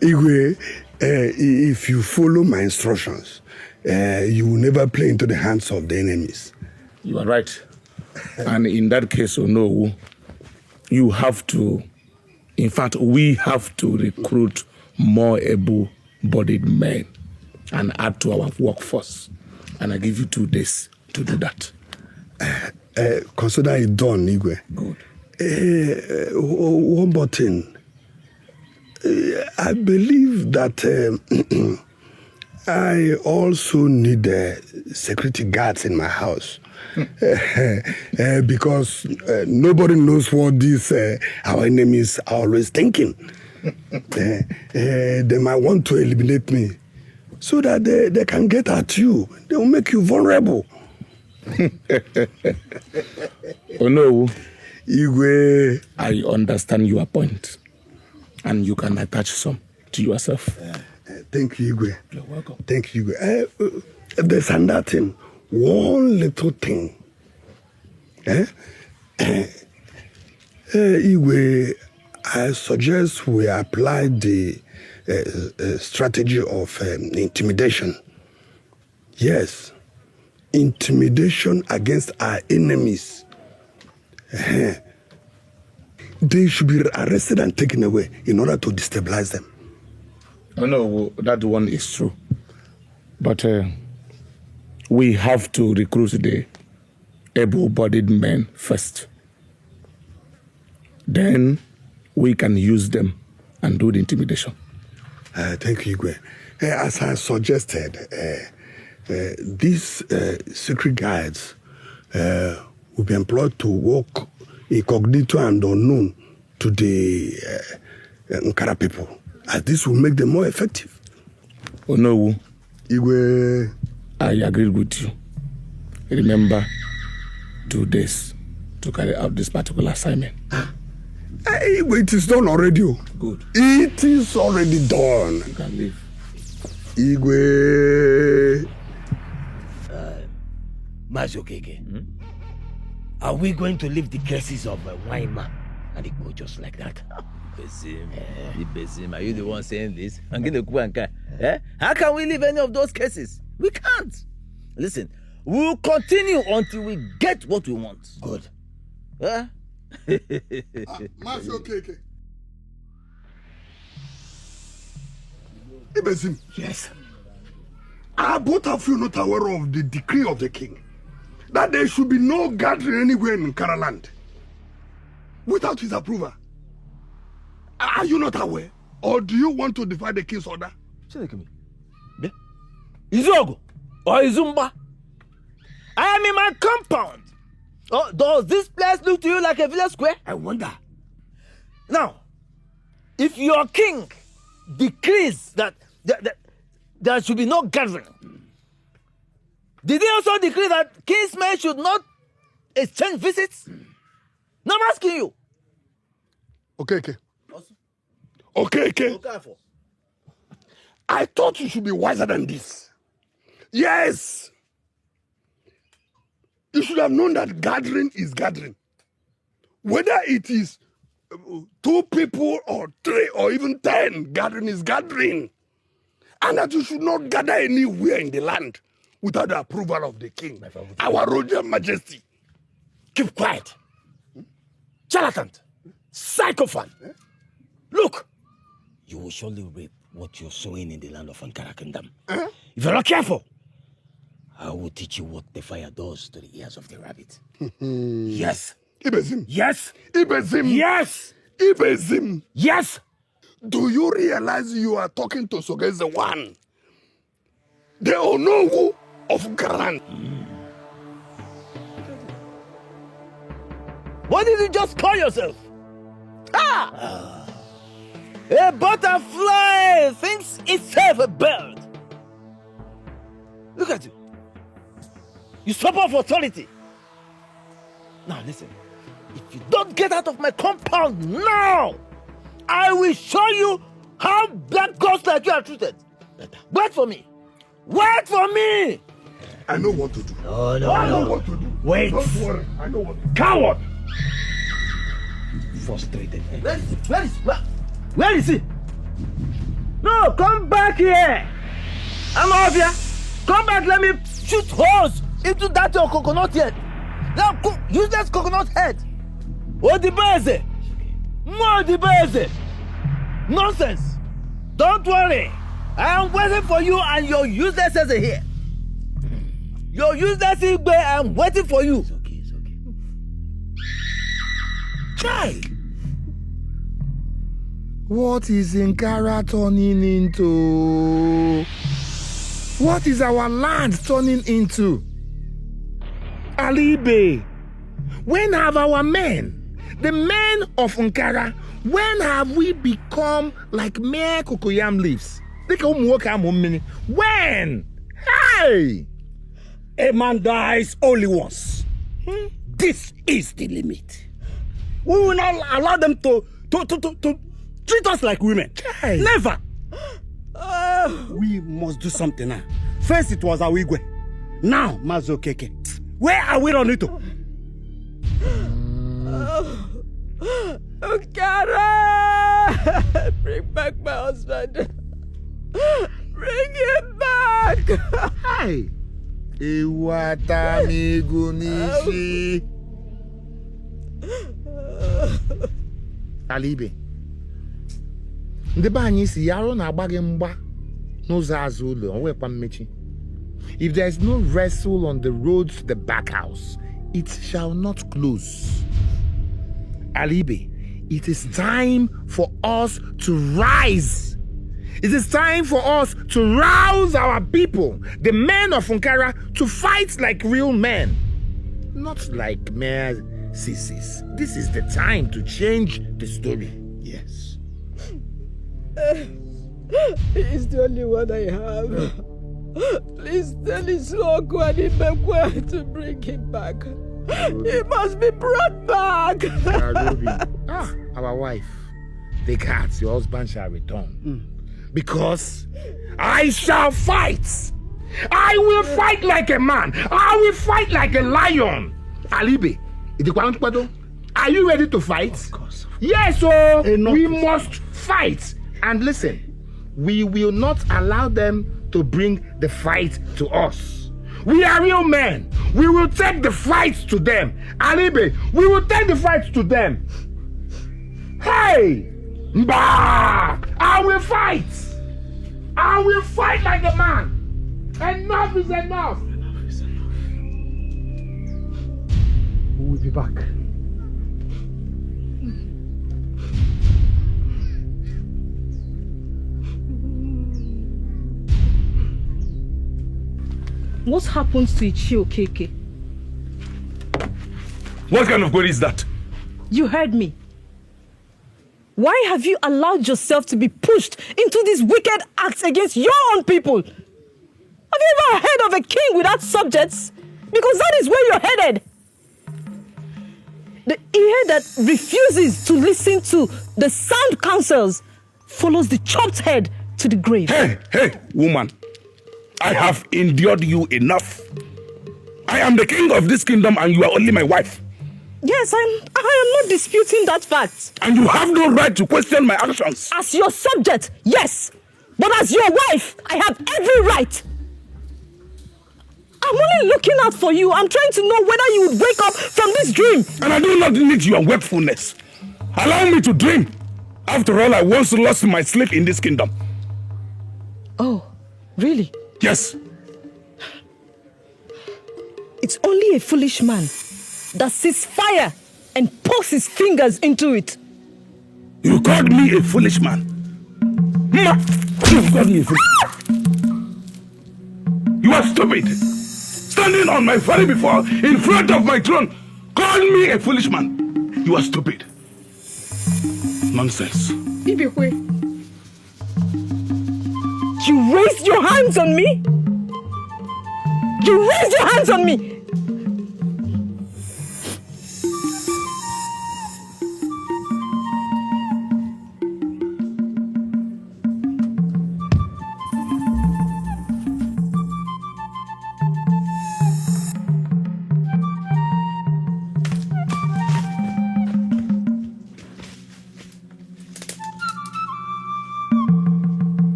Igwe, if you follow my instructions, you will never play into the hands of the enemies.
You are right. And in that case, no, you have to, in fact, we have to recruit more able-bodied men and add to our workforce. And I give you 2 days to do that.
Consider it done, Igwe.
Good.
One more thing. I believe that I also need security guards in my house. Because nobody knows what these our enemies are always thinking. They might want to eliminate me so that they can get at you. They will make you vulnerable.
Oh no,
Igwe.
I understand your point, and you can attach some to yourself.
Thank you, Igwe.
You're welcome.
Thank you, Igwe. There's another thing. One little thing. Igwe, I suggest we apply the strategy of intimidation. Yes, intimidation against our enemies. They should be arrested and taken away in order to destabilize them.
Oh no, that one is true. But we have to recruit the able-bodied men first. Then we can use them and do the intimidation.
Thank you, Igwe. As I suggested, these secret guides will be employed to work incognito and unknown to the Nkara people. As this will make them more effective.
Oh no,
Igwe.
I agree with you. Remember, 2 days to carry out this particular assignment.
It is done already.
Good.
It is already done.
You can leave.
Igwe.
Mazokeke, are we going to leave the curses of a wine man and it go just like that?
Ibesim, are you the one saying this? How can we leave any of those cases? We can't. Listen, we'll continue until we get what we want.
Good.
Huh? Mazokeke. Ibesim.
Yes.
Are both of you not aware of the decree of the king that there should be no gathering anywhere in Karaland without his approval? Are you not aware? Or do you want to defy the king's order?
Izogo or Izumba? I am in my compound. Oh, does this place look to you like a village square?
I wonder.
Now, if your king decrees that there should be no gathering, did he also decree that kinsmen should not exchange visits? No, I'm asking you.
Okay. I thought you should be wiser than this. Yes. You should have known that gathering is gathering. Whether it is 2 people or 3 or even 10, gathering is gathering. And that you should not gather anywhere in the land without the approval of the king, our Royal Majesty.
Keep quiet. Charlatan. Psychophant. Look, you will surely reap what you're sowing in the land of Ankara Kingdom. If you're not careful, I will teach you what the fire does to the ears of the rabbit. Yes.
Ibezim.
Yes.
Ibezim.
Yes.
Ibezim.
Yes.
Do you realize you are talking to Sogeze One, the Onowu of Garan?
What did you just call yourself? A butterfly thinks itself a bird. Look at you. You support for authority. Now listen, if you don't get out of my compound now, I will show you how black ghosts like you are treated. Wait for me. Wait for me.
I know what to do.
No.
I know what to do.
Wait.
Don't worry. I know what to do.
Coward. Frustrated.
Where is he? No, come back here. I'm out here. Come back, let me shoot holes into that your coconut head. Now, use that coconut head. What the base? More the base. Nonsense. Don't worry. I am waiting for you and your useless as here. Your useless Igbe, I am waiting for you.
It's okay. Try.
What is Ankara turning into? What is our land turning into? Alibe, when have our men, the men of Ankara, when have we become like mere cocoyam leaves? When? Hey!
A man dies only once. This is the limit. We will not allow them to treat us like women.
Hey.
Never. We must do something now. First it was Awigwe. Now Mazokeke. Where are we running to?
Okara! Bring back my husband. Bring him back.
Hey. Iwatami Gunishi. Alibe. Ndị be anyị si yaro na-agba gị mgba n'ụzọ azụ ụlọ onwekwa mmechi. If there is no wrestle on the road to the back house, it shall not close. Alibe, it is time for us to rise. It is time for us to rouse our people, the men of Ankara, to fight like real men, not like mere sissies. This is the time to change the story. Yes.
He's the only one I have. Please tell Isoku and Imekwe to bring him back. He must be brought back.
Our wife, the cat, your husband shall return.
Because I shall fight. I will fight like a man. I will fight like a lion. Alibe, are you ready to fight? Of course. Yes, so we must fight. And listen, we will not allow them to bring the fight to us. We are real men. We will take the fight to them. Alibe, we will take the fight to them. Hey! Bah! I will fight! I will fight like a man! Enough is enough! Enough is enough.
We will be back.
What happens to Ichio Keke?
What kind of query is that?
You heard me. Why have you allowed yourself to be pushed into these wicked acts against your own people? Have you ever heard of a king without subjects? Because that is where you're headed. The ear that refuses to listen to the sound counsels follows the chopped head to the grave.
Hey, woman. I have endured you enough. I am the king of this kingdom and you are only my wife.
Yes, I am not disputing that fact.
And you have no right to question my actions.
As your subject, yes. But as your wife, I have every right. I'm only looking out for you. I'm trying to know whether you would wake up from this dream.
And I do not need your wakefulness. Allow me to dream. After all, I once lost my sleep in this kingdom.
Oh, really?
Yes.
It's only a foolish man that sees fire and pokes his fingers into it.
You called me a foolish man. You called me a foolish man. You are stupid. Standing on my very before, in front of my throne, call me a foolish man. You are stupid. Nonsense.
Ibekwe. You raised your hands on me? You raised your hands on me!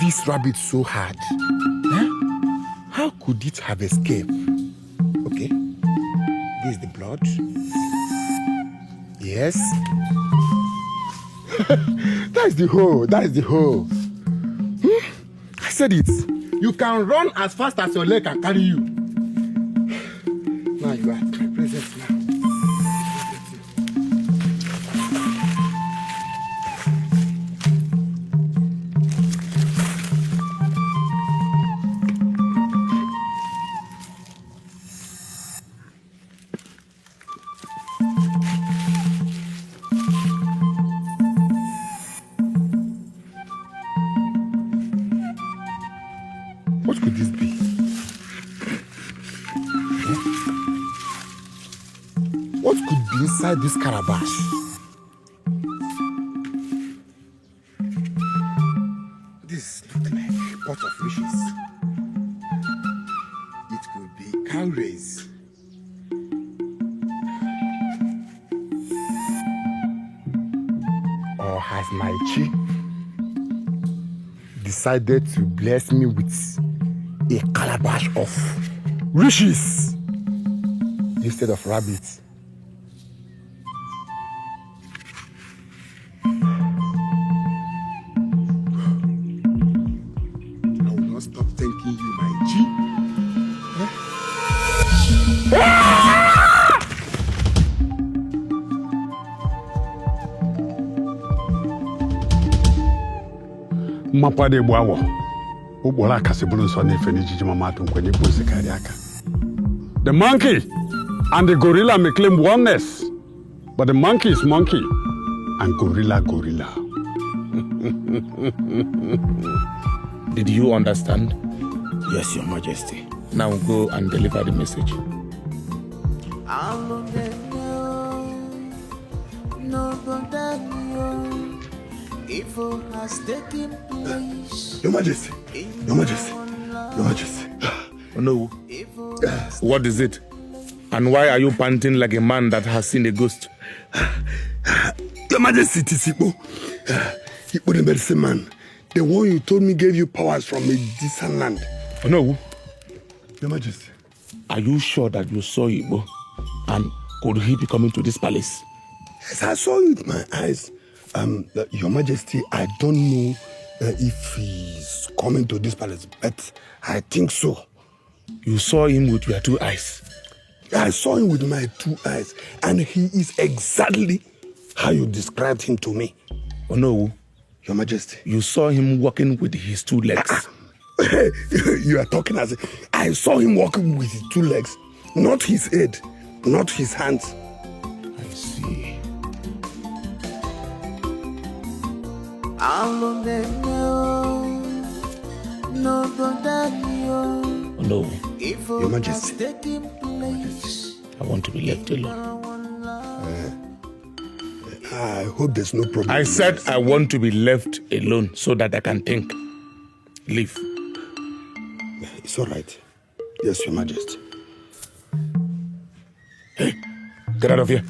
This rabbit so hard. Huh? How could it have escaped? Okay. This is the blood. Yes. That's the hole. That's the hole. I said it. You can run as fast as your leg can carry you. Now you are at my presence now. What could this be? What could be inside this calabash? This looks like a pot of riches. It could be cowries. Or has my chi decided to bless me with a calabash of riches instead of rabbits? I will not stop thanking you, my G.
Mapade Boawo. The monkey and the gorilla may claim oneness, but the monkey is monkey and gorilla.
Did you understand? Yes, Your Majesty. Now go and deliver the message.
Evil has taken place.
Your Majesty, Your Majesty, Your Majesty.
Oh no. What is it? And why are you panting like a man that has seen a ghost?
Your Majesty, it is Ipo. Ipo the medicine man. The one you told me gave you powers from a distant land.
Oh no.
Your Majesty.
Are you sure that you saw Ipo? And could he be coming to this palace?
Yes, I saw it with my eyes. Your Majesty, I don't know if he's coming to this palace, but I think so.
You saw him with your 2 eyes?
I saw him with my 2 eyes, and he is exactly how you described him to me.
Oh no.
Your Majesty.
You saw him walking with his 2 legs.
You are talking as I saw him walking with his 2 legs, not his head, not his hands.
I see.
Oh
no.
Your Majesty.
I want to be left alone.
I hope there's no problem.
I said I want to be left alone so that I can think. Leave.
It's all right. Yes, Your Majesty.
Hey, get out of here.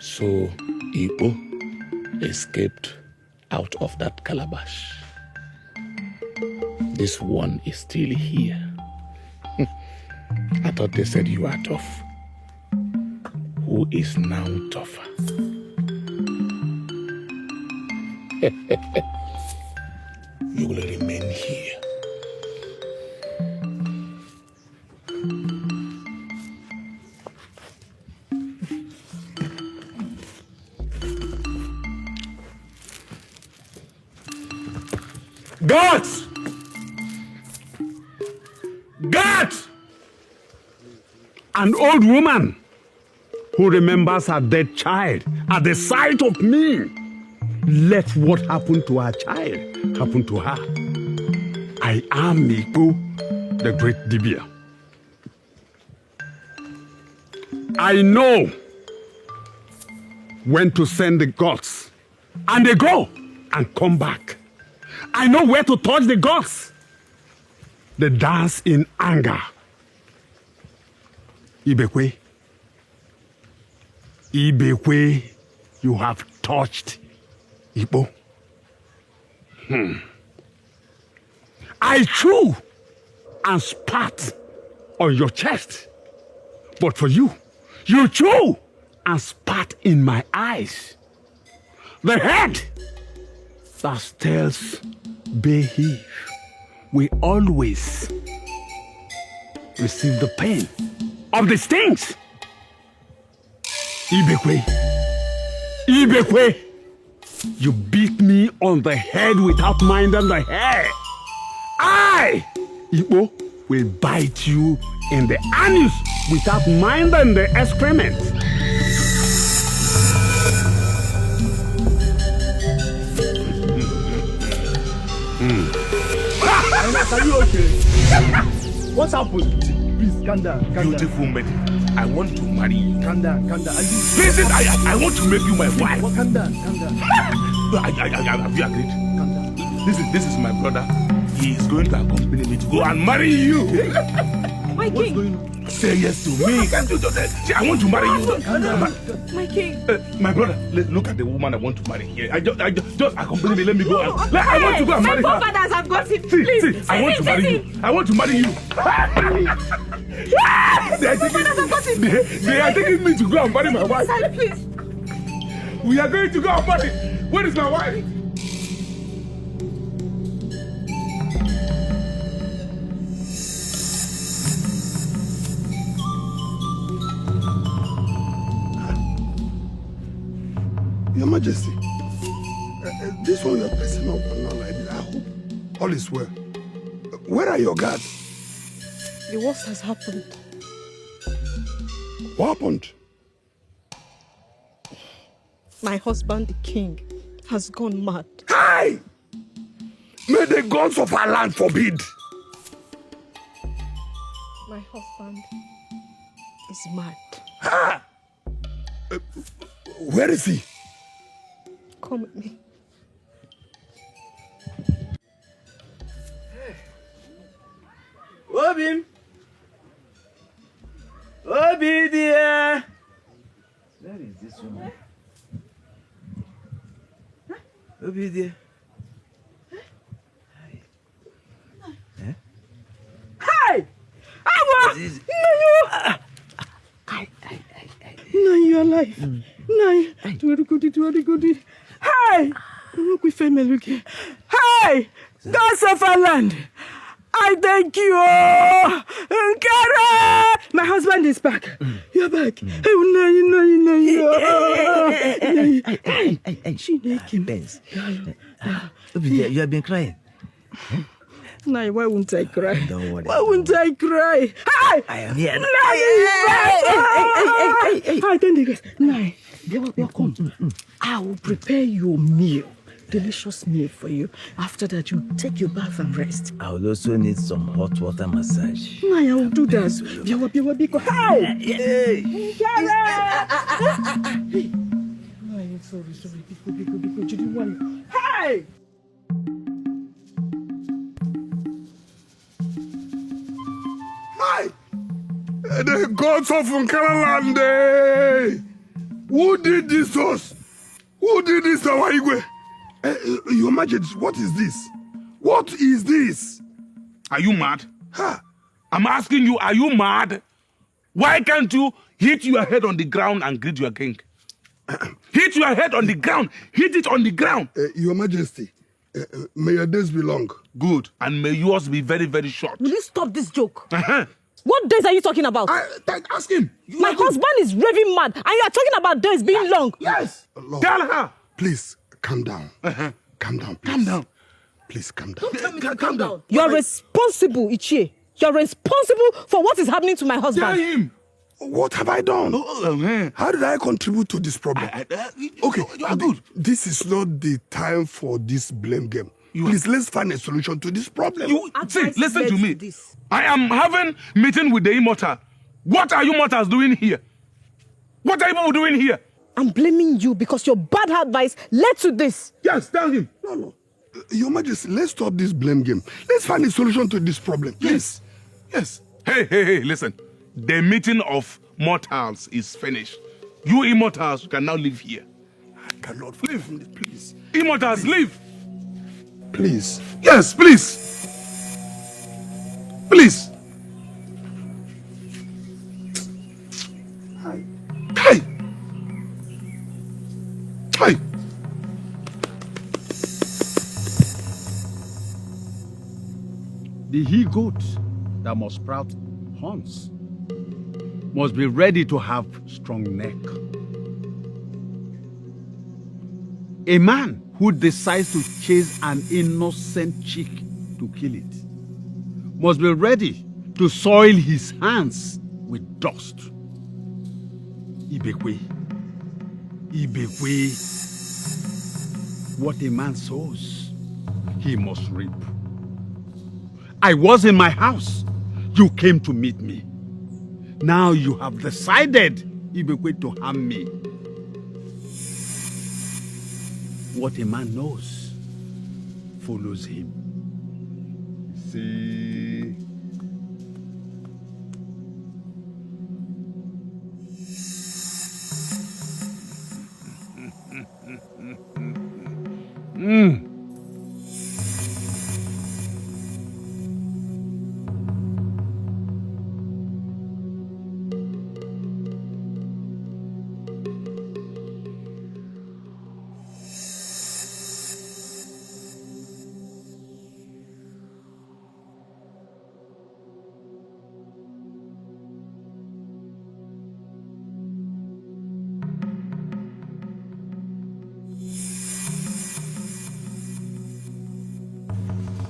So, Ipo escaped out of that calabash. This one is still here. I thought they said you are tough. Who is now tougher? You will remain here.
Guards! Guards! An old woman who remembers her dead child at the sight of me. Let what happened to her child happen to her. I am Miku, the great Dibia. I know when to send the gods, and they go and come back. I know where to touch the gods. They dance in anger. Ibekwe. Ibekwe, you have touched Igbo. I chew and spat on your chest. But for you, you chew and spat in my eyes. The head that tells behave will always receive the pain of the stings. Ibekwe, Ibekwe, you beat me on the head without minding the hair. I, Igbo, will bite you in the anus without minding the excrement.
Are you okay? What's happened? Please, calm down.
Beautiful lady, I want to marry you.
Calm down.
Listen, I want to make you my wife.
Calm down.
Have you agreed?
Calm down.
This is my brother. He is going to accompany me to go and marry you.
My king.
Say yes to me. I want to marry you.
My king.
My brother, look at the woman I want to marry here. just accompany me. Let me go. I want to go and marry her.
My forefathers have got it.
See, I want to marry you. I want to marry you. They are taking me to go and marry my wife.
Please.
We are going to go and marry. Where is my wife?
Your Majesty, this one you're pressing up and not like this. I hope all is well. Where are your guards?
The worst has happened.
What happened?
My husband, the king, has gone mad.
Hi! May the gods of our land forbid.
My husband is mad.
Ah! Where is he?
Come with me.
Obi! Obi, dear! Where is this woman? Obi, dear.
Hey! Awa! No, you are alive. No, very good. Hey! Look, we family look here. Hey! Gods of our land! I thank you! Nkara! My husband is back. You're back. Hey, she naked.
Benz. Obi, dear, you have been crying.
Nai, why wouldn't I cry?
Don't worry.
Why wouldn't I cry? Hey!
I am here.
Hey, then the guys. Nai, come. I will prepare your meal. Delicious meal for you. After that, you take your bath and rest.
I will also need some hot water massage.
Nai, I will do that. Hey! Nai, sorry. Biko. Hey!
Hi! The gods of Nkaraland! Who did this to us? Who did this to our Igwe? Your Majesty, what is this? What is this?
Are you mad? Huh? I'm asking you, are you mad? Why can't you hit your head on the ground and greet your king? Hit your head on the ground. Hit it on the ground.
Your Majesty, may your days be long.
Good. And may yours be very, very short.
Will you stop this joke? What days are you talking about?
Ask him.
My husband is raving mad, and you are talking about days being long.
Yes.
Lord,
tell her.
Please, calm down. Calm down, please.
Calm down.
Please, calm down.
Don't tell me to calm down. You are responsible, Ichie. You are responsible for what is happening to my husband.
Tell him.
What have I done? How did I contribute to this problem? Okay,
you are good.
This is not the time for this blame game. Please, let's find a solution to this problem.
See, listen to me. I am having meeting with the immortal. What are you mortals doing here? What are you people doing here?
I'm blaming you because your bad advice led to this.
Yes, tell him.
No. Your Majesty, let's stop this blame game. Let's find a solution to this problem. Please.
Yes. Hey, listen. The meeting of mortals is finished. You immortals can now live here.
I cannot leave, please.
Immortals, leave.
Please.
Yes, please. Please.
Hi.
The he-goat that must sprout horns must be ready to have strong neck. A man who decides to chase an innocent chick to kill it must be ready to soil his hands with dust. Ibekwe. What a man sows, he must reap. I was in my house. You came to meet me. Now you have decided, Ibekwe, to harm me. What a man knows follows him. See?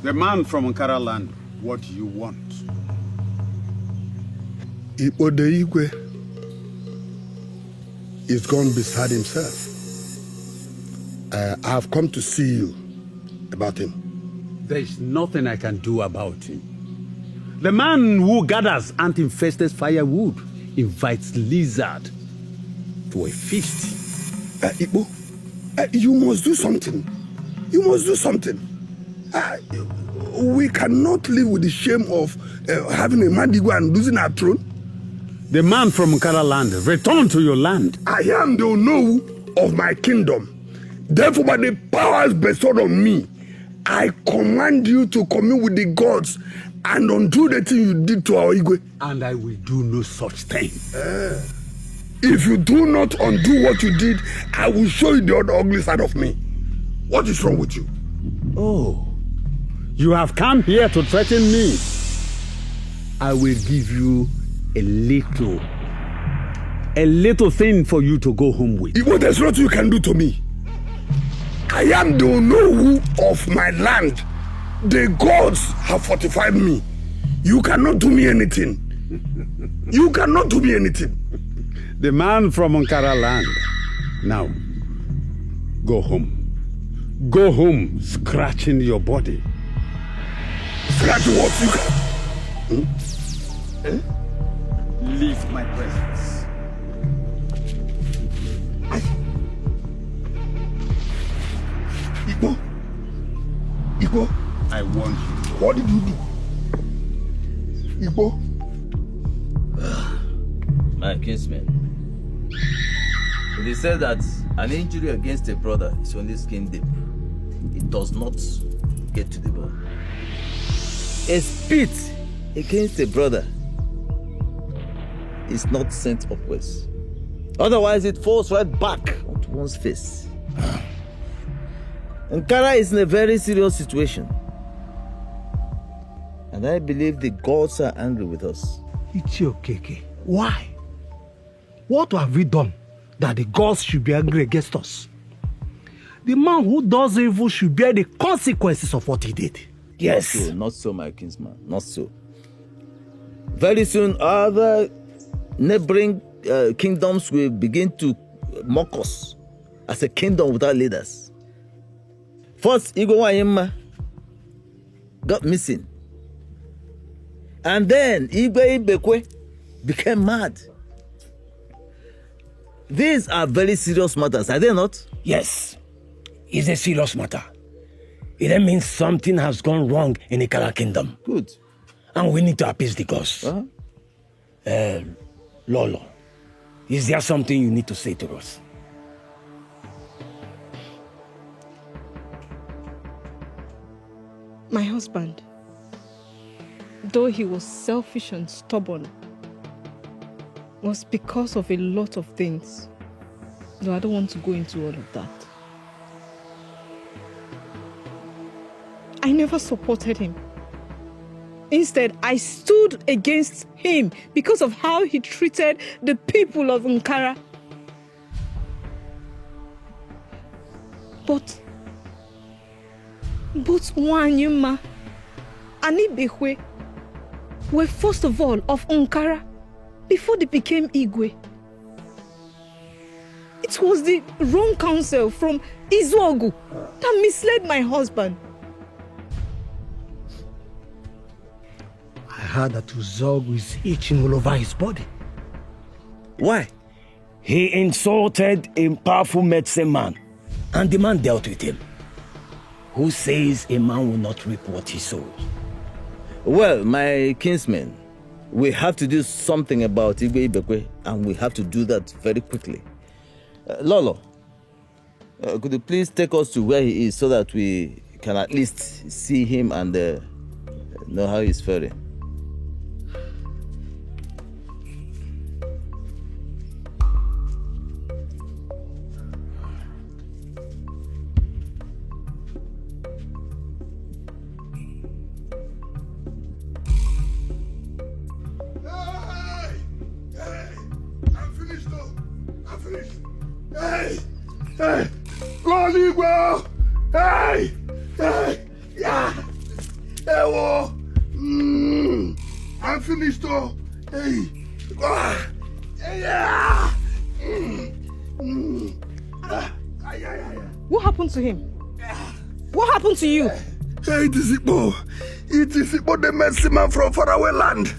The man from Nkara land, what do you want?
Igwe is gone beside himself. I have come to see you about him.
There's nothing I can do about him. The man who gathers ant-infested firewood invites lizard to a feast.
Igbo, you must do something. You must do something. We cannot live with the shame of having a Mandigo and losing our throne.
The man from Nkara land, return to your land.
I am the Onowu of my kingdom. Therefore, by the powers bestowed on me, I command you to commune with the gods and undo the thing you did to our Igwe.
And I will do no such thing.
If you do not undo what you did, I will show you the other ugly side of me. What is wrong with you?
Oh, you have come here to threaten me. I will give you a little thing for you to go home with.
Igbo, there's nothing you can do to me. I am the Onowu of my land. The gods have fortified me. You cannot do me anything. You cannot do me anything.
The man from Nkara land. Now, go home. Go home, scratching your body.
Scratch what you can?
Leave my presence.
Igbo,
I warn you.
What did you do? Igbo?
My kinsman, it is said that an injury against a brother is only skin deep. It does not get to the bone. A spit against a brother is not sent upwards. Otherwise, it falls right back onto one's face. Nkara is in a very serious situation. And I believe the gods are angry with us.
Ichiokeke, why? What have we done that the gods should be angry against us? The man who does evil should bear the consequences of what he did.
Yes. Not so, my kinsman. Not so. Very soon, other neighboring kingdoms will begin to mock us as a kingdom without leaders. First, Igwe Wanyema got missing. And then Igwe Ibekwe became mad. These are very serious matters, are they not?
Yes, it's a serious matter. It means something has gone wrong in the Nkara kingdom.
Good.
And we need to appease the gods. Lolo, is there something you need to say to us?
My husband, though he was selfish and stubborn, was because of a lot of things. Though I don't want to go into all of that. I never supported him. Instead, I stood against him because of how he treated the people of Nkara. But both Wanyema and Ibekwe were first of all of Nkara before they became Igwe. It was the wrong counsel from Ezeku that misled my husband.
I heard that Ezeku is itching all over his body.
Why? He insulted a powerful medicine man, and the man dealt with him. Who says a man will not reap what he sows?
Well, my kinsmen, we have to do something about Igwe Ibekwe, and we have to do that very quickly. Lolo, could you please take us to where he is so that we can at least see him and know how he's faring?
Hey! Go, Igwe! Hey! Hey! Yeah! I'm finished, oh. Hey.
What happened to him? What happened to you?
Hey, it is Igbo. It is Igbo, the mercy man from faraway land.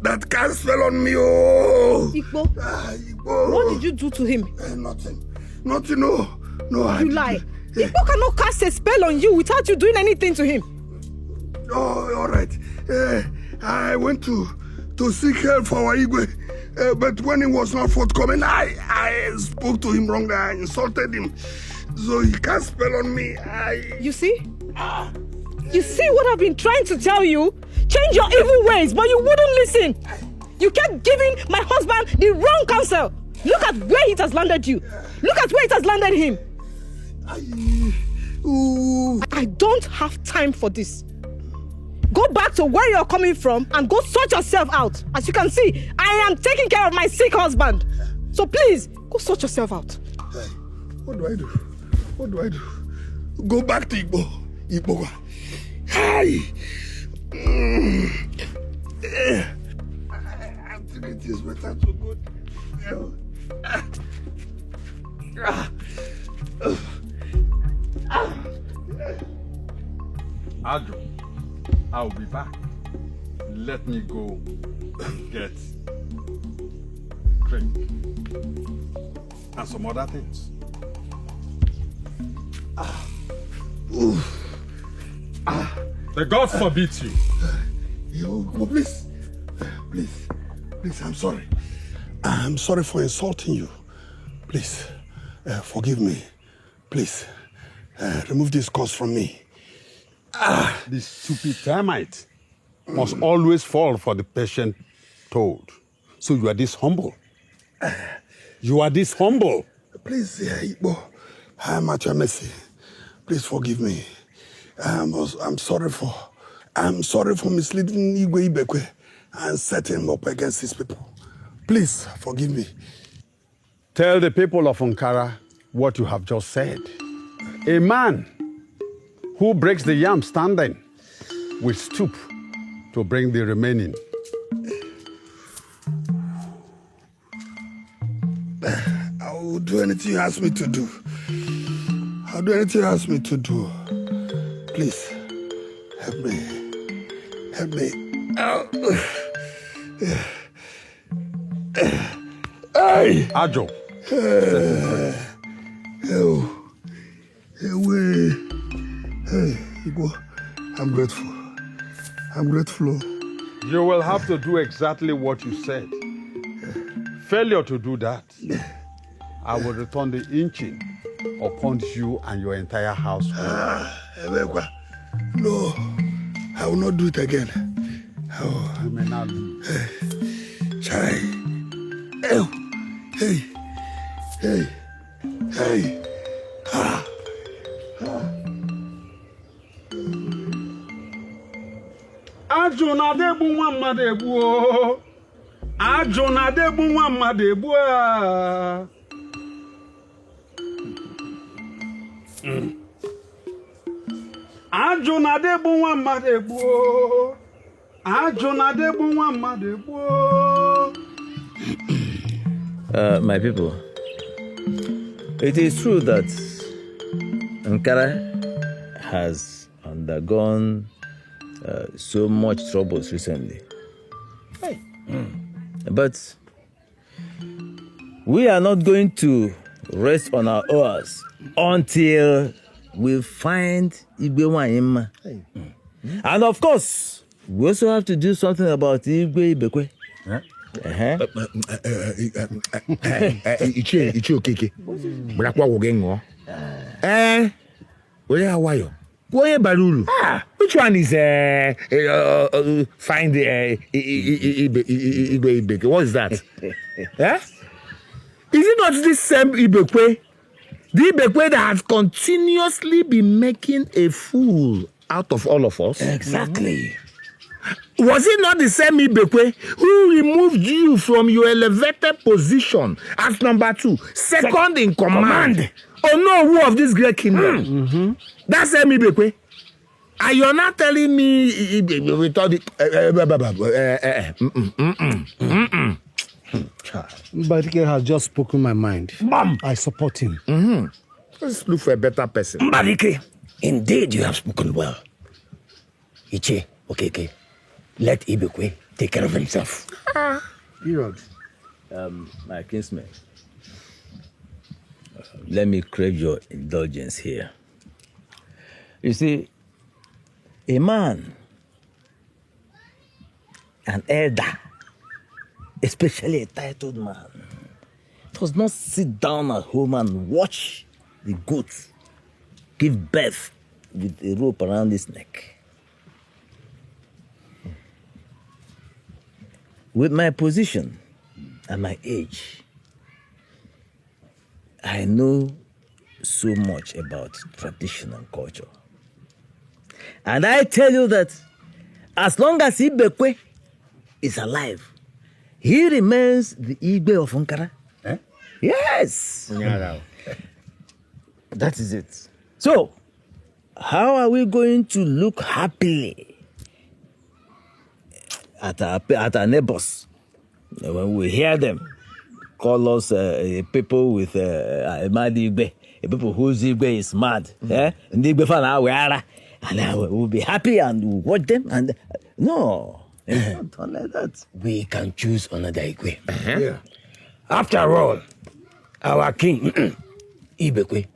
That curse fell on me, oh.
Igbo?
Igbo.
What did you do to him?
Nothing. Nothing, no. No,
You lie. Igbo cannot cast a spell on you without you doing anything to him.
Oh, all right. I went to seek help for our Igwe. But when he was not forthcoming, I spoke to him wrongly. I insulted him. So he cast spell on me.
You see? You see what I've been trying to tell you? Change your evil ways, but you wouldn't listen. You kept giving my husband the wrong counsel. Look at where it has landed you. Look at where it has landed him. I don't have time for this. Go back to where you're coming from and go sort yourself out. As you can see, I am taking care of my sick husband. So please, go sort yourself out.
What do I do? What do I do? Go back to Igbo. Igbo. Hi. I think it is better to go.
Adjo, I'll be back. Let me go and get drink and some other things. The gods forbid you.
Please, I'm sorry. I'm sorry for insulting you. Please, forgive me. Please, remove this curse from me.
This stupid termite must always fall for the patient toad. So you are this humble. You are this humble.
Please, Igbo, I'm at your mercy. Please forgive me. I'm sorry for misleading Igwe Ibekwe and setting him up against his people. Please forgive me.
Tell the people of Ankara what you have just said. A man who breaks the yam standing will stoop to bring the remaining.
I will do anything you ask me to do. I'll do anything you ask me to do. Please, help me. Help me. Hey!
Adjo.
Hey, Igbo, I'm grateful. I'm grateful.
You will have to do exactly what you said. Failure to do that, I will return the inching upon you and your entire household.
No, I will not do it again.
You may not lose.
Chai. Hey.
Ajụ na-adịgbu nwa mmadụ egbu o. Ajụ na-adịgbu nwa mmadụ egbu a. Ajụ na-adịgbu nwa mmadụ egbu o. Ajụ na-adịgbu nwa mmadụ egbu o.
My people, it is true that Ankara has undergone so much troubles recently.
Hey.
But we are not going to rest on our oars until we find Igwe Wanyima.
Hey.
And of course, we also have to do something about Igwe Ibekwe.
Ichi okeke. Brakwa woge ngo. Where are you? Boye Barulu. Which one is find Ibekwe? What is that? Is it not this same Ibekwe? The Ibekwe that has continuously been making a fool out of all of us?
Exactly.
Was it not the same Ibekwe who removed you from your elevated position as number 2, second in command? Oh no, who of this great kingdom? That same Ibekwe. And you're not telling me we thought
Dikeh has just spoken my mind. I support him.
Let's look for a better person.
Dikeh, indeed you have spoken well. Iche, okay. Let Ibekwe take care of himself.
Period.
My kinsman, let me crave your indulgence here. You see, a man, an elder, especially a titled man, does not sit down at home and watch the goats give birth with a rope around his neck. With my position and my age, I know so much about tradition and culture. And I tell you that as long as Ibekwe is alive, he remains the Igbe of Ankara. Yes. That is it. So, how are we going to look happily at our neighbors when we hear them call us people with a mad Igbe, people whose Igbe is mad? And Igbe fan and we'll be happy and we'll watch them. And no, it's not like that.
We can choose another Igwe.
Yeah.
After all, our king, Ibekwe,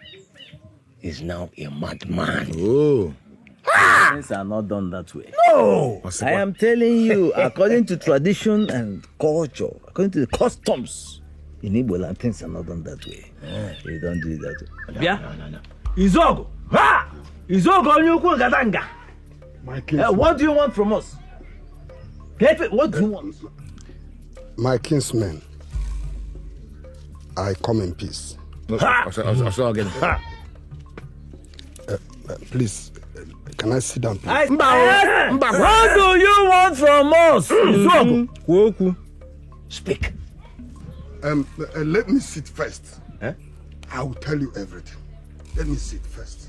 is now a madman.
Oh.
Things are not done that way.
No!
I am telling you, according to tradition and culture, according to the customs in Igbo land, things are not done that way. You don't do it that way.
No.
Izogo! Ha! Izogo Onyukwu Ngatanga! What do you want from us? What do you want?
My kinsmen, I come in peace. Please, can I sit down, please?
What do you want from us? Izogo!
Speak.
Let me sit first. I will tell you everything. Let me sit first.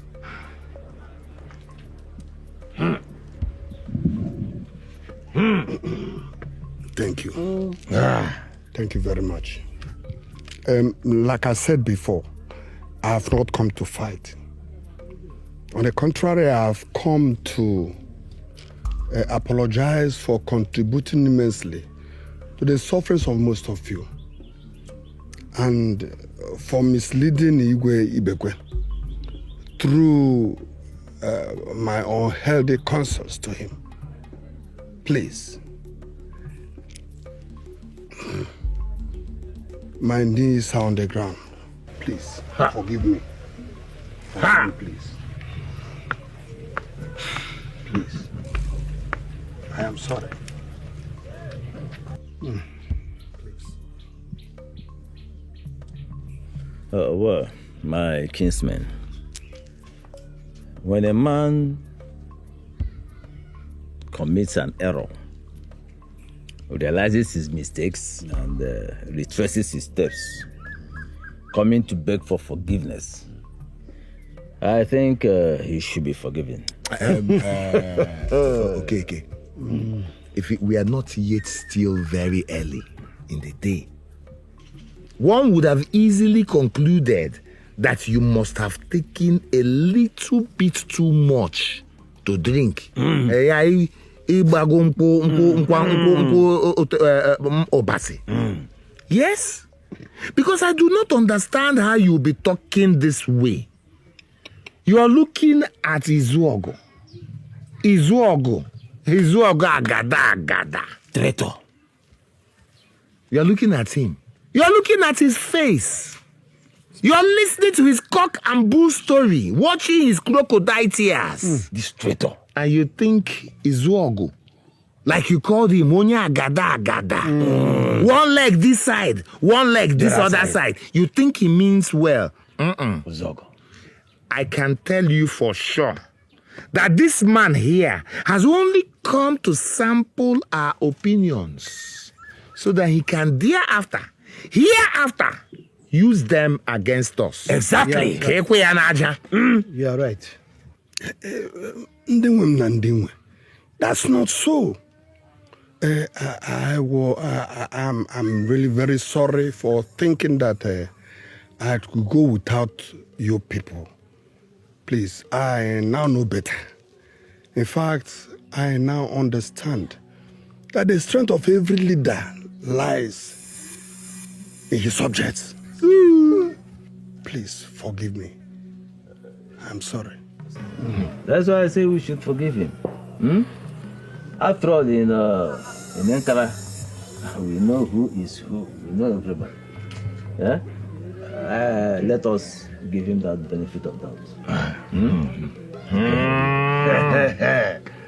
Thank you. Thank you very much. Like I said before, I have not come to fight. On the contrary, I have come to apologize for contributing immensely to the sufferings of most of you and for misleading Igwe Ibekwe through my unhealthy counsels to him. Please. My knees are on the ground. Please, forgive me. Forgive me, please. Please. I am sorry.
Well, my kinsman, when a man commits an error, realizes his mistakes and retraces his steps, coming to beg for forgiveness, I think he should be forgiven.
Okay. If we are not yet still very early in the day, one would have easily concluded that you must have taken a little bit too much to drink. Yes, because I do not understand how you'll be talking this way. You are looking at Izuogo agada.
Traitor.
You are looking at him. You are looking at his face. You are listening to his cock and bull story, watching his crocodile tears.
This traitor.
And you think Izuogo, like you called him, Onya agada. One leg this side, one leg this other side. You think he means well.
Izuogo.
I can tell you for sure that this man here has only come to sample our opinions so that he can hereafter use them against us.
Exactly.
Yeah.
You are right.
That's not so. I'm really very sorry for thinking that I could go without you people. Please, I now know better. In fact, I now understand that the strength of every leader lies in his subjects. Please forgive me. I'm sorry.
That's why I say we should forgive him. After all, in Ankara, we know who is who. We know everybody. Yeah? Let us give him that benefit of doubt.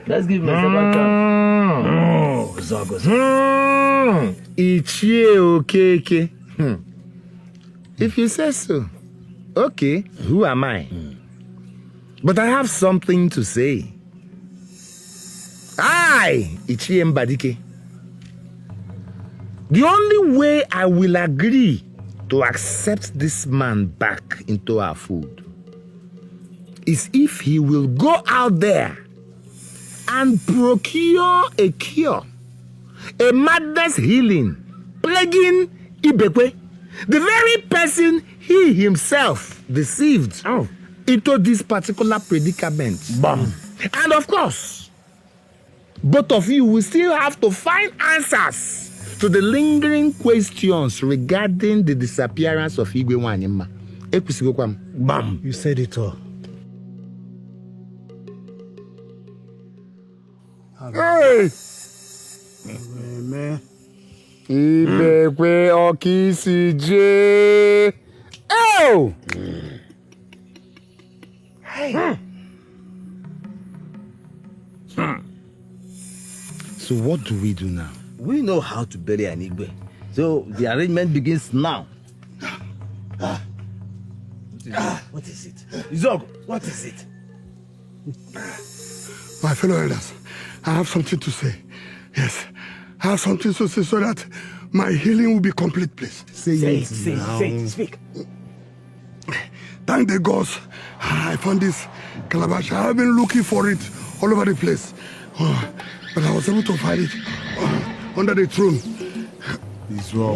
Let's give him a second chance.
Okay. If you say so, okay, who am I? But I have something to say. Ichie Mbadike. The only way I will agree to accept this man back into our fold is if he will go out there and procure a cure, a madness healing, plaguing Ibekwe, the very person he himself deceived into this particular predicament. And of course, both of you will still have to find answers to the lingering questions regarding the disappearance of Igwe Wanyema.
Bam! You said it all.
Hey!
Man.
Ibekwe Okisije. Oh! Hey! So what do we do now?
We know how to bury an Igwe. So the arrangement begins now. What is it? Ezeku, what is it?
My fellow elders, I have something to say. Yes, I have something to say so that my healing will be complete, please.
Say it, speak.
Thank the gods, I found this calabash. I have been looking for it all over the place. But I was able to find it under the throne.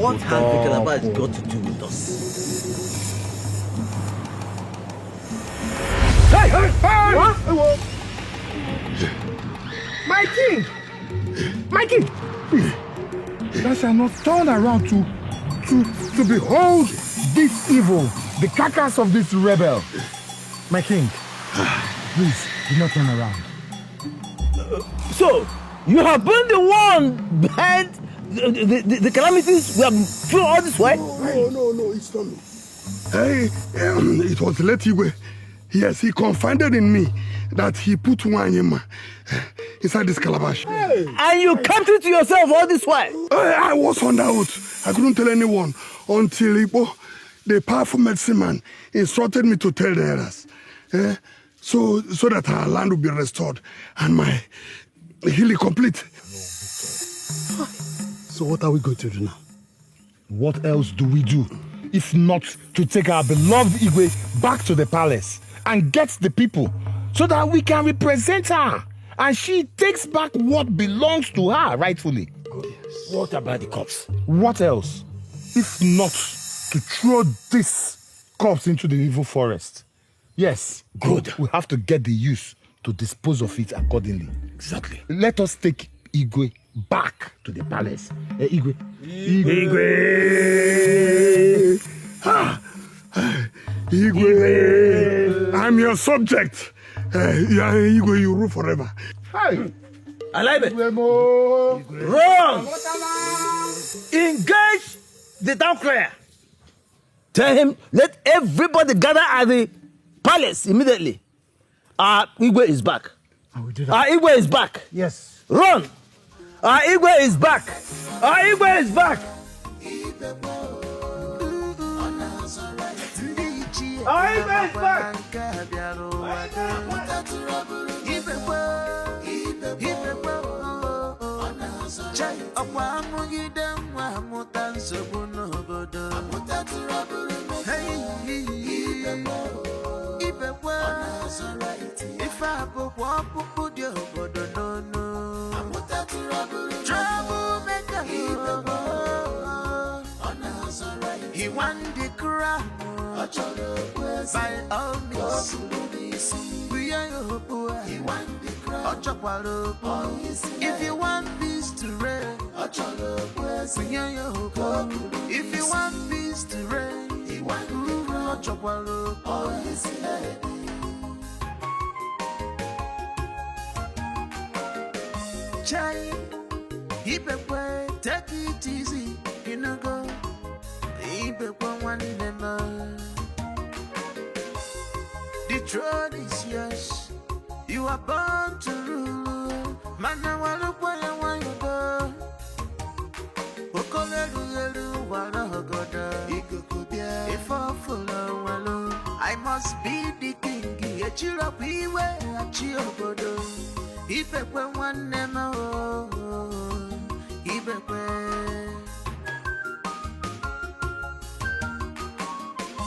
What has the calabash got to do with us?
Hey! What? My king! Thou shalt not turn around to behold this evil, the carcass of this rebel. My king, please, do not turn around.
So, you have been the one behind the calamities we have through all this way?
No, it's not me. Hey, it was Letigwe. Yes, he confided in me that he put Wanyema inside this calabash.
Hey. And you kept it to yourself all this while?
I was on oath. I couldn't tell anyone until Ipo, the powerful medicine man, instructed me to tell the others. So that our land will be restored and my healing complete.
So what are we going to do now?
What else do we do if not to take our beloved Igwe back to the palace and get the people so that we can represent her and she takes back what belongs to her rightfully?
Yes. What about the corpse?
What else if not to throw this corpse into the evil forest? Yes,
good.
We have to get the youth to dispose of it accordingly.
Exactly.
Let us take Igwe back to the palace. Igwe.
Igwe. I'm your subject. Igwe, you rule forever.
Hey. Alaibe. Run! Engage the town crier. Tell him, let everybody gather at the palace immediately. Igwe is back. Igwe is back.
Yes.
Run! Igwe is back. Igwe is back. Igwe is back.
If I ọpụpụ dị obodo n'ọnụ. Trouble maker. He won the crown. By all means. We are your boy. He won the crown. If you want peace to reign, we are your boy. If you want peace to reign, he won the crown. Chai, take it easy, you know go. One the throne is yours. You are born to rule. Man, I want to play and want you go. If I follow, I must be the king. Yet you up, we were at your bodo. If I went one name, if I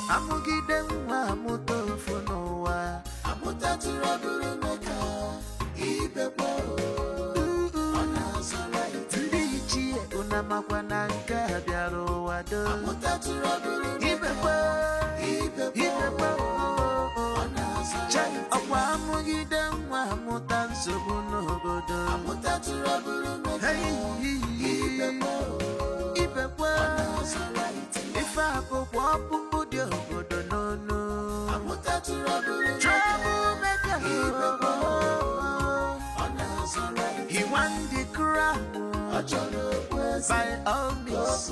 amugide nwa amuto fonowa amuta turaburu meka ibekwa ona sorite ndi ichie unamakwa na nke bịara ụwa do amuta turaburu ibekwa ona sorite ọkwa amugide nwa amuta nsogbu n'obodo amuta turaburu meka ibekwa ona sorite ife abụkwa ọpụpụ dị obodo n'ọnụ. Trouble maker. He won the crown. By all means.